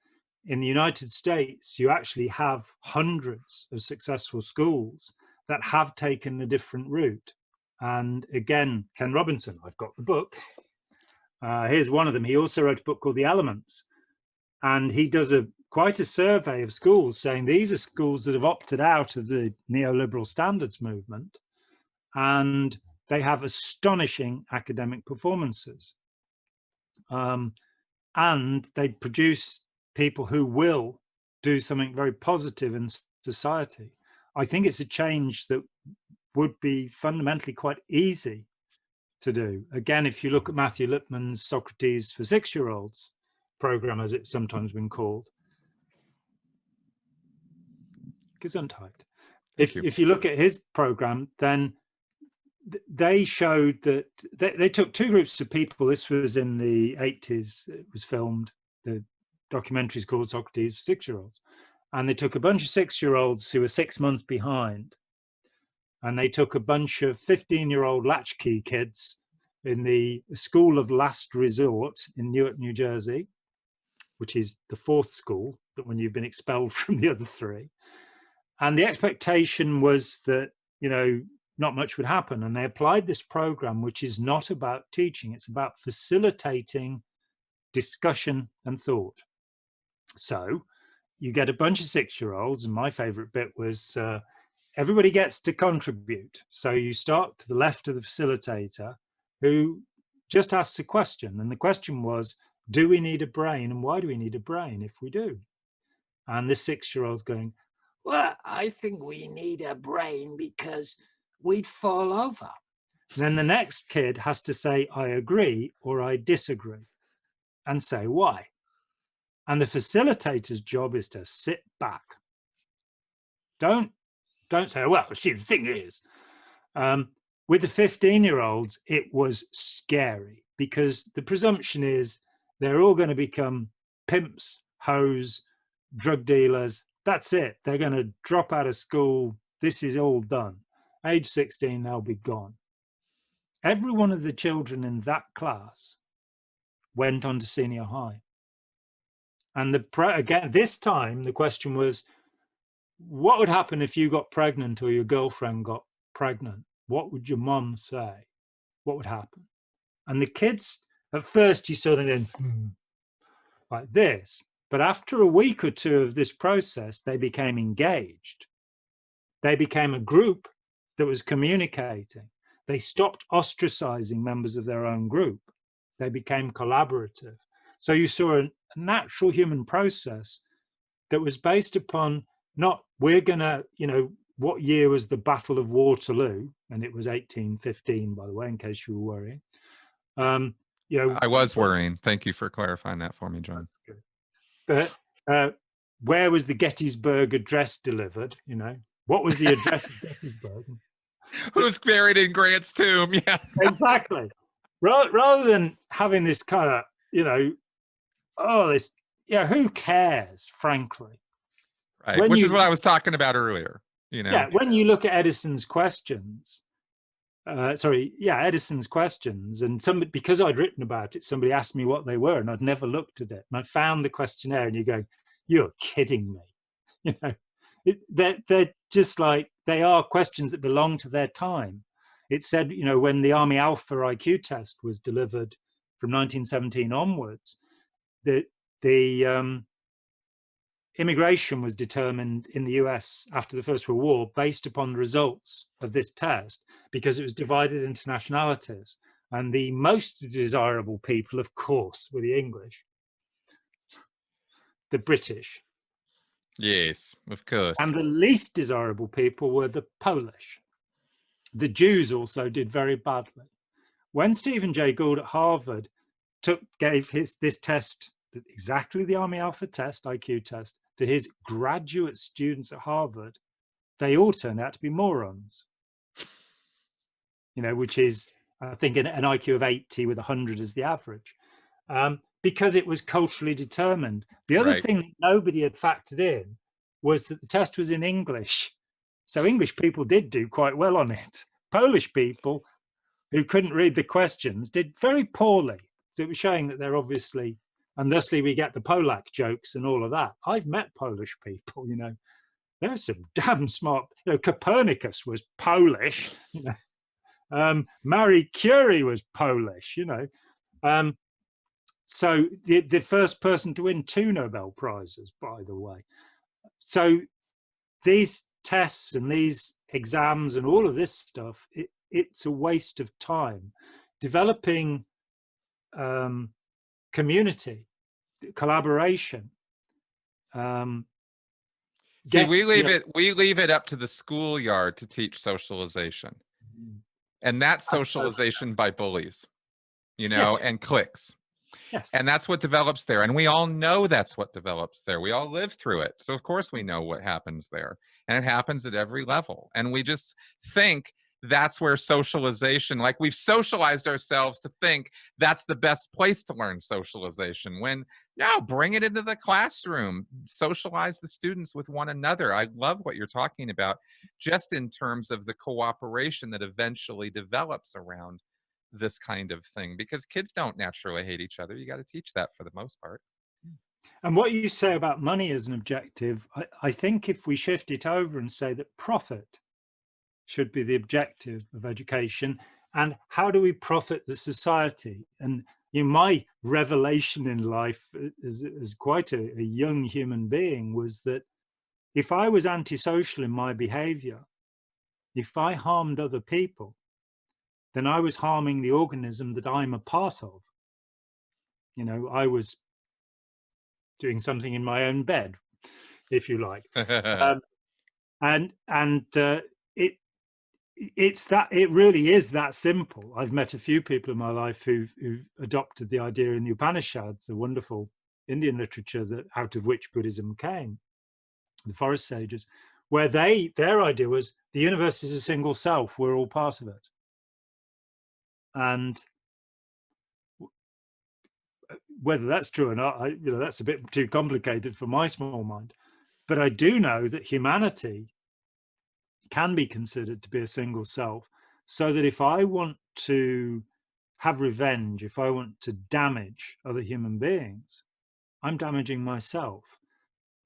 Speaker 2: In the United States, you actually have hundreds of successful schools that have taken a different route. And again, Ken Robinson, I've got the book. Here's one of them. He also wrote a book called The Elements. And he does quite a survey of schools, saying these are schools that have opted out of the neoliberal standards movement, and they have astonishing academic performances. And they produce people who will do something very positive in society. I think it's a change that would be fundamentally quite easy to do. Again, if you look at Matthew Lipman's Socrates for 6-year-olds program, as it's sometimes been called, Gesundheit. If you look at his program, then they showed that they took two groups of people. This was in the 80s. It was filmed. The documentary is called Socrates for 6-year-olds. And they took a bunch of 6-year-olds who were 6 months behind. And they took a bunch of 15-year-old latchkey kids in the School of Last Resort in Newark, New Jersey, which is the 4th school, that when you've been expelled from the other 3. And the expectation was that, not much would happen. And they applied this program, which is not about teaching. It's about facilitating discussion and thought. So you get a bunch of 6-year-olds. And my favorite bit was everybody gets to contribute. So you start to the left of the facilitator, who just asks a question. And the question was, do we need a brain? And why do we need a brain if we do? And the 6-year-old's going, well, I think we need a brain because we'd fall over. And then the next kid has to say, I agree or I disagree, and say why. And the facilitator's job is to sit back. Don't say, well, see, the thing is, with the 15-year-olds, it was scary, because the presumption is they're all going to become pimps, hoes, drug dealers. That's it. They're going to drop out of school. This is all done. Age 16, they'll be gone. Every one of the children in that class went on to senior high. And again, this time, the question was, what would happen if you got pregnant or your girlfriend got pregnant? What would your mom say? What would happen? And the kids, at first, you saw them in like this. But after a week or two of this process, they became engaged. They became a group that was communicating. They stopped ostracizing members of their own group. They became collaborative. So you saw a natural human process that was based upon not, we're going to, what year was the Battle of Waterloo? And it was 1815, by the way, in case you were worrying.
Speaker 1: I was worrying. Thank you for clarifying that for me, John.
Speaker 2: That's good. But where was the Gettysburg Address delivered? What was the address of Gettysburg?
Speaker 1: Who's buried in Grant's tomb? Yeah,
Speaker 2: exactly. Rather than having this kind of, who cares, frankly?
Speaker 1: Right, which is what I was talking about earlier.
Speaker 2: Yeah, when you look at Edison's questions, Edison's questions, and because I'd written about it, somebody asked me what they were, and I'd never looked at it. And I found the questionnaire, and you go, "You're kidding me!" They're just like, they are questions that belong to their time. It said, when the Army Alpha IQ test was delivered from 1917 onwards, it immigration was determined in the US after the First World War based upon the results of this test, because it was divided into nationalities. And the most desirable people, of course, were the English, the British.
Speaker 1: Yes, of course.
Speaker 2: And the least desirable people were the Polish. The Jews also did very badly. When Stephen Jay Gould at Harvard gave this test, exactly the Army Alpha test, IQ test, to his graduate students at Harvard, they all turned out to be morons. You know, which is, I think, an IQ of 80 with 100 as the average, because it was culturally determined. The other thing that nobody had factored in was that the test was in English. So English people did do quite well on it. Polish people who couldn't read the questions did very poorly. So it was showing that they're obviously, and thusly we get the Polak jokes and all of that. I've met Polish people, you know, they're some damn smart, you know, Copernicus was Polish, you know, Marie Curie was Polish, you know. So the first person to win 2 Nobel Prizes, by the way. So these tests and these exams and all of this stuff, it's a waste of time. Developing community, collaboration.
Speaker 1: See, we leave it up to the schoolyard to teach socialization. And that's socialization by bullies, you know, and cliques.
Speaker 2: Yes.
Speaker 1: And that's what develops there. And we all know that's what develops there. We all live through it. So of course we know what happens there. And it happens at every level. And we just think that's where socialization, like we've socialized ourselves to think that's the best place to learn socialization, when, yeah, bring it into the classroom, socialize the students with one another. I love what you're talking about, just in terms of the cooperation that eventually develops around this kind of thing, because kids don't naturally hate each other. You got to teach that for the most part.
Speaker 2: And what you say about money as an objective, I think if we shift it over and say that profit should be the objective of education, and how do we profit the society? And you know, my revelation in life as quite a young human being was that if I was antisocial in my behavior, if I harmed other people, then I was harming the organism that I'm a part of. You know, I was doing something in my own bed, if you like. It really is that simple. I've met a few people in my life who've adopted the idea in the Upanishads, the wonderful Indian literature that out of which Buddhism came, the forest sages, where their idea was the universe is a single self, we're all part of it. And whether that's true or not, you know, that's a bit too complicated for my small mind. But I do know that humanity can be considered to be a single self, so that if I want to have revenge, if I want to damage other human beings, I'm damaging myself.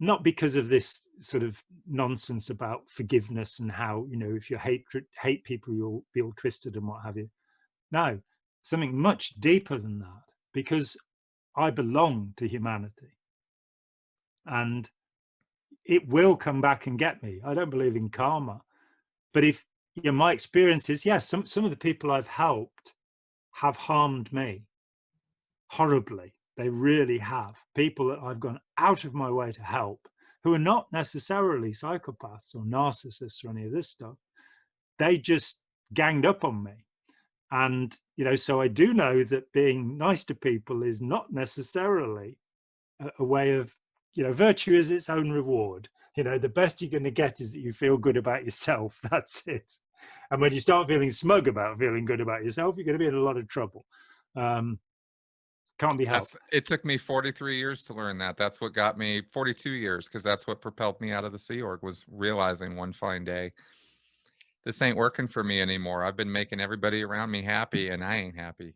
Speaker 2: Not because of this sort of nonsense about forgiveness and how, you know, if you hate people, you'll be all twisted and what have you. No, something much deeper than that, because I belong to humanity and it will come back and get me. I don't believe in karma, but if, you know, my experience is, yes, some of the people I've helped have harmed me horribly. They really have. People that I've gone out of my way to help, who are not necessarily psychopaths or narcissists or any of this stuff. They just ganged up on me. And, you know, so I do know that being nice to people is not necessarily a way of, you know, virtue is its own reward. You know, the best you're going to get is that you feel good about yourself. That's it. And when you start feeling smug about feeling good about yourself, you're going to be in a lot of trouble. Can't be helped.
Speaker 1: It took me 43 years to learn that. That's what got me, 42 years, because that's what propelled me out of the Sea Org, was realizing one fine day, this ain't working for me anymore. I've been making everybody around me happy and I ain't happy.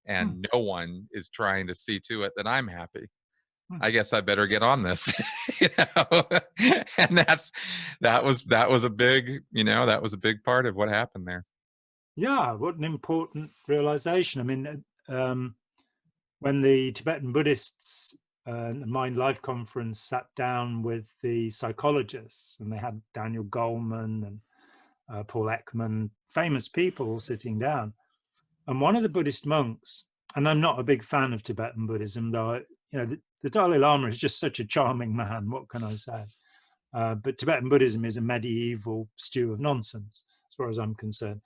Speaker 1: And no one is trying to see to it that I'm happy. I guess I better get on this. You know? And that was a big, you know, that was a big part of what happened there.
Speaker 2: Yeah, what an important realization. I mean, when the Tibetan Buddhists the Mind Life conference sat down with the psychologists, and they had Daniel Goleman and Paul Ekman, famous people all sitting down. And one of the Buddhist monks, and I'm not a big fan of Tibetan Buddhism, though, the Dalai Lama is just such a charming man. What can I say? But Tibetan Buddhism is a medieval stew of nonsense, as far as I'm concerned.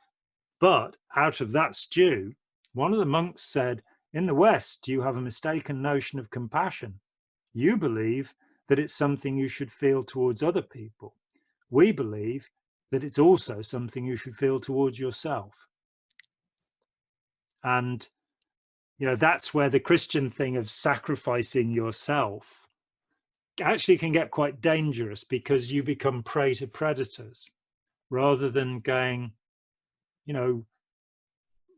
Speaker 2: But out of that stew, one of the monks said, in the West, you have a mistaken notion of compassion. You believe that it's something you should feel towards other people. We believe that it's also something you should feel towards yourself. And, that's where the Christian thing of sacrificing yourself actually can get quite dangerous, because you become prey to predators rather than going,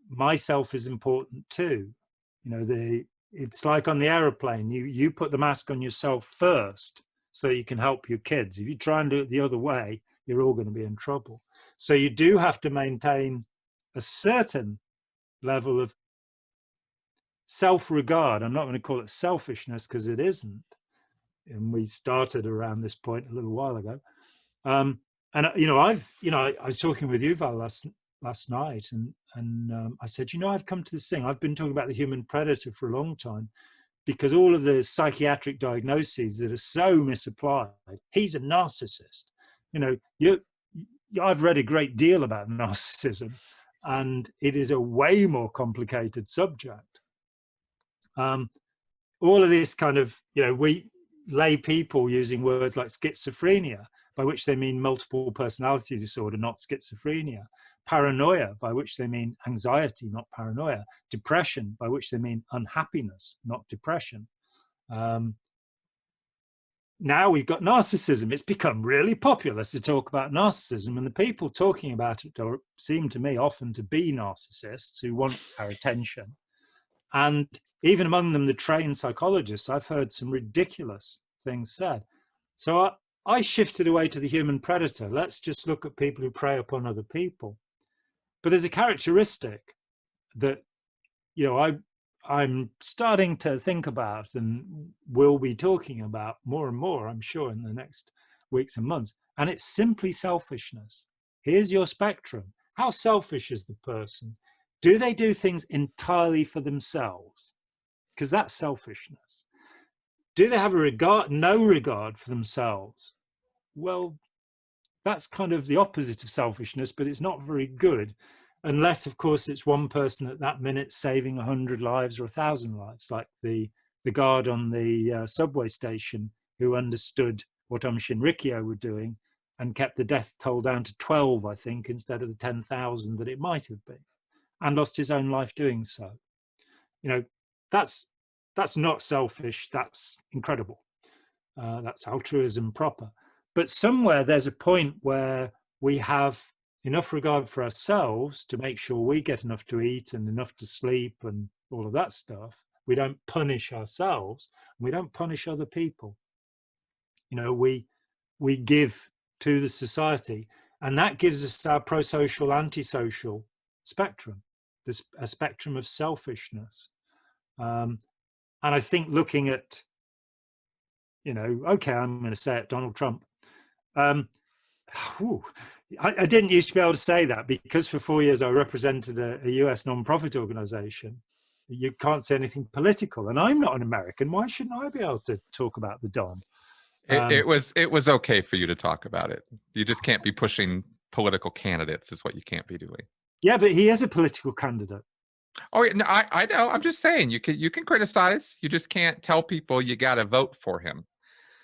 Speaker 2: myself is important too. It's like on the aeroplane, you put the mask on yourself first so you can help your kids. If you try and do it the other way, you're all going to be in trouble. So you do have to maintain a certain level of self-regard. I'm not going to call it selfishness, because it isn't. And we started around this point a little while ago. I was talking with Yuval last night, and I said, I've come to this thing. I've been talking about the human predator for a long time, because all of the psychiatric diagnoses that are so misapplied. He's a narcissist. I've read a great deal about narcissism, and it is a way more complicated subject. All of this kind of, we lay people using words like schizophrenia, by which they mean multiple personality disorder, not schizophrenia. Paranoia, by which they mean anxiety, not paranoia. Depression, by which they mean unhappiness, not depression. Now we've got narcissism. It's become really popular to talk about narcissism, and the people talking about it seem to me often to be narcissists who want our attention. And even among them, the trained psychologists, I've heard some ridiculous things said. So I shifted away to the human predator. Let's just look at people who prey upon other people. But there's a characteristic that, I'm starting to think about, and will be talking about more and more, I'm sure, in the next weeks and months. And it's simply selfishness. Here's your spectrum. How selfish is the person? Do they do things entirely for themselves? Because that's selfishness. Do they have no regard for themselves? Well, that's kind of the opposite of selfishness, but it's not very good. Unless, of course, it's one person at that minute saving 100 lives or 1,000 lives, like the guard on the subway station who understood what Shinrikyo were doing and kept the death toll down to 12, I think, instead of the 10,000 that it might have been, and lost his own life doing so. That's not selfish. That's incredible. That's altruism proper. But somewhere there's a point where we have enough regard for ourselves to make sure we get enough to eat and enough to sleep and all of that stuff. We don't punish ourselves, and we don't punish other people. We give to the society, and that gives us our pro-social, anti-social spectrum, a spectrum of selfishness. And I think looking at, okay, I'm going to say it, Donald Trump. I didn't used to be able to say that, because for 4 years I represented a US non-profit organization. You can't say anything political, and I'm not an American. Why shouldn't I be able to talk about the Don?
Speaker 1: It was okay for you to talk about it. You just can't be pushing political candidates, is what you can't be doing.
Speaker 2: Yeah, but he is a political candidate.
Speaker 1: Oh, no, I know. I'm just saying you can criticize. You just can't tell people you got to vote for him.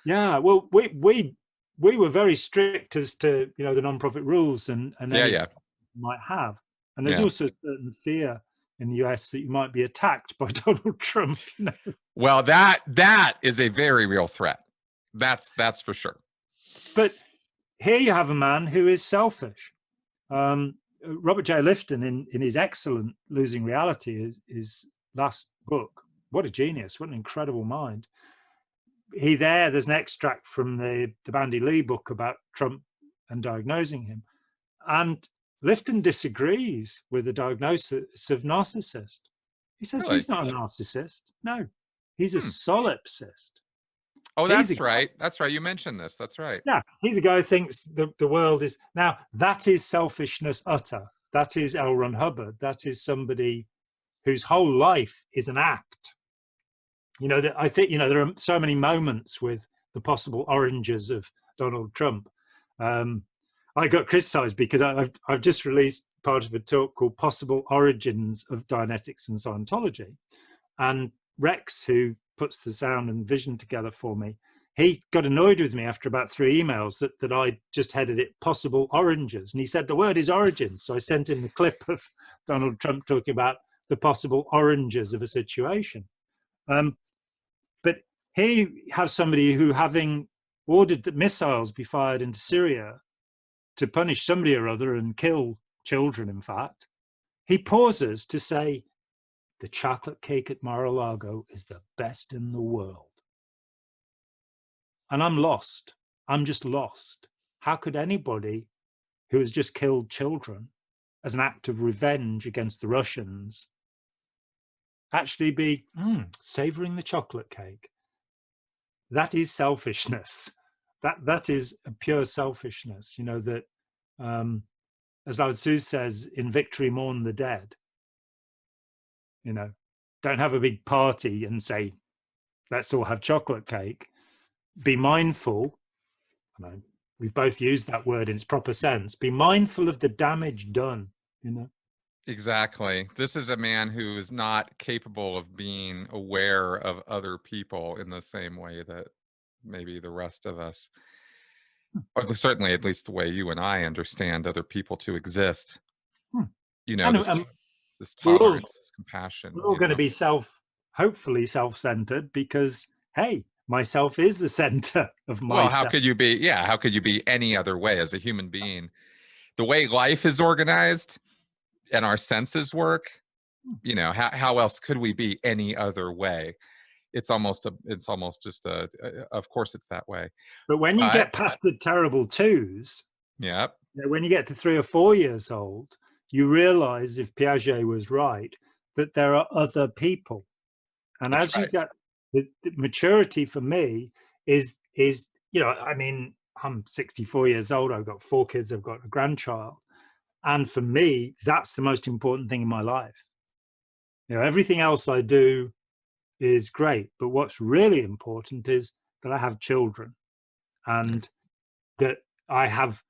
Speaker 2: Yeah, well, we were very strict as to the non-profit rules and
Speaker 1: yeah
Speaker 2: might have, and there's also a certain fear in the US that you might be attacked by Donald Trump.
Speaker 1: Well, that is a very real threat. That's for sure.
Speaker 2: But here you have a man who is selfish. Robert J. Lifton, in his excellent Losing Reality, his last book, what a genius, what an incredible mind. There's an extract from the Bandy Lee book about Trump and diagnosing him. And Lifton disagrees with the diagnosis of narcissist. He says he's not a narcissist. No, He's a
Speaker 1: Hmm.
Speaker 2: solipsist.
Speaker 1: Oh,
Speaker 2: He's
Speaker 1: that's right. That's right. You mentioned this. That's right.
Speaker 2: Yeah, he's a guy who thinks the world is now. That is selfishness utter. That is L. Ron Hubbard. That is somebody whose whole life is an act. You know, that I think, you know, there are so many moments with the possible oranges of Donald Trump. I got criticized because I've just released part of a talk called Possible Origins of Dianetics and Scientology. And Rex, who puts the sound and vision together for me, he got annoyed with me after about 3 emails that I just headed it Possible Oranges. And he said the word is origins. So I sent him the clip of Donald Trump talking about the possible oranges of a situation. But here you have somebody who, having ordered that missiles be fired into Syria to punish somebody or other and kill children, in fact, he pauses to say, the chocolate cake at Mar-a-Lago is the best in the world. And I'm lost. I'm just lost. How could anybody who has just killed children as an act of revenge against the Russians actually be savoring the chocolate cake? That is selfishness. That is a pure selfishness. You know, that as Lao Tzu says, in victory mourn the dead. You know, don't have a big party and say, let's all have chocolate cake. Be mindful. I know we've both used that word in its proper sense. Be mindful of the damage done, you know.
Speaker 1: Exactly. This is a man who is not capable of being aware of other people in the same way that maybe the rest of us, or certainly at least the way you and I understand other people to exist. You know,
Speaker 2: And
Speaker 1: this
Speaker 2: we're all
Speaker 1: tolerance, this compassion.
Speaker 2: we're all going to be hopefully self-centered, because hey, myself is the center of myself.
Speaker 1: Well, how could you be? Yeah, how could you be any other way as a human being? The way life is organized and our senses work, you know, how else could we be any other way? It's almost just of course it's that way.
Speaker 2: But when you get past the terrible twos,
Speaker 1: yeah,
Speaker 2: you know, when you get to 3 or 4 years old, you realize, if Piaget was right, that there are other people. And as you get the maturity, for me is, you know, I mean, I'm 64 years old. I've got 4 kids. I've got a grandchild. And for me, that's the most important thing in my life. You know, everything else I do is great. But what's really important is that I have children, and that I have,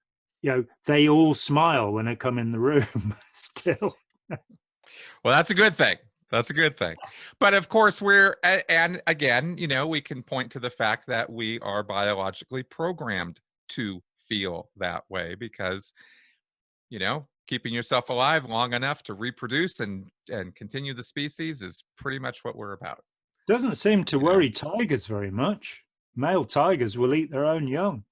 Speaker 2: you know, they all smile when I come in the room still.
Speaker 1: Well, that's a good thing. That's a good thing. But of course, and again, you know, we can point to the fact that we are biologically programmed to feel that way because, you know, keeping yourself alive long enough to reproduce and continue the species is pretty much what we're about.
Speaker 2: Doesn't seem to worry tigers very much. Male tigers will eat their own young.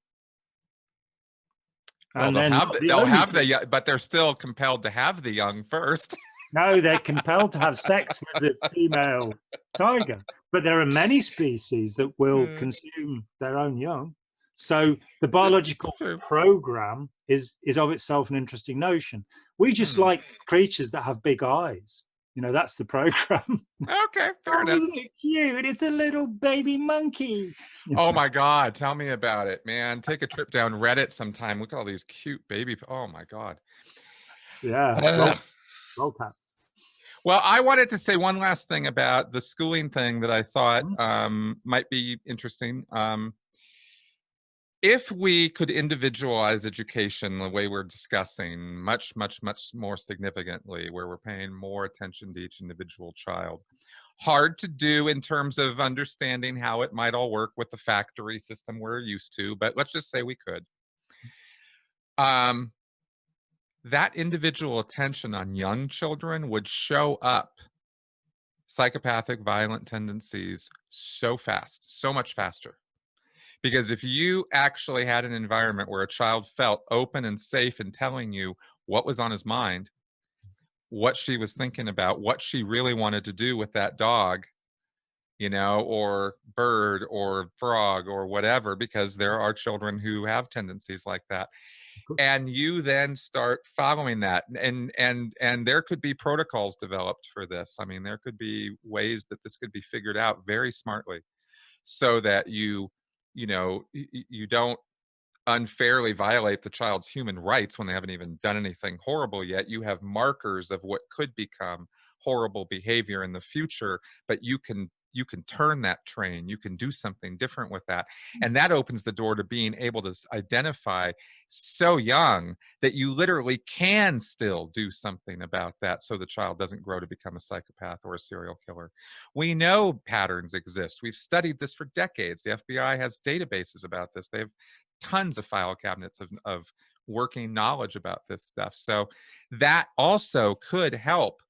Speaker 1: Well,
Speaker 2: and
Speaker 1: they'll have the young, but they're still compelled to have the young first.
Speaker 2: No, they're compelled to have sex with the female tiger. But there are many species that will consume their own young. So the biological program is of itself an interesting notion. We just like creatures that have big eyes. You know, that's the program.
Speaker 1: Okay, fair enough.
Speaker 2: Isn't it cute? It's a little baby monkey.
Speaker 1: Oh my God, tell me about it, man. Take a trip down Reddit sometime. Look at all these cute baby. Oh my God.
Speaker 2: Yeah. Roll cats.
Speaker 1: Well, I wanted to say one last thing about the schooling thing that I thought might be interesting. If we could individualize education the way we're discussing much, much, much more significantly, where we're paying more attention to each individual child, hard to do in terms of understanding how it might all work with the factory system we're used to, but let's just say we could. That individual attention on young children would show up psychopathic, violent tendencies so fast, so much faster. Because if you actually had an environment where a child felt open and safe in telling you what was on his mind, what she was thinking about, what she really wanted to do with that dog, you know, or bird or frog or whatever, because there are children who have tendencies like that. and you then start following that, and there could be protocols developed for this. I mean, there could be ways that this could be figured out very smartly, so that you know, you don't unfairly violate the child's human rights when they haven't even done anything horrible yet. You have markers of what could become horrible behavior in the future, but you can turn that train. You can do something different with that, and that opens the door to being able to identify so young that you literally can still do something about that, so the child doesn't grow to become a psychopath or a serial killer. We know patterns exist. We've studied this for decades. The FBI has databases about this. They have tons of file cabinets of working knowledge about this stuff. So that also could help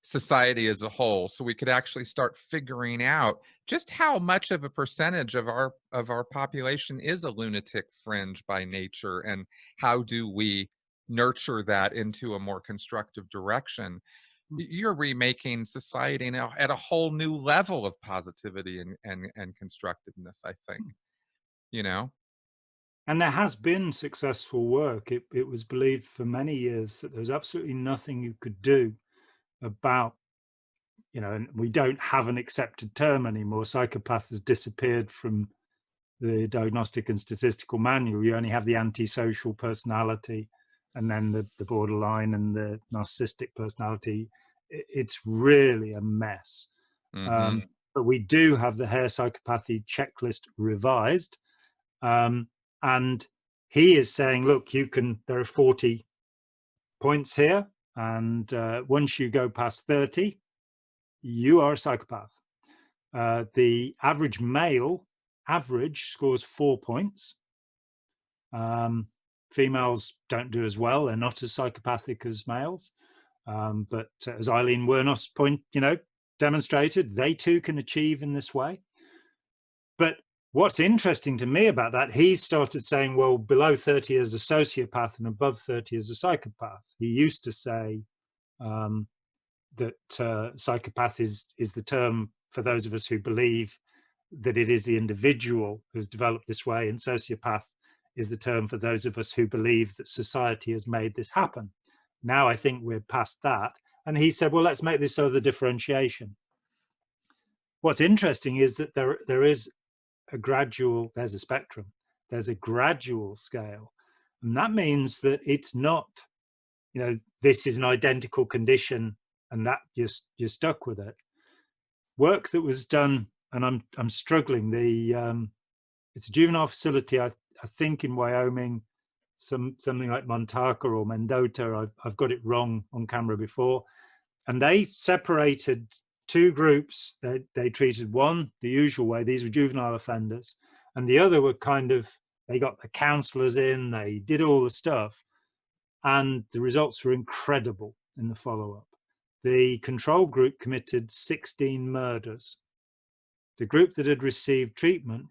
Speaker 1: society as a whole, so we could actually start figuring out just how much of a percentage of our population is a lunatic fringe by nature, and how do we nurture that into a more constructive direction. You're remaking society now at a whole new level of positivity and constructiveness, I think. You know?
Speaker 2: And there has been successful work. It was believed for many years that there was absolutely nothing you could do about, you know, and we don't have an accepted term anymore. Psychopath has disappeared from the Diagnostic and Statistical Manual. You only have the antisocial personality, and then the borderline and the narcissistic personality. It's really a mess.
Speaker 1: Mm-hmm.
Speaker 2: But we do have the Hare Psychopathy Checklist revised. And he is saying, look, there are 40 points here. And once you go past 30, you are a psychopath. The average male scores 4 points. Females don't do as well. They're not as psychopathic as males. But as Eileen Wernos demonstrated, they too can achieve in this way. But what's interesting to me about that, he started saying, well, below 30 is a sociopath and above 30 is a psychopath. He used to say that psychopath is the term for those of us who believe that it is the individual who's developed this way, and sociopath is the term for those of us who believe that society has made this happen. Now I think we're past that. And he said, well, let's make this other differentiation. What's interesting is that there is there's a spectrum, there's a gradual scale. And that means that it's not, this is an identical condition and that you're stuck with it. Work that was done, and I'm struggling, it's a juvenile facility, I think in Wyoming, something like Montaka or Mendota. I've got it wrong on camera before. And they separated two groups. They treated one the usual way, these were juvenile offenders, and the other were they got the counselors in, they did all the stuff, and the results were incredible in the follow-up. The control group committed 16 murders. The group that had received treatment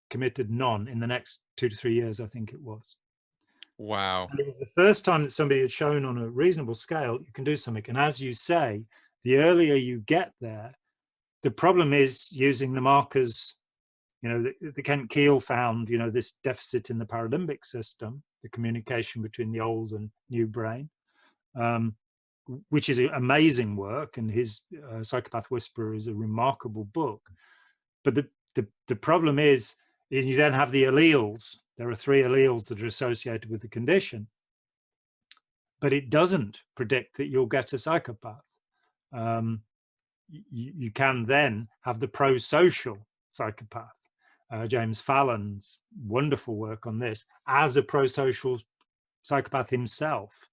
Speaker 2: committed none in the next 2 to 3 years, I think it was.
Speaker 1: Wow.
Speaker 2: And it was the first time that somebody had shown on a reasonable scale you can do something. And as you say, the earlier you get there, the problem is using the markers. The Kent Keel found, this deficit in the paralimbic system, the communication between the old and new brain, which is amazing work. And his Psychopath Whisperer is a remarkable book. But the problem is, you then have the alleles. There are 3 alleles that are associated with the condition, but it doesn't predict that you'll get a psychopath. You can then have the pro-social psychopath. James Fallon's wonderful work on this, as a pro-social psychopath himself,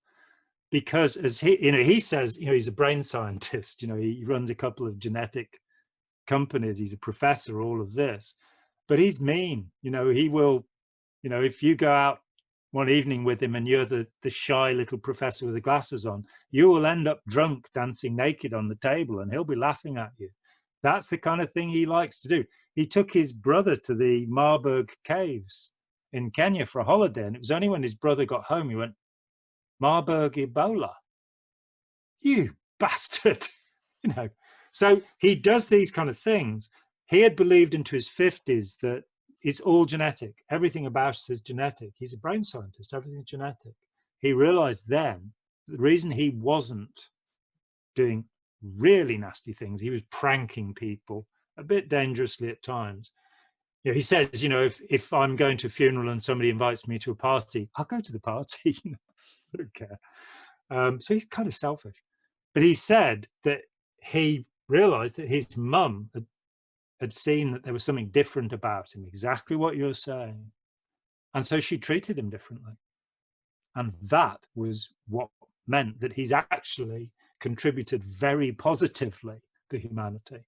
Speaker 2: because as he says, he's a brain scientist. He runs a couple of genetic companies. He's a professor, all of this, but he's mean. He will, if you go out one evening with him and you're the shy little professor with the glasses on, you will end up drunk dancing naked on the table and he'll be laughing at you. That's the kind of thing he likes to do. He took his brother to the Marburg caves in Kenya for a holiday, and it was only when his brother got home he went, Marburg Ebola, you bastard. So he does these kind of things. He had believed into his 50s that it's all genetic. Everything about us is genetic. He's a brain scientist. Everything's genetic. He realized then the reason he wasn't doing really nasty things, he was pranking people a bit dangerously at times. You know, he says, you know, if I'm going to a funeral and somebody invites me to a party, I'll go to the party. I don't care. So he's kind of selfish. But he said that he realized that his mum had seen that there was something different about him, exactly what you're saying. And so she treated him differently. And that was what meant that he's actually contributed very positively to humanity,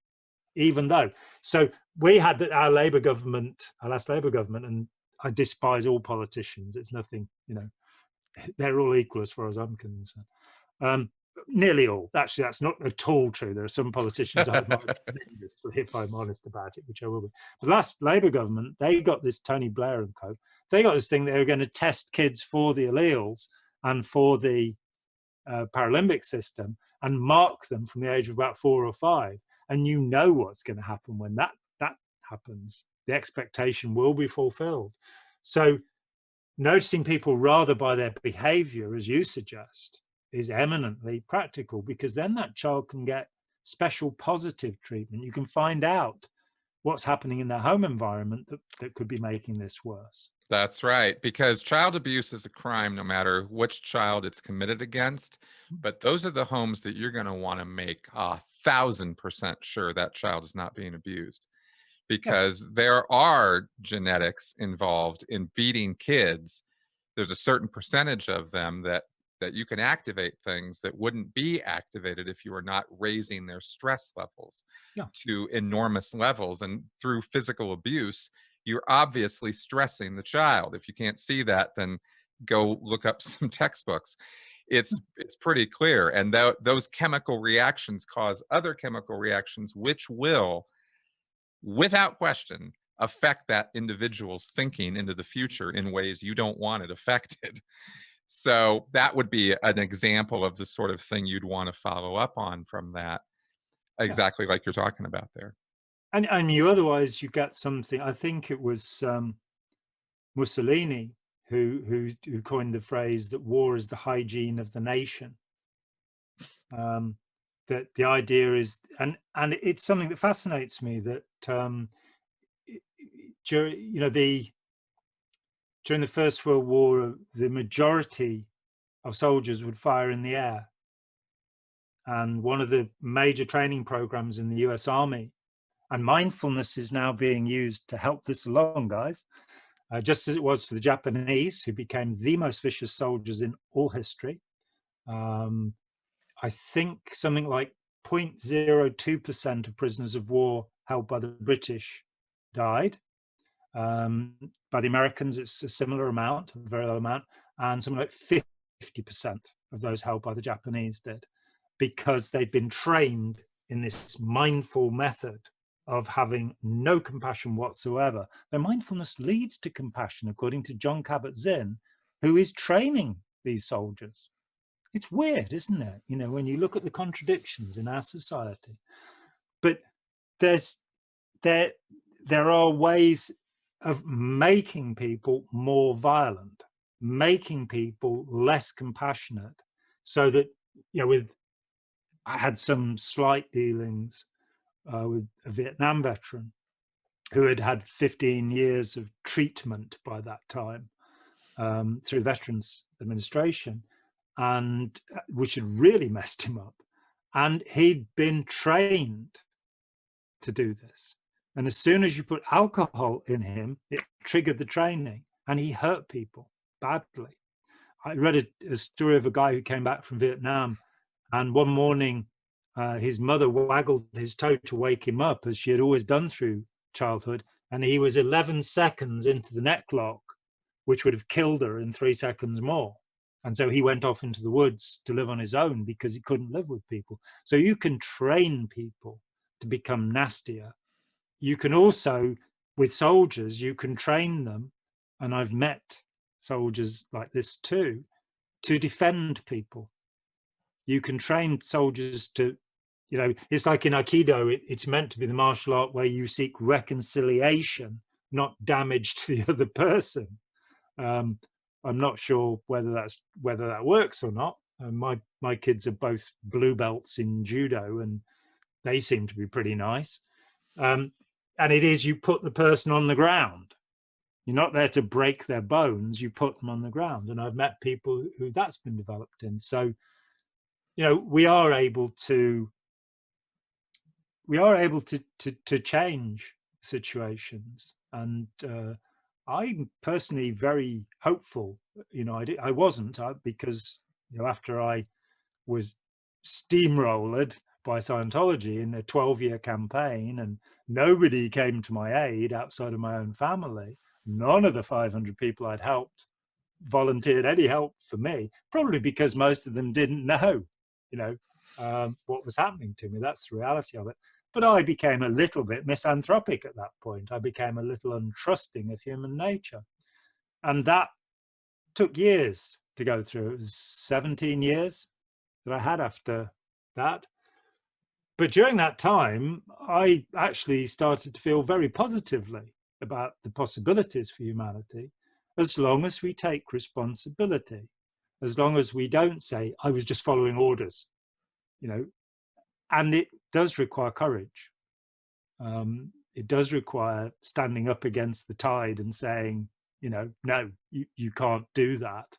Speaker 2: even though. So we had our Labour government, our last Labour government, and I despise all politicians. It's nothing, you know, they're all equal as far as I'm concerned. Nearly all. Actually, that's not at all true. There are some politicians I admire tremendously, if I'm honest about it, which I will be. The last Labour government, they got this, Tony Blair and co, they got this thing, they were going to test kids for the alleles and for the Paralympic system and mark them from the age of about 4 or 5. And you know what's going to happen when that happens. The expectation will be fulfilled. So noticing people rather by their behavior, as you suggest, is eminently practical, because then that child can get special positive treatment. You can find out what's happening in their home environment that could be making this worse.
Speaker 1: That's right, because child abuse is a crime no matter which child it's committed against. But those are the homes that you're going to want to make 1,000% sure that child is not being abused, because there are genetics involved in beating kids. There's a certain percentage of them that you can activate things that wouldn't be activated if you were not raising their stress levels to enormous levels. And through physical abuse, you're obviously stressing the child. If you can't see that, then go look up some textbooks. It's pretty clear. And those chemical reactions cause other chemical reactions, which will, without question, affect that individual's thinking into the future in ways you don't want it affected. So that would be an example of the sort of thing you'd want to follow up on from that, exactly like you're talking about there.
Speaker 2: And you otherwise you get something. I think it was Mussolini who coined the phrase that war is the hygiene of the nation. That the idea is, and it's something that fascinates me, that during the First World War, the majority of soldiers would fire in the air. And one of the major training programs in the US Army, and mindfulness is now being used to help this along, guys, just as it was for the Japanese, who became the most vicious soldiers in all history. I think something like 0.02% of prisoners of war held by the British died. By the Americans, it's a similar amount, a very low amount, and something like 50% of those held by the Japanese did, because they'd been trained in this mindful method of having no compassion whatsoever. Their mindfulness leads to compassion, according to Jon Kabat-Zinn, who is training these soldiers. It's weird, isn't it? You know, when you look at the contradictions in our society. But there are ways of making people more violent, making people less compassionate, so that, you know, I had some slight dealings with a Vietnam veteran who had had 15 years of treatment by that time through Veterans Administration, and which had really messed him up. And he'd been trained to do this. And as soon as you put alcohol in him, it triggered the training, and he hurt people badly. I read a story of a guy who came back from Vietnam, and one morning his mother waggled his toe to wake him up, as she had always done through childhood, and he was 11 seconds into the neck lock, which would have killed her in 3 seconds more. And so he went off into the woods to live on his own because he couldn't live with people. So you can train people to become nastier. You can also, with soldiers, you can train them, and I've met soldiers like this too, to defend people. You can train soldiers to, it's like in Aikido, it's meant to be the martial art where you seek reconciliation, not damage to the other person. I'm not sure whether that works or not. My kids are both blue belts in judo, and they seem to be pretty nice. And it is, you put the person on the ground. You're not there to break their bones. You put them on the ground. And I've met people who that's been developed in. So, we are able to change situations. And I'm personally very hopeful. I wasn't, because after I was steamrolled by Scientology in a 12-year campaign, and nobody came to my aid outside of my own family. None of the 500 people I'd helped volunteered any help for me, probably because most of them didn't know, what was happening to me. That's the reality of it. But I became a little bit misanthropic at that point. I became a little untrusting of human nature. And that took years to go through. It was 17 years that I had after that. But during that time, I actually started to feel very positively about the possibilities for humanity, as long as we take responsibility, as long as we don't say, I was just following orders, and it does require courage. It does require standing up against the tide and saying, no, you can't do that.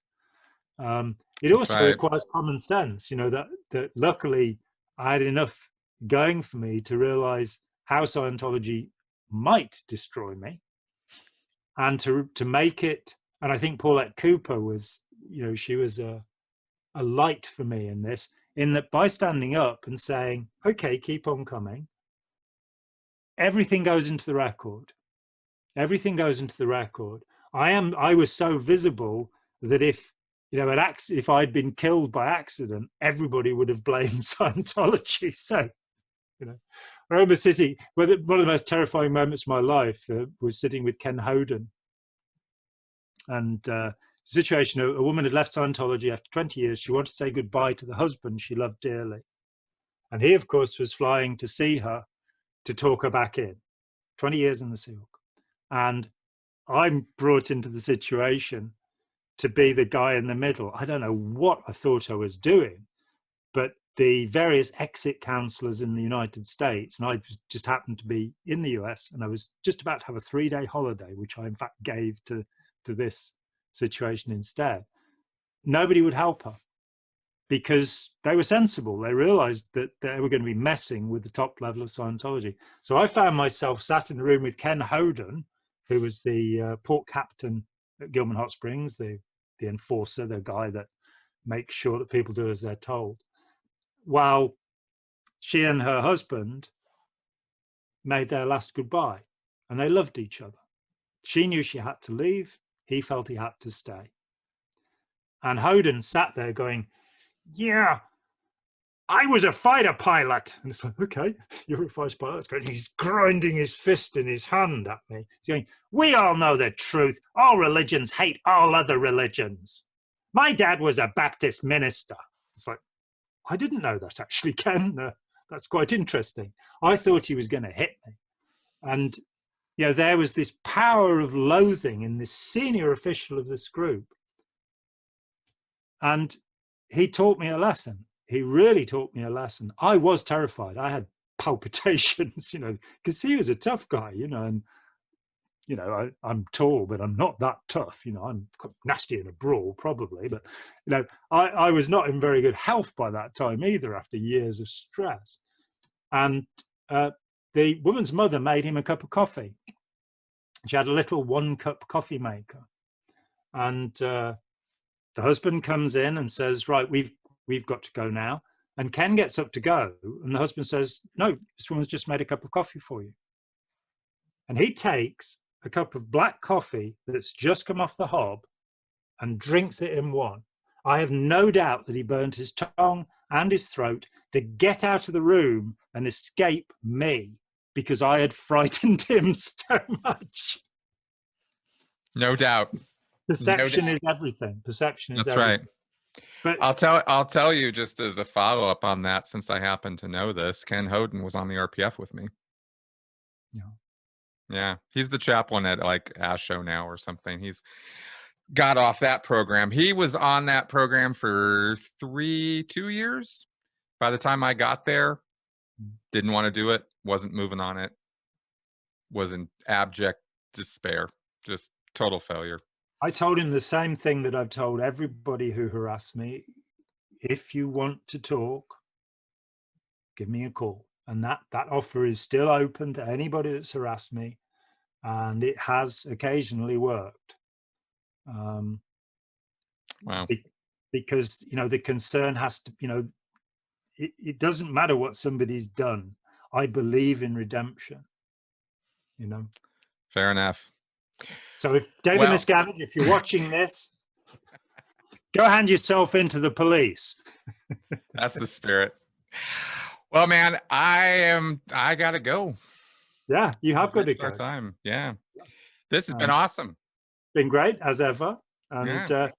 Speaker 2: It also requires common sense, that luckily I had enough going for me to realize how Scientology might destroy me, and to make it. And I think Paulette Cooper was, she was a light for me in this, in that by standing up and saying, okay, keep on coming, everything goes into the record. Everything goes into the record. I was so visible that if I'd been killed by accident, everybody would have blamed Scientology. So, I remember sitting, one of the most terrifying moments of my life was sitting with Ken Hoden. And situation, a woman had left Scientology after 20 years. She wanted to say goodbye to the husband she loved dearly. And he, of course, was flying to see her to talk her back in. 20 years in the Sea Hawk. And I'm brought into the situation to be the guy in the middle. I don't know what I thought I was doing, but the various exit counselors in the United States, and I just happened to be in the US, and I was just about to have a 3-day holiday, which I in fact gave to this situation instead. Nobody would help her because they were sensible. They realized that they were going to be messing with the top level of Scientology. So I found myself sat in a room with Ken Hoden, who was the port captain at Gilman Hot Springs, the enforcer, the guy that makes sure that people do as they're told, while she and her husband made their last goodbye, and they loved each other. She knew she had to leave. He felt he had to stay. And Hoden sat there going, yeah, I was a fighter pilot. And it's like, okay, you're a fighter pilot. That's great. He's grinding his fist in his hand at me. He's going, we all know the truth. All religions hate all other religions. My dad was a Baptist minister. It's like, I didn't know that actually, Ken. That's quite interesting. I thought he was going to hit me. And there was this power of loathing in this senior official of this group. And he taught me a lesson. He really taught me a lesson. I was terrified. I had palpitations, because he was a tough guy, and, I'm tall, but I'm not that tough. I'm nasty in a brawl, probably. But, I was not in very good health by that time either, after years of stress. And the woman's mother made him a cup of coffee. She had a little 1-cup coffee maker. And the husband comes in and says, right, we've got to go now. And Ken gets up to go. And the husband says, no, this woman's just made a cup of coffee for you. And he takes a cup of black coffee that's just come off the hob and drinks it in one. I have no doubt that he burned his tongue and his throat to get out of the room and escape me, because I had frightened him so much.
Speaker 1: No doubt.
Speaker 2: Perception is everything. Perception is
Speaker 1: That's
Speaker 2: everything.
Speaker 1: Right. But I'll tell you, just as a follow-up on that, since I happen to know this, Ken Hoden was on the RPF with me.
Speaker 2: Yeah.
Speaker 1: Yeah. He's the chaplain at like ASHO now or something. He's got off that program. He was on that program for 2 years. By the time I got there, didn't want to do it, wasn't moving on it, was in abject despair, just total failure.
Speaker 2: I told him the same thing that I've told everybody who harassed me. If you want to talk, give me a call. And that offer is still open to anybody that's harassed me. And it has occasionally worked.
Speaker 1: Wow.
Speaker 2: Because, you know, the concern has to, you know, it doesn't matter what somebody's done. I believe in redemption, you know.
Speaker 1: Fair enough.
Speaker 2: So if David Miscavige, if you're watching this, go hand yourself into the police.
Speaker 1: That's the spirit. Well, man, I gotta go.
Speaker 2: Yeah, you have got to go.
Speaker 1: Our time. Yeah. This has been awesome.
Speaker 2: Been great as ever. And
Speaker 1: yeah.